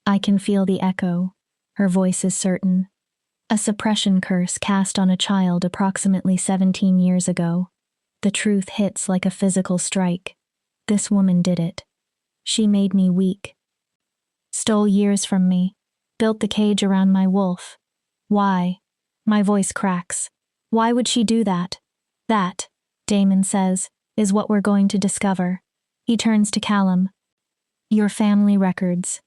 I can feel the echo. Her voice is certain. A suppression curse cast on a child approximately 17 years ago. The truth hits like a physical strike. This woman did it. She made me weak. Stole years from me. Built the cage around my wolf. Why? My voice cracks. Why would she do that? That, Damon says, is what we're going to discover. He turns to Callum. Your family records.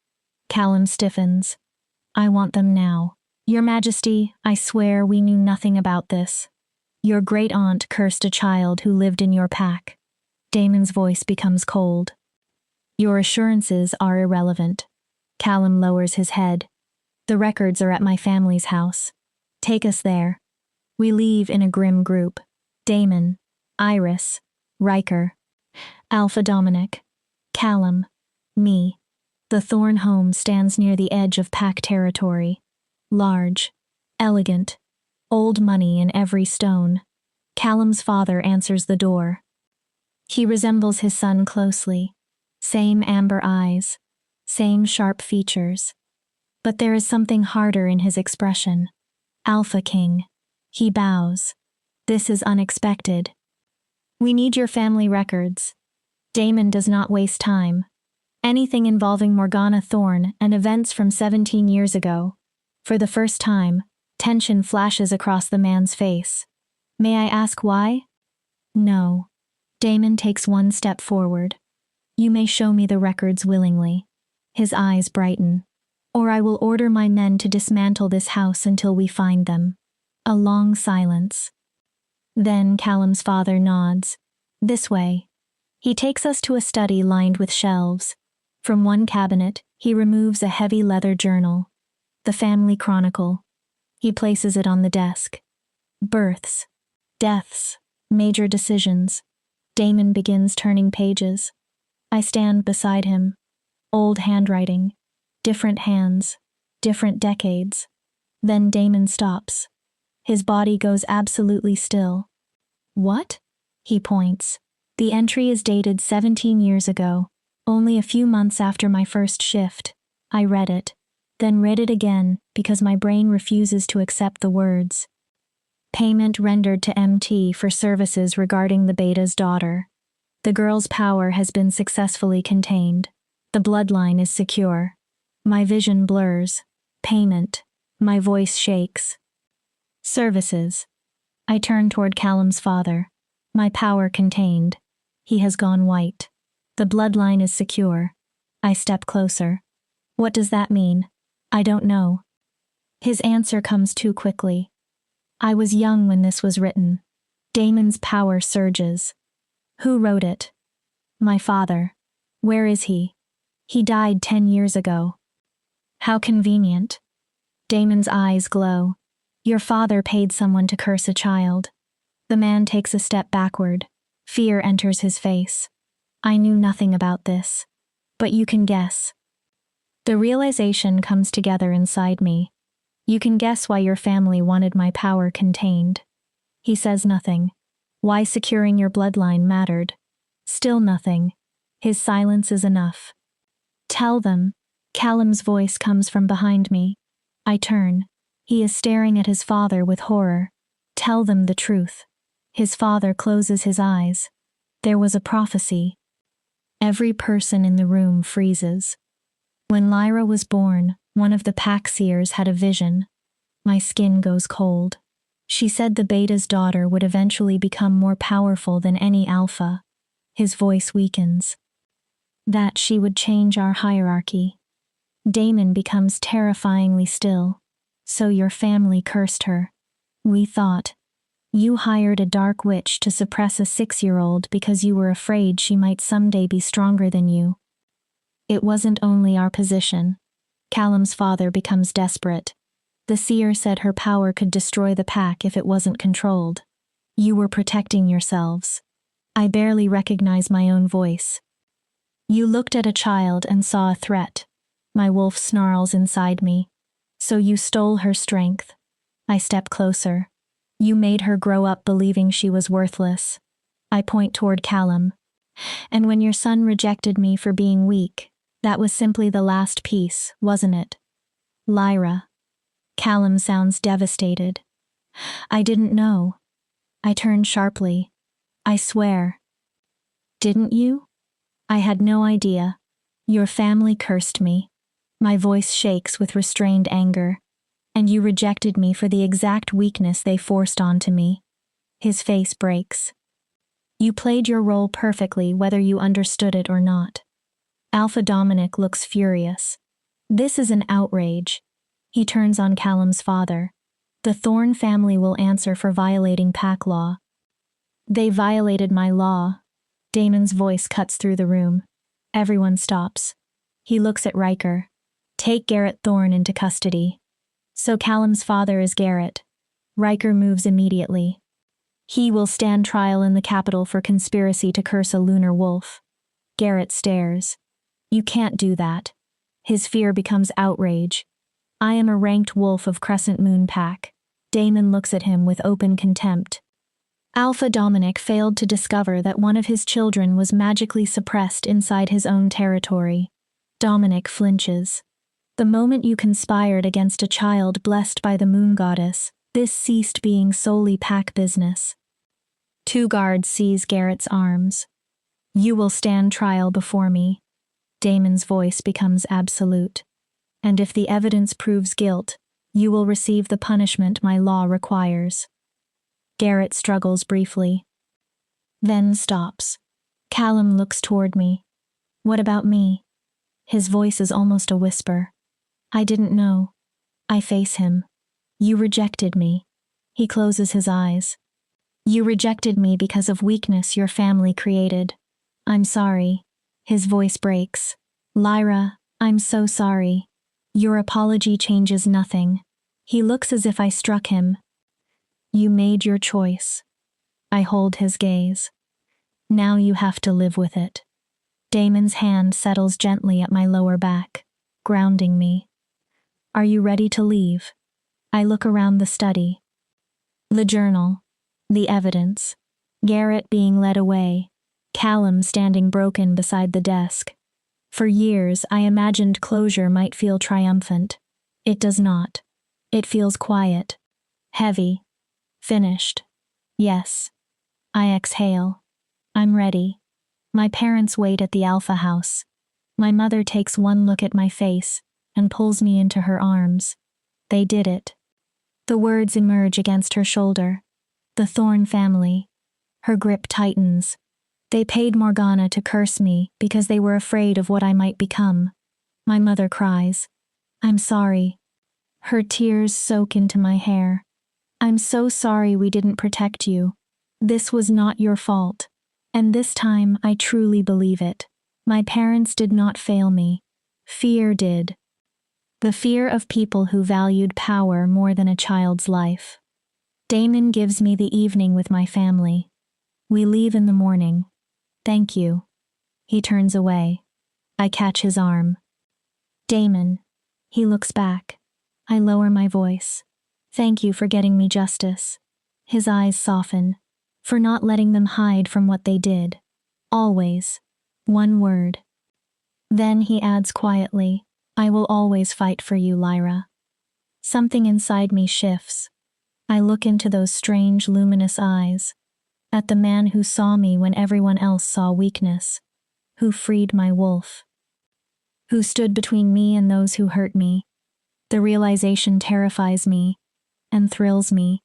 Callum stiffens. I want them now. Your Majesty, I swear we knew nothing about this. Your great-aunt cursed a child who lived in your pack. Damon's voice becomes cold. Your assurances are irrelevant. Callum lowers his head. The records are at my family's house. Take us there. We leave in a grim group. Damon, Iris, Riker, Alpha Dominic, Callum, me. The Thorn home stands near the edge of pack territory. Large, elegant, old money in every stone. Callum's father answers the door. He resembles his son closely. Same amber eyes, same sharp features. But there is something harder in his expression. Alpha King. He bows. This is unexpected. We need your family records. Damon does not waste time. Anything involving Morgana Thorn and events from 17 years ago. For the first time, tension flashes across the man's face. May I ask why? No. Damon takes one step forward. You may show me the records willingly. His eyes brighten. Or I will order my men to dismantle this house until we find them. A long silence. Then Callum's father nods. This way. He takes us to a study lined with shelves. From one cabinet, he removes a heavy leather journal. The family chronicle. He places it on the desk. Births. Deaths. Major decisions. Damon begins turning pages. I stand beside him. Old handwriting. Different hands. Different decades. Then Damon stops. His body goes absolutely still. What? He points. The entry is dated 17 years ago, only a few months after my first shift. I read it, then read it again because my brain refuses to accept the words. Payment rendered to MT for services regarding the Beta's daughter. The girl's power has been successfully contained. The bloodline is secure. My vision blurs. Payment. My voice shakes. Services. I turn toward Callum's father. My power contained. He has gone white. The bloodline is secure. I step closer. What does that mean? I don't know. His answer comes too quickly. I was young when this was written. Damon's power surges. Who wrote it? My father. Where is he? He died 10 years ago. How convenient. Damon's eyes glow. Your father paid someone to curse a child. The man takes a step backward. Fear enters his face. I knew nothing about this. But you can guess. The realization comes together inside me. You can guess why your family wanted my power contained. He says nothing. Why securing your bloodline mattered. Still nothing. His silence is enough. Tell them. Callum's voice comes from behind me. I turn. He is staring at his father with horror. Tell them the truth. His father closes his eyes. There was a prophecy. Every person in the room freezes. When Lyra was born, one of the pack seers had a vision. My skin goes cold. She said the Beta's daughter would eventually become more powerful than any alpha. His voice weakens. That she would change our hierarchy. Damon becomes terrifyingly still. So your family cursed her. We thought. You hired a dark witch to suppress a 6-year-old because you were afraid she might someday be stronger than you. It wasn't only our position. Callum's father becomes desperate. The seer said her power could destroy the pack if it wasn't controlled. You were protecting yourselves. I barely recognize my own voice. You looked at a child and saw a threat. My wolf snarls inside me. So you stole her strength. I step closer. You made her grow up believing she was worthless. I point toward Callum. And when your son rejected me for being weak, that was simply the last piece, wasn't it? Lyra. Callum sounds devastated. I didn't know. I turned sharply. I swear. Didn't you? I had no idea. Your family cursed me. My voice shakes with restrained anger. And you rejected me for the exact weakness they forced onto me. His face breaks. You played your role perfectly whether you understood it or not. Alpha Dominic looks furious. This is an outrage. He turns on Callum's father. The Thorne family will answer for violating pack law. They violated my law. Damon's voice cuts through the room. Everyone stops. He looks at Riker. Take Garrett Thorne into custody. So Callum's father is Garrett. Riker moves immediately. He will stand trial in the capital for conspiracy to curse a lunar wolf. Garrett stares. You can't do that. His fear becomes outrage. I am a ranked wolf of Crescent Moon Pack. Damon looks at him with open contempt. Alpha Dominic failed to discover that one of his children was magically suppressed inside his own territory. Dominic flinches. The moment you conspired against a child blessed by the moon goddess, this ceased being solely pack business. 2 guards seize Garrett's arms. You will stand trial before me. Damon's voice becomes absolute. And if the evidence proves guilt, you will receive the punishment my law requires. Garrett struggles briefly. Then stops. Callum looks toward me. What about me? His voice is almost a whisper. I didn't know. I face him. You rejected me. He closes his eyes. You rejected me because of weakness your family created. I'm sorry. His voice breaks. Lyra, I'm so sorry. Your apology changes nothing. He looks as if I struck him. You made your choice. I hold his gaze. Now you have to live with it. Damon's hand settles gently at my lower back, grounding me. Are you ready to leave? I look around the study. The journal. The evidence. Garrett being led away. Callum standing broken beside the desk. For years, I imagined closure might feel triumphant. It does not. It feels quiet. Heavy. Finished. Yes. I exhale. I'm ready. My parents wait at the Alpha House. My mother takes one look at my face and pulls me into her arms. They did it. The words emerge against her shoulder. The Thorne family. Her grip tightens. They paid Morgana to curse me because they were afraid of what I might become. My mother cries. I'm sorry. Her tears soak into my hair. I'm so sorry we didn't protect you. This was not your fault. And this time I truly believe it. My parents did not fail me. Fear did. The fear of people who valued power more than a child's life. Damon gives me the evening with my family. We leave in the morning. Thank you. He turns away. I catch his arm. Damon. He looks back. I lower my voice. Thank you for getting me justice. His eyes soften. For not letting them hide from what they did. Always. One word. Then he adds quietly, I will always fight for you, Lyra. Something inside me shifts. I look into those strange, luminous eyes. At the man who saw me when everyone else saw weakness. Who freed my wolf. Who stood between me and those who hurt me. The realization terrifies me and thrills me.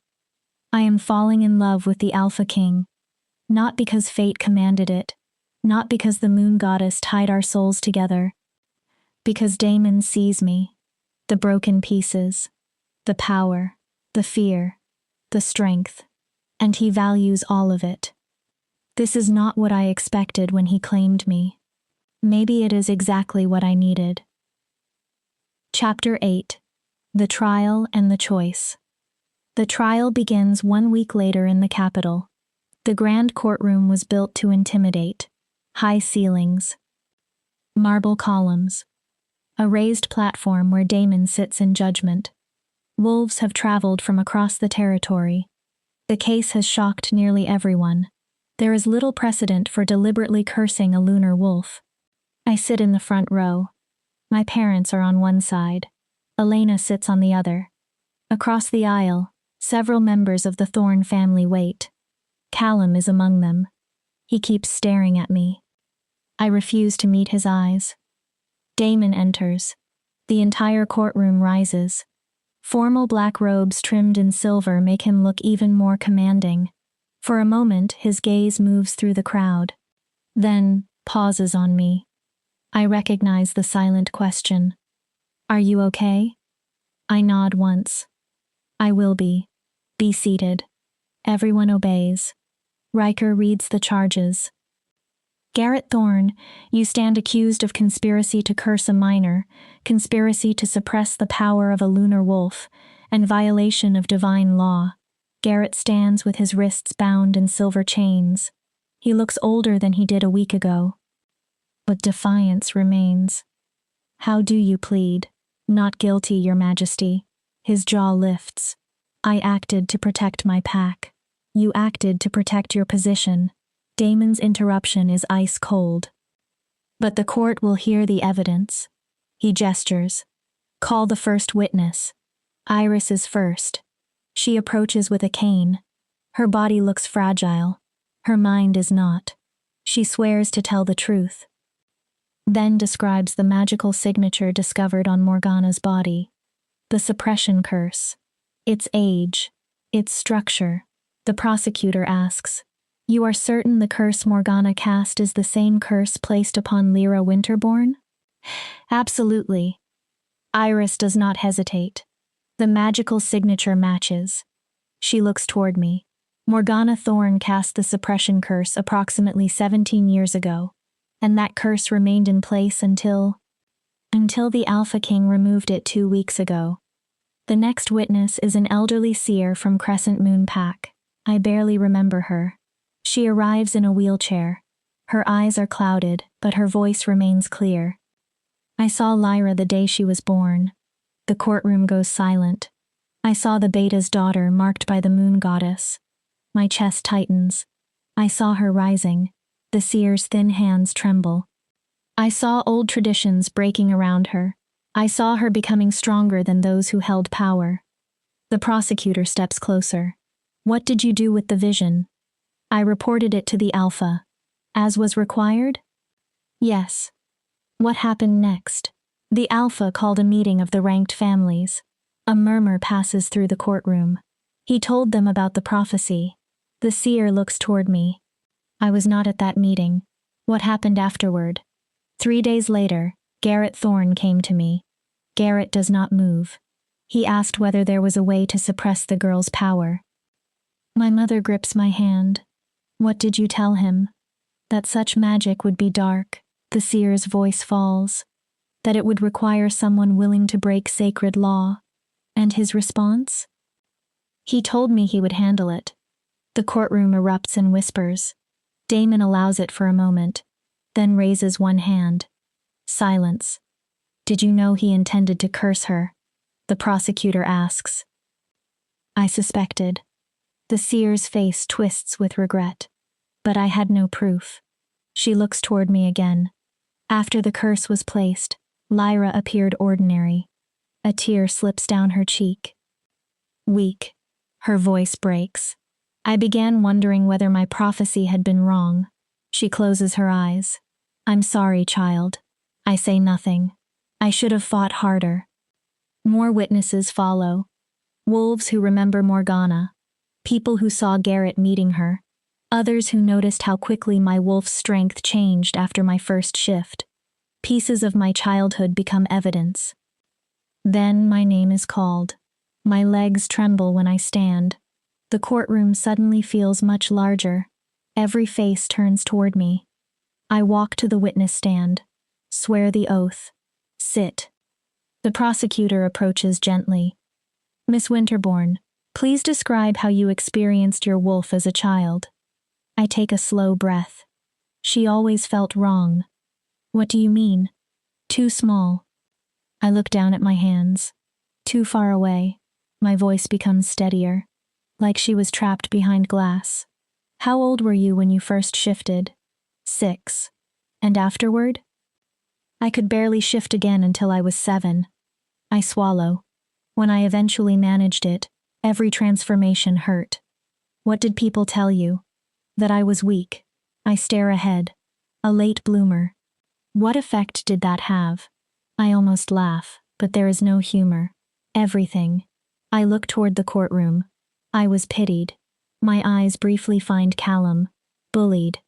I am falling in love with the Alpha King. Not because fate commanded it. Not because the moon goddess tied our souls together. Because Damon sees me. The broken pieces. The power. The fear. The strength. and he values all of it. This is not what I expected when he claimed me. Maybe it is exactly what I needed. Chapter 8. The Trial and the Choice. The trial begins 1 week later in the capital. The grand courtroom was built to intimidate. High ceilings. Marble columns. A raised platform where Damon sits in judgment. Wolves have traveled from across the territory. The case has shocked nearly everyone. There is little precedent for deliberately cursing a lunar wolf. I sit in the front row. My parents are on one side. Elena sits on the other. Across the aisle, several members of the Thorne family wait. Callum is among them. He keeps staring at me. I refuse to meet his eyes. Damon enters. The entire courtroom rises. Formal black robes trimmed in silver make him look even more commanding. For a moment, his gaze moves through the crowd. Then, pauses on me. I recognize the silent question. Are you okay? I nod once. I will be. Be seated. Everyone obeys. Riker reads the charges. Garrett Thorne, you stand accused of conspiracy to curse a minor, conspiracy to suppress the power of a lunar wolf, and violation of divine law. Garrett stands with his wrists bound in silver chains. He looks older than he did a week ago. But defiance remains. How do you plead? Not guilty, Your Majesty. His jaw lifts. I acted to protect my pack. You acted to protect your position. Damon's interruption is ice cold. But the court will hear the evidence. He gestures. Call the first witness. Iris is first. She approaches with a cane. Her body looks fragile. Her mind is not. She swears to tell the truth. Then describes the magical signature discovered on Morgana's body. The suppression curse. Its age. Its structure. The prosecutor asks, You are certain the curse Morgana cast is the same curse placed upon Lyra Winterborn? Absolutely. Iris does not hesitate. The magical signature matches. She looks toward me. Morgana Thorne cast the suppression curse approximately 17 years ago, and that curse remained in place until the Alpha King removed it 2 weeks ago. The next witness is an elderly seer from Crescent Moon Pack. I barely remember her. She arrives in a wheelchair. Her eyes are clouded, but her voice remains clear. I saw Lyra the day she was born. The courtroom goes silent. I saw the Beta's daughter marked by the moon goddess. My chest tightens. I saw her rising. The seer's thin hands tremble. I saw old traditions breaking around her. I saw her becoming stronger than those who held power. The prosecutor steps closer. What did you do with the vision? I reported it to the Alpha. As was required? Yes. What happened next? The Alpha called a meeting of the ranked families. A murmur passes through the courtroom. He told them about the prophecy. The seer looks toward me. I was not at that meeting. What happened afterward? 3 days later, Garrett Thorne came to me. Garrett does not move. He asked whether there was a way to suppress the girl's power. My mother grips my hand. What did you tell him? That such magic would be dark. The seer's voice falls. That it would require someone willing to break sacred law. And his response? He told me he would handle it. The courtroom erupts in whispers. Damon allows it for a moment, then raises one hand. Silence. Did you know he intended to curse her? The prosecutor asks. I suspected. The seer's face twists with regret. But I had no proof. She looks toward me again. After the curse was placed, Lyra appeared ordinary. A tear slips down her cheek. Weak. Her voice breaks. I began wondering whether my prophecy had been wrong. She closes her eyes. I'm sorry, child. I say nothing. I should have fought harder. More witnesses follow. Wolves who remember Morgana. People who saw Garrett meeting her. Others who noticed how quickly my wolf's strength changed after my first shift. Pieces of my childhood become evidence. Then my name is called. My legs tremble when I stand. The courtroom suddenly feels much larger. Every face turns toward me. I walk to the witness stand. Swear the oath. Sit. The prosecutor approaches gently. Miss Winterbourne, please describe how you experienced your wolf as a child. I take a slow breath. She always felt wrong. What do you mean? Too small. I look down at my hands. Too far away. My voice becomes steadier, like she was trapped behind glass. How old were you when you first shifted? 6. And afterward? I could barely shift again until I was 7. I swallow. When I eventually managed it, every transformation hurt. What did people tell you? That I was weak. I stare ahead. A late bloomer. What effect did that have? I almost laugh, but there is no humor. Everything. I look toward the courtroom. I was pitied. My eyes briefly find Callum. Bullied.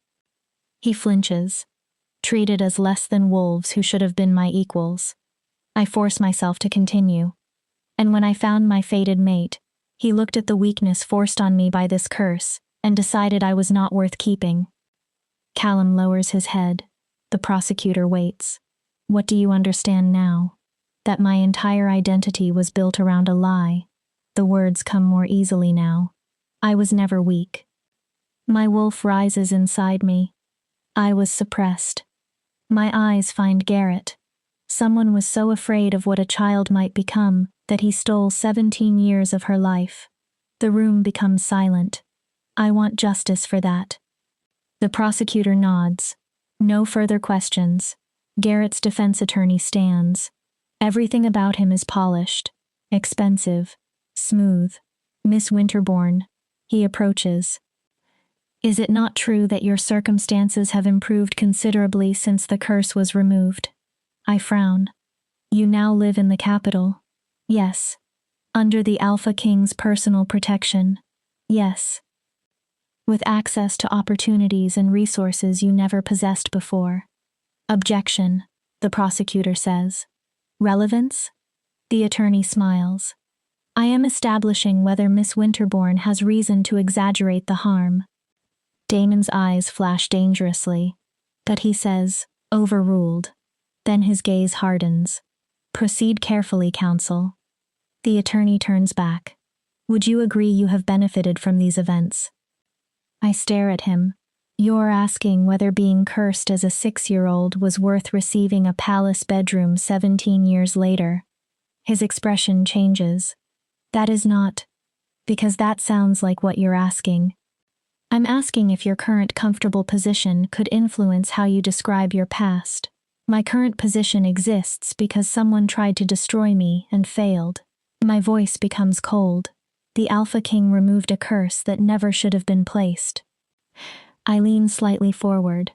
He flinches. Treated as less than wolves who should have been my equals. I force myself to continue. And when I found my fated mate, he looked at the weakness forced on me by this curse and decided I was not worth keeping. Callum lowers his head. The prosecutor waits. What do you understand now? That my entire identity was built around a lie. The words come more easily now. I was never weak. My wolf rises inside me. I was suppressed. My eyes find Garrett. Someone was so afraid of what a child might become that he stole 17 years of her life. The room becomes silent. I want justice for that. The prosecutor nods. No further questions. Garrett's defense attorney stands. Everything about him is polished, expensive, smooth. Miss Winterbourne. He approaches. Is it not true that your circumstances have improved considerably since the curse was removed? I frown. You now live in the capital. Yes. Under the Alpha King's personal protection. Yes. With access to opportunities and resources you never possessed before. Objection, the prosecutor says. Relevance? The attorney smiles. I am establishing whether Miss Winterbourne has reason to exaggerate the harm. Damon's eyes flash dangerously, but he says, overruled. Then his gaze hardens. Proceed carefully, counsel. The attorney turns back. Would you agree you have benefited from these events? I stare at him. You're asking whether being cursed as a 6-year-old was worth receiving a palace bedroom 17 years later. His expression changes. That is not, because that sounds like what you're asking. I'm asking if your current comfortable position could influence how you describe your past. My current position exists because someone tried to destroy me and failed. My voice becomes cold. The Alpha King removed a curse that never should have been placed. I lean slightly forward.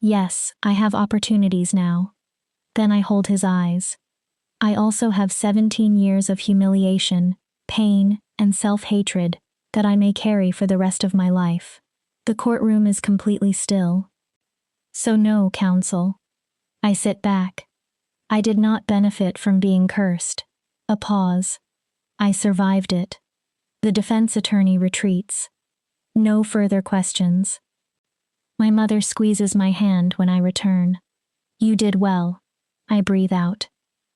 Yes, I have opportunities now. Then I hold his eyes. I also have 17 years of humiliation, pain, and self-hatred that I may carry for the rest of my life. The courtroom is completely still. So no, counsel. I sit back. I did not benefit from being cursed. A pause. I survived it. The defense attorney retreats. No further questions. My mother squeezes my hand when I return. You did well. I breathe out.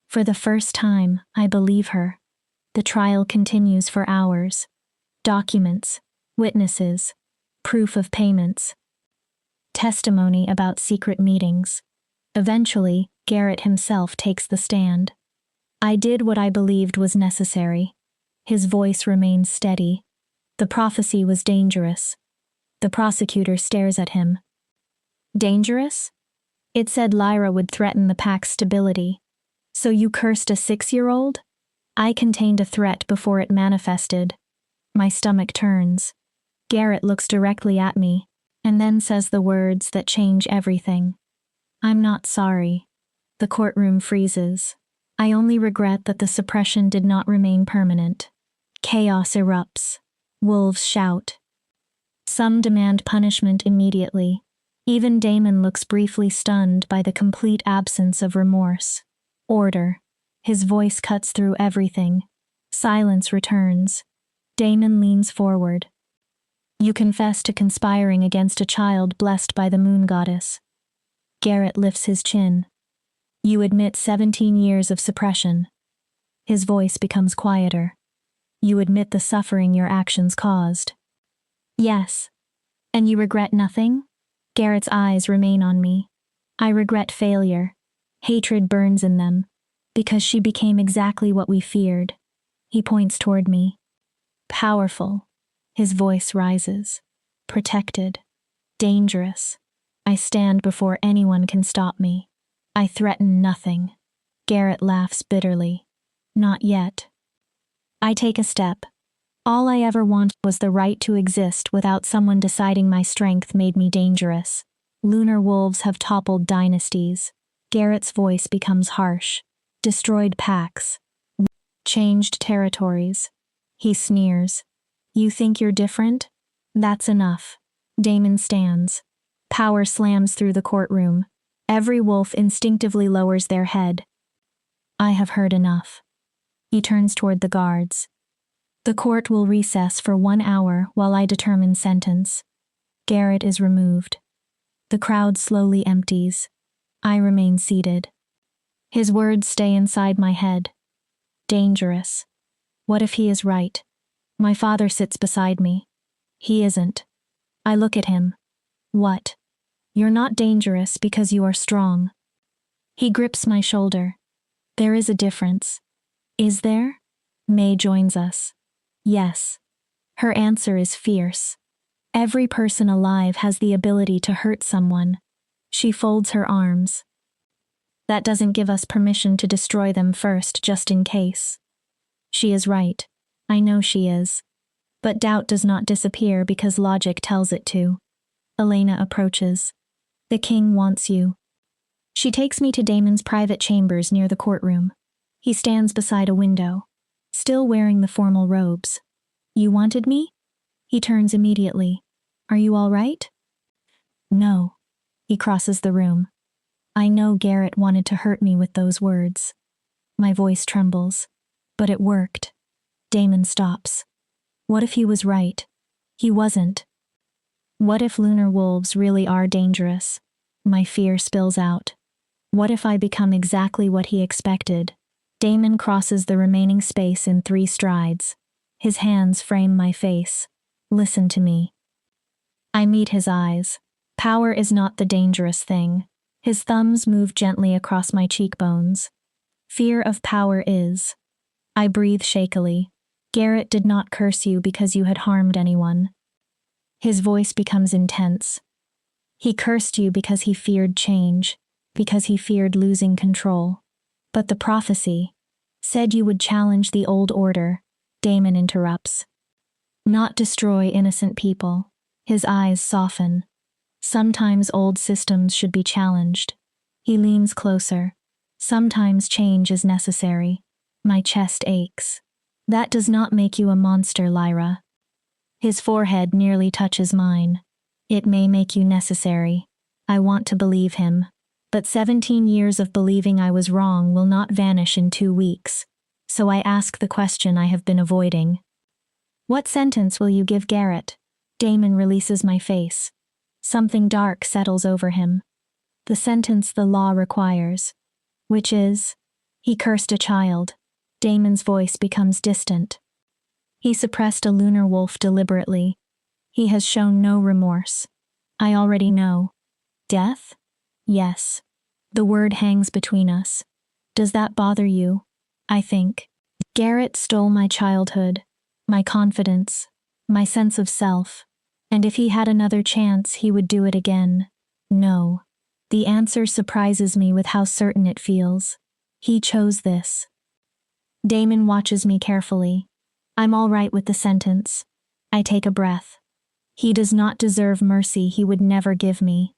For the first time, I believe her. The trial continues for hours. Documents, witnesses, proof of payments, testimony about secret meetings. Eventually, Garrett himself takes the stand. I did what I believed was necessary. His voice remains steady. The prophecy was dangerous. The prosecutor stares at him. Dangerous? It said Lyra would threaten the pack's stability. So you cursed a 6-year-old? I contained a threat before it manifested. My stomach turns. Garrett looks directly at me, and then says the words that change everything. I'm not sorry. The courtroom freezes. I only regret that the suppression did not remain permanent. Chaos erupts. Wolves shout. Some demand punishment immediately. Even Damon looks briefly stunned by the complete absence of remorse. Order. His voice cuts through everything. Silence returns. Damon leans forward. You confess to conspiring against a child blessed by the moon goddess. Garrett lifts his chin. You admit 17 years of suppression. His voice becomes quieter. You admit the suffering your actions caused. Yes. And you regret nothing? Garrett's eyes remain on me. I regret failure. Hatred burns in them. Because she became exactly what we feared. He points toward me. Powerful. His voice rises. Protected. Dangerous. I stand before anyone can stop me. I threaten nothing. Garrett laughs bitterly. Not yet. I take a step. All I ever wanted was the right to exist without someone deciding my strength made me dangerous. Lunar wolves have toppled dynasties. Garrett's voice becomes harsh. Destroyed packs. Changed territories. He sneers. You think you're different? That's enough. Damon stands. Power slams through the courtroom. Every wolf instinctively lowers their head. I have heard enough. He turns toward the guards. The court will recess for 1 hour while I determine sentence. Garrett is removed. The crowd slowly empties. I remain seated. His words stay inside my head. Dangerous. What if he is right? My father sits beside me. He isn't. I look at him. What? You're not dangerous because you are strong. He grips my shoulder. There is a difference. Is there? May joins us. Yes. Her answer is fierce. Every person alive has the ability to hurt someone. She folds her arms. That doesn't give us permission to destroy them first, just in case. She is right. I know she is. But doubt does not disappear because logic tells it to. Elena approaches. The king wants you. She takes me to Damon's private chambers near the courtroom. He stands beside a window, still wearing the formal robes. You wanted me? He turns immediately. Are you all right? No. He crosses the room. I know Garrett wanted to hurt me with those words. My voice trembles. But it worked. Damon stops. What if he was right? He wasn't. What if lunar wolves really are dangerous? My fear spills out. What if I become exactly what he expected? Damon crosses the remaining space in 3 strides. His hands frame my face. Listen to me. I meet his eyes. Power is not the dangerous thing. His thumbs move gently across my cheekbones. Fear of power is. I breathe shakily. Garrett did not curse you because you had harmed anyone. His voice becomes intense. He cursed you because he feared change, because he feared losing control. But the prophecy said you would challenge the old order. Damon interrupts. Not destroy innocent people. His eyes soften. Sometimes old systems should be challenged. He leans closer. Sometimes change is necessary. My chest aches. That does not make you a monster, Lyra. His forehead nearly touches mine. It may make you necessary. I want to believe him. But 17 years of believing I was wrong will not vanish in 2 weeks. So I ask the question I have been avoiding. What sentence will you give Garrett? Damon releases my face. Something dark settles over him. The sentence the law requires. Which is, he cursed a child. Damon's voice becomes distant. He suppressed a lunar wolf deliberately. He has shown no remorse. I already know. Death? Yes. The word hangs between us. Does that bother you? I think. Garrett stole my childhood, my confidence, my sense of self, and if he had another chance, he would do it again. No. The answer surprises me with how certain it feels. He chose this. Damon watches me carefully. I'm all right with the sentence. I take a breath. He does not deserve mercy he would never give me.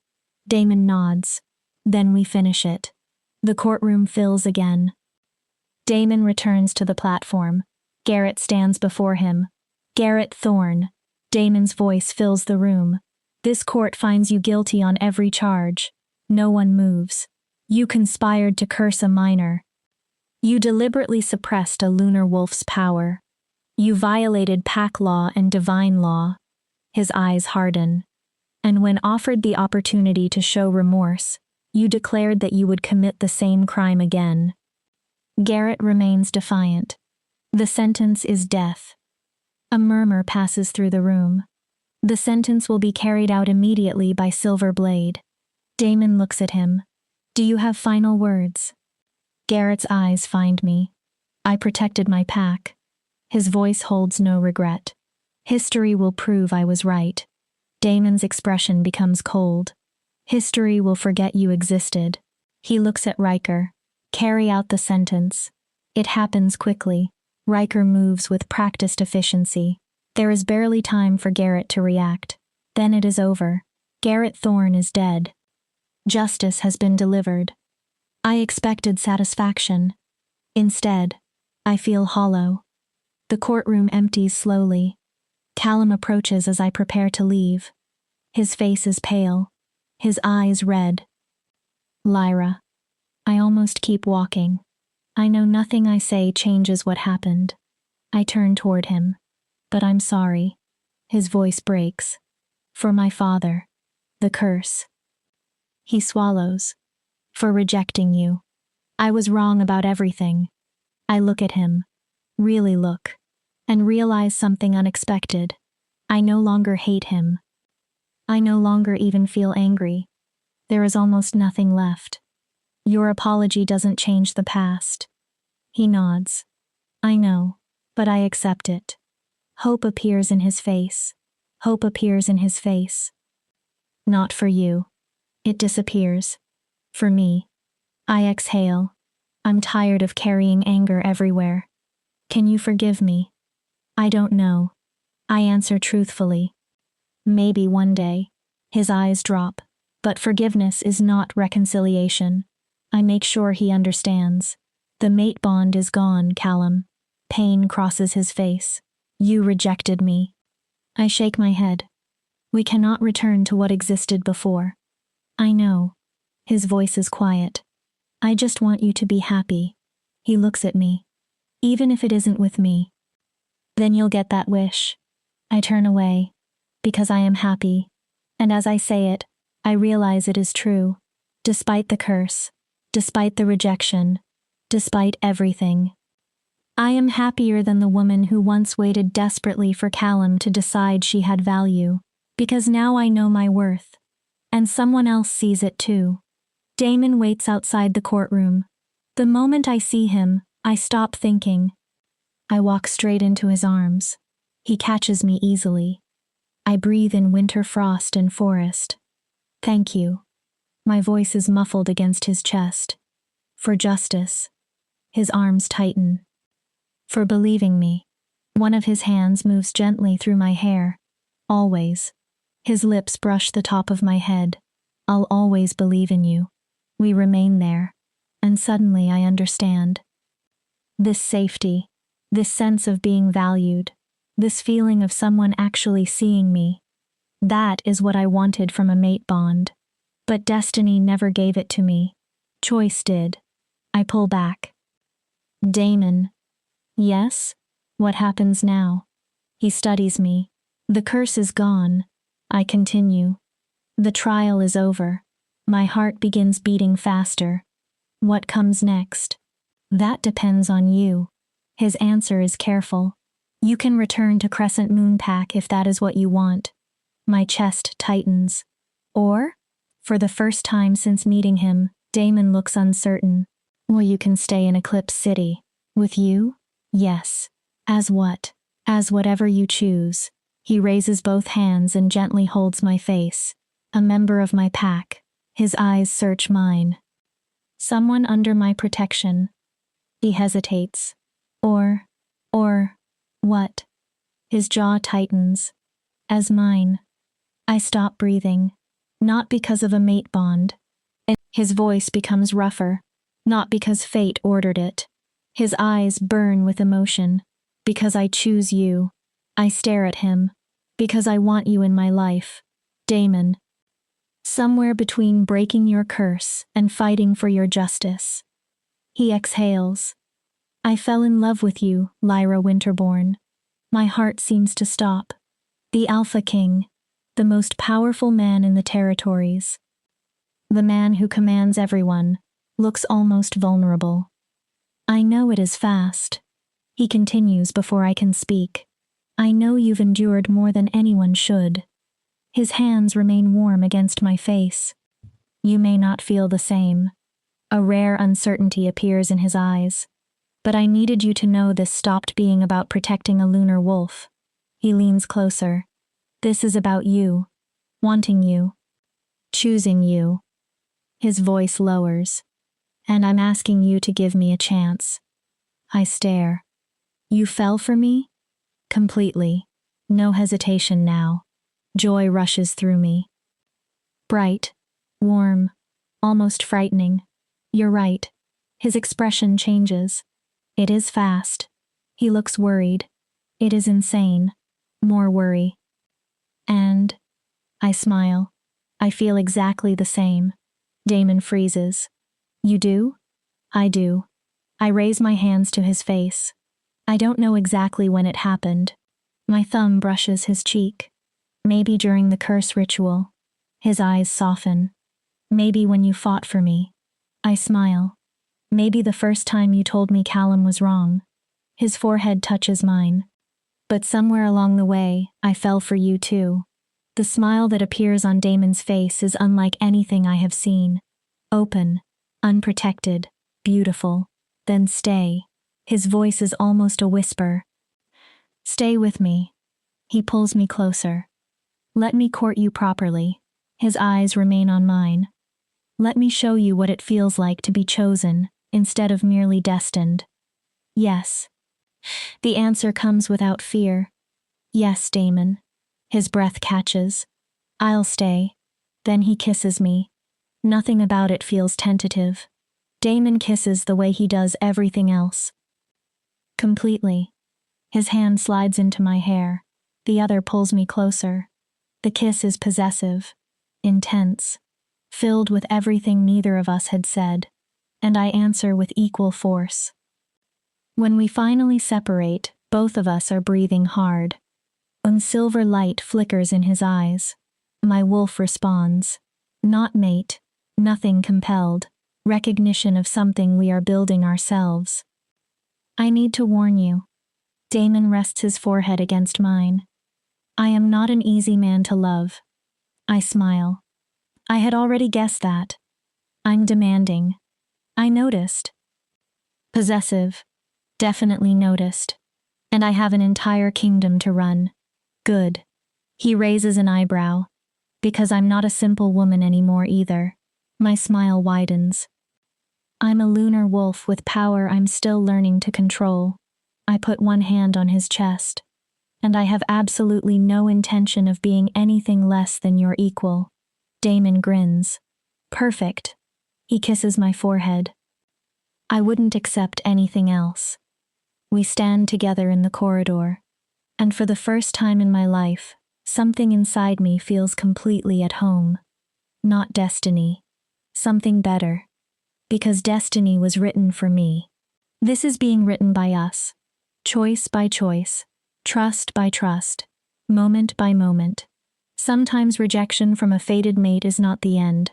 Damon nods. Then we finish it. The courtroom fills again. Damon returns to the platform. Garrett stands before him. Garrett Thorne. Damon's voice fills the room. This court finds you guilty on every charge. No one moves. You conspired to curse a minor. You deliberately suppressed a lunar wolf's power. You violated pack law and divine law. His eyes harden. And when offered the opportunity to show remorse, you declared that you would commit the same crime again. Garrett remains defiant. The sentence is death. A murmur passes through the room. The sentence will be carried out immediately by Silver Blade. Damon looks at him. Do you have final words? Garrett's eyes find me. I protected my pack. His voice holds no regret. History will prove I was right. Damon's expression becomes cold. History will forget you existed. He looks at Riker. Carry out the sentence. It happens quickly. Riker moves with practiced efficiency. There is barely time for Garrett to react. Then it is over. Garrett Thorne is dead. Justice has been delivered. I expected satisfaction. Instead, I feel hollow. The courtroom empties slowly. Callum approaches as I prepare to leave. His face is pale. His eyes red. Lyra. I almost keep walking. I know nothing I say changes what happened. I turn toward him. But I'm sorry. His voice breaks. For my father. The curse. He swallows. For rejecting you. I was wrong about everything. I look at him. Really look. And realize something unexpected. I no longer hate him. I no longer even feel angry. There is almost nothing left. Your apology doesn't change the past. He nods. I know, but I accept it. Hope appears in his face. Hope appears in his face. Not for you. It disappears. For me. I exhale. I'm tired of carrying anger everywhere. Can you forgive me? I don't know. I answer truthfully. Maybe one day. His eyes drop. But forgiveness is not reconciliation. I make sure he understands. The mate bond is gone, Callum. Pain crosses his face. You rejected me. I shake my head. We cannot return to what existed before. I know. His voice is quiet. I just want you to be happy. He looks at me. Even if it isn't with me. Then you'll get that wish. I turn away. Because I am happy. And as I say it, I realize it is true. Despite the curse. Despite the rejection. Despite everything. I am happier than the woman who once waited desperately for Callum to decide she had value. Because now I know my worth. And someone else sees it too. Damon waits outside the courtroom. The moment I see him, I stop thinking. I walk straight into his arms. He catches me easily. I breathe in winter frost and forest. Thank you. My voice is muffled against his chest. For justice. His arms tighten. For believing me. One of his hands moves gently through my hair. Always. His lips brush the top of my head. I'll always believe in you. We remain there. And suddenly I understand. This safety. This sense of being valued. This feeling of someone actually seeing me. That is what I wanted from a mate bond. But destiny never gave it to me. Choice did. I pull back. Damon. Yes? What happens now? He studies me. The curse is gone. I continue. The trial is over. My heart begins beating faster. What comes next? That depends on you. His answer is careful. You can return to Crescent Moon Pack if that is what you want. My chest tightens. Or? For the first time since meeting him, Damon looks uncertain. Well, you can stay in Eclipse City. With you? Yes. As what? As whatever you choose. He raises both hands and gently holds my face. A member of my pack. His eyes search mine. Someone under my protection. He hesitates. Or what? His jaw tightens. As mine. I stop breathing. Not because of a mate bond. His voice becomes rougher. Not because fate ordered it. His eyes burn with emotion. Because I choose you. I stare at him. Because I want you in my life. Damon. Somewhere between breaking your curse and fighting for your justice. He exhales. I fell in love with you, Lyra Winterborn. My heart seems to stop. The Alpha King, the most powerful man in the territories. The man who commands everyone, looks almost vulnerable. I know it is fast. He continues before I can speak. I know you've endured more than anyone should. His hands remain warm against my face. You may not feel the same. A rare uncertainty appears in his eyes. But I needed you to know this stopped being about protecting a lunar wolf. He leans closer. This is about you. Wanting you. Choosing you. His voice lowers. And I'm asking you to give me a chance. I stare. You fell for me? Completely. No hesitation now. Joy rushes through me. Bright. Warm. Almost frightening. You're right. His expression changes. It is fast. He looks worried. It is insane. More worry. And I smile. I feel exactly the same. Damon freezes. You do? I do. I raise my hands to his face. I don't know exactly when it happened. My thumb brushes his cheek. Maybe during the curse ritual. His eyes soften. Maybe when you fought for me. I smile. Maybe the first time you told me Callum was wrong. His forehead touches mine. But somewhere along the way, I fell for you too. The smile that appears on Damon's face is unlike anything I have seen. Open, unprotected, beautiful. Then stay. His voice is almost a whisper. Stay with me. He pulls me closer. Let me court you properly. His eyes remain on mine. Let me show you what it feels like to be chosen, instead of merely destined. Yes. The answer comes without fear. Yes, Damon. His breath catches. I'll stay. Then he kisses me. Nothing about it feels tentative. Damon kisses the way he does everything else. Completely. His hand slides into my hair. The other pulls me closer. The kiss is possessive, intense, filled with everything neither of us had said, and I answer with equal force. When we finally separate, both of us are breathing hard. A silver light flickers in his eyes. My wolf responds. Not mate, nothing compelled, recognition of something we are building ourselves. I need to warn you. Damon rests his forehead against mine. I am not an easy man to love. I smile. I had already guessed that. I'm demanding. I noticed. Possessive. Definitely noticed. And I have an entire kingdom to run. Good. He raises an eyebrow. Because I'm not a simple woman anymore either. My smile widens. I'm a lunar wolf with power I'm still learning to control. I put one hand on his chest. And I have absolutely no intention of being anything less than your equal. Damon grins. Perfect. He kisses my forehead. I wouldn't accept anything else. We stand together in the corridor. And for the first time in my life, something inside me feels completely at home. Not destiny. Something better. Because destiny was written for me. This is being written by us. Choice by choice. Trust by trust. Moment by moment. Sometimes rejection from a fated mate is not the end.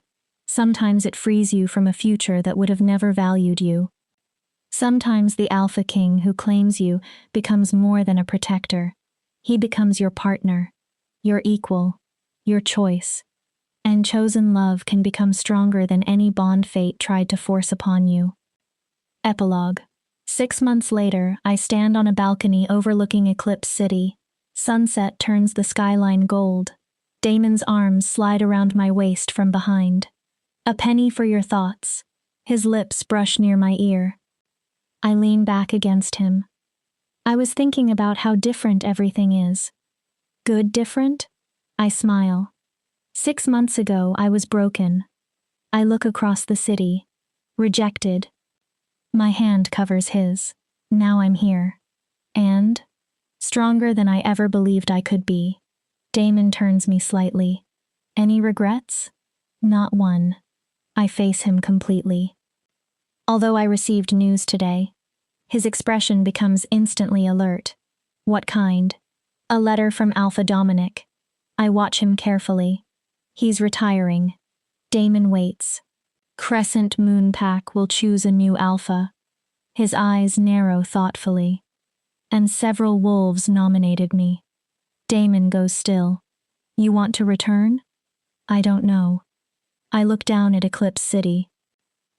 Sometimes it frees you from a future that would have never valued you. Sometimes the Alpha King who claims you becomes more than a protector. He becomes your partner, your equal, your choice. And chosen love can become stronger than any bond fate tried to force upon you. Epilogue. 6 months later, I stand on a balcony overlooking Eclipse City. Sunset turns the skyline gold. Damon's arms slide around my waist from behind. A penny for your thoughts. His lips brush near my ear. I lean back against him. I was thinking about how different everything is. Good different? I smile. 6 months ago, I was broken. I look across the city. Rejected. My hand covers his. Now I'm here. And? Stronger than I ever believed I could be. Damon turns me slightly. Any regrets? Not one. I face him completely. Although I received news today, his expression becomes instantly alert. What kind? A letter from Alpha Dominic. I watch him carefully. He's retiring. Damon waits. Crescent Moon Pack will choose a new alpha. His eyes narrow thoughtfully. And several wolves nominated me. Damon goes still. You want to return? I don't know. I look down at Eclipse City.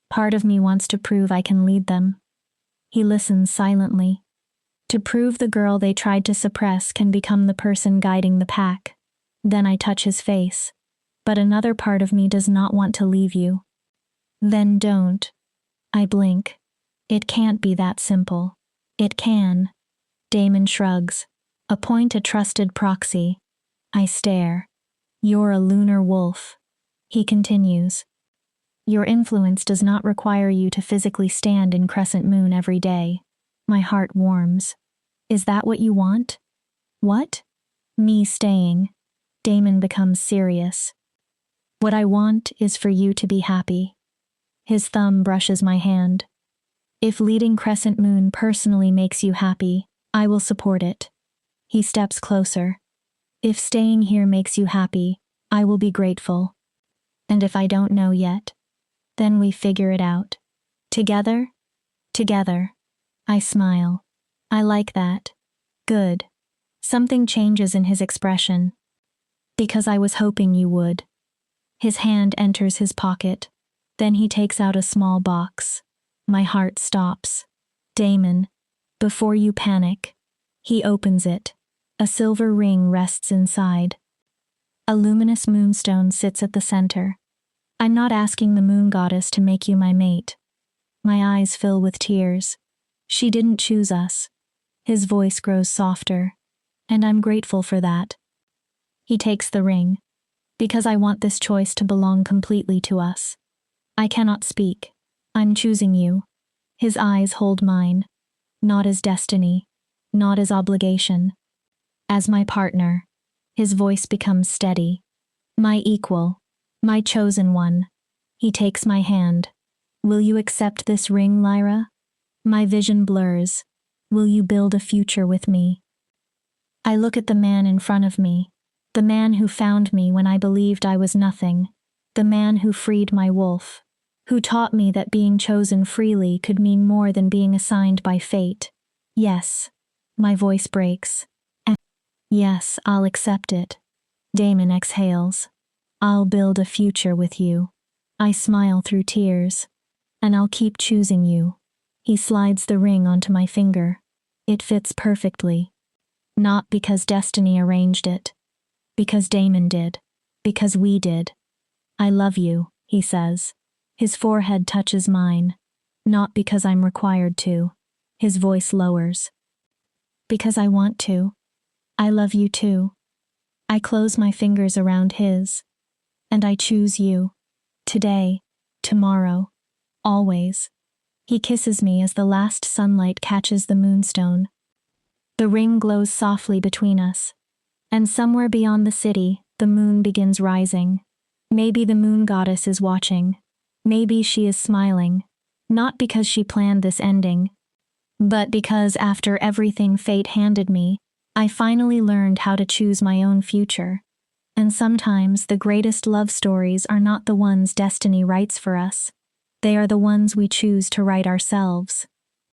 Part of me wants to prove I can lead them. He listens silently. To prove the girl they tried to suppress can become the person guiding the pack. Then I touch his face. But another part of me does not want to leave you. Then don't. I blink. It can't be that simple. It can. Damon shrugs. Appoint a trusted proxy. I stare. You're a lunar wolf. He continues. Your influence does not require you to physically stand in Crescent Moon every day. My heart warms. Is that what you want? What? Me staying. Damon becomes serious. What I want is for you to be happy. His thumb brushes my hand. If leading Crescent Moon personally makes you happy, I will support it. He steps closer. If staying here makes you happy, I will be grateful. And if I don't know yet, then we figure it out. Together? Together. I smile. I like that. Good. Something changes in his expression. Because I was hoping you would. His hand enters his pocket. Then he takes out a small box. My heart stops. Damon, before you panic. He opens it. A silver ring rests inside. A luminous moonstone sits at the center. I'm not asking the moon goddess to make you my mate. My eyes fill with tears. She didn't choose us. His voice grows softer. And I'm grateful for that. He takes the ring. Because I want this choice to belong completely to us. I cannot speak. I'm choosing you. His eyes hold mine. Not as destiny. Not as obligation. As my partner. His voice becomes steady. My equal. My chosen one. He takes my hand. Will you accept this ring, Lyra? My vision blurs. Will you build a future with me? I look at the man in front of me. The man who found me when I believed I was nothing. The man who freed my wolf. Who taught me that being chosen freely could mean more than being assigned by fate. Yes. My voice breaks. Yes, I'll accept it. Damon exhales. I'll build a future with you. I smile through tears. And I'll keep choosing you. He slides the ring onto my finger. It fits perfectly. Not because destiny arranged it. Because Damon did. Because we did. I love you, he says. His forehead touches mine. Not because I'm required to. His voice lowers. Because I want to. I love you too. I close my fingers around his. And I choose you. Today. Tomorrow. Always. He kisses me as the last sunlight catches the moonstone. The ring glows softly between us. And somewhere beyond the city, the moon begins rising. Maybe the moon goddess is watching. Maybe she is smiling. Not because she planned this ending, but because after everything fate handed me, I finally learned how to choose my own future. And sometimes the greatest love stories are not the ones destiny writes for us. They are the ones we choose to write ourselves.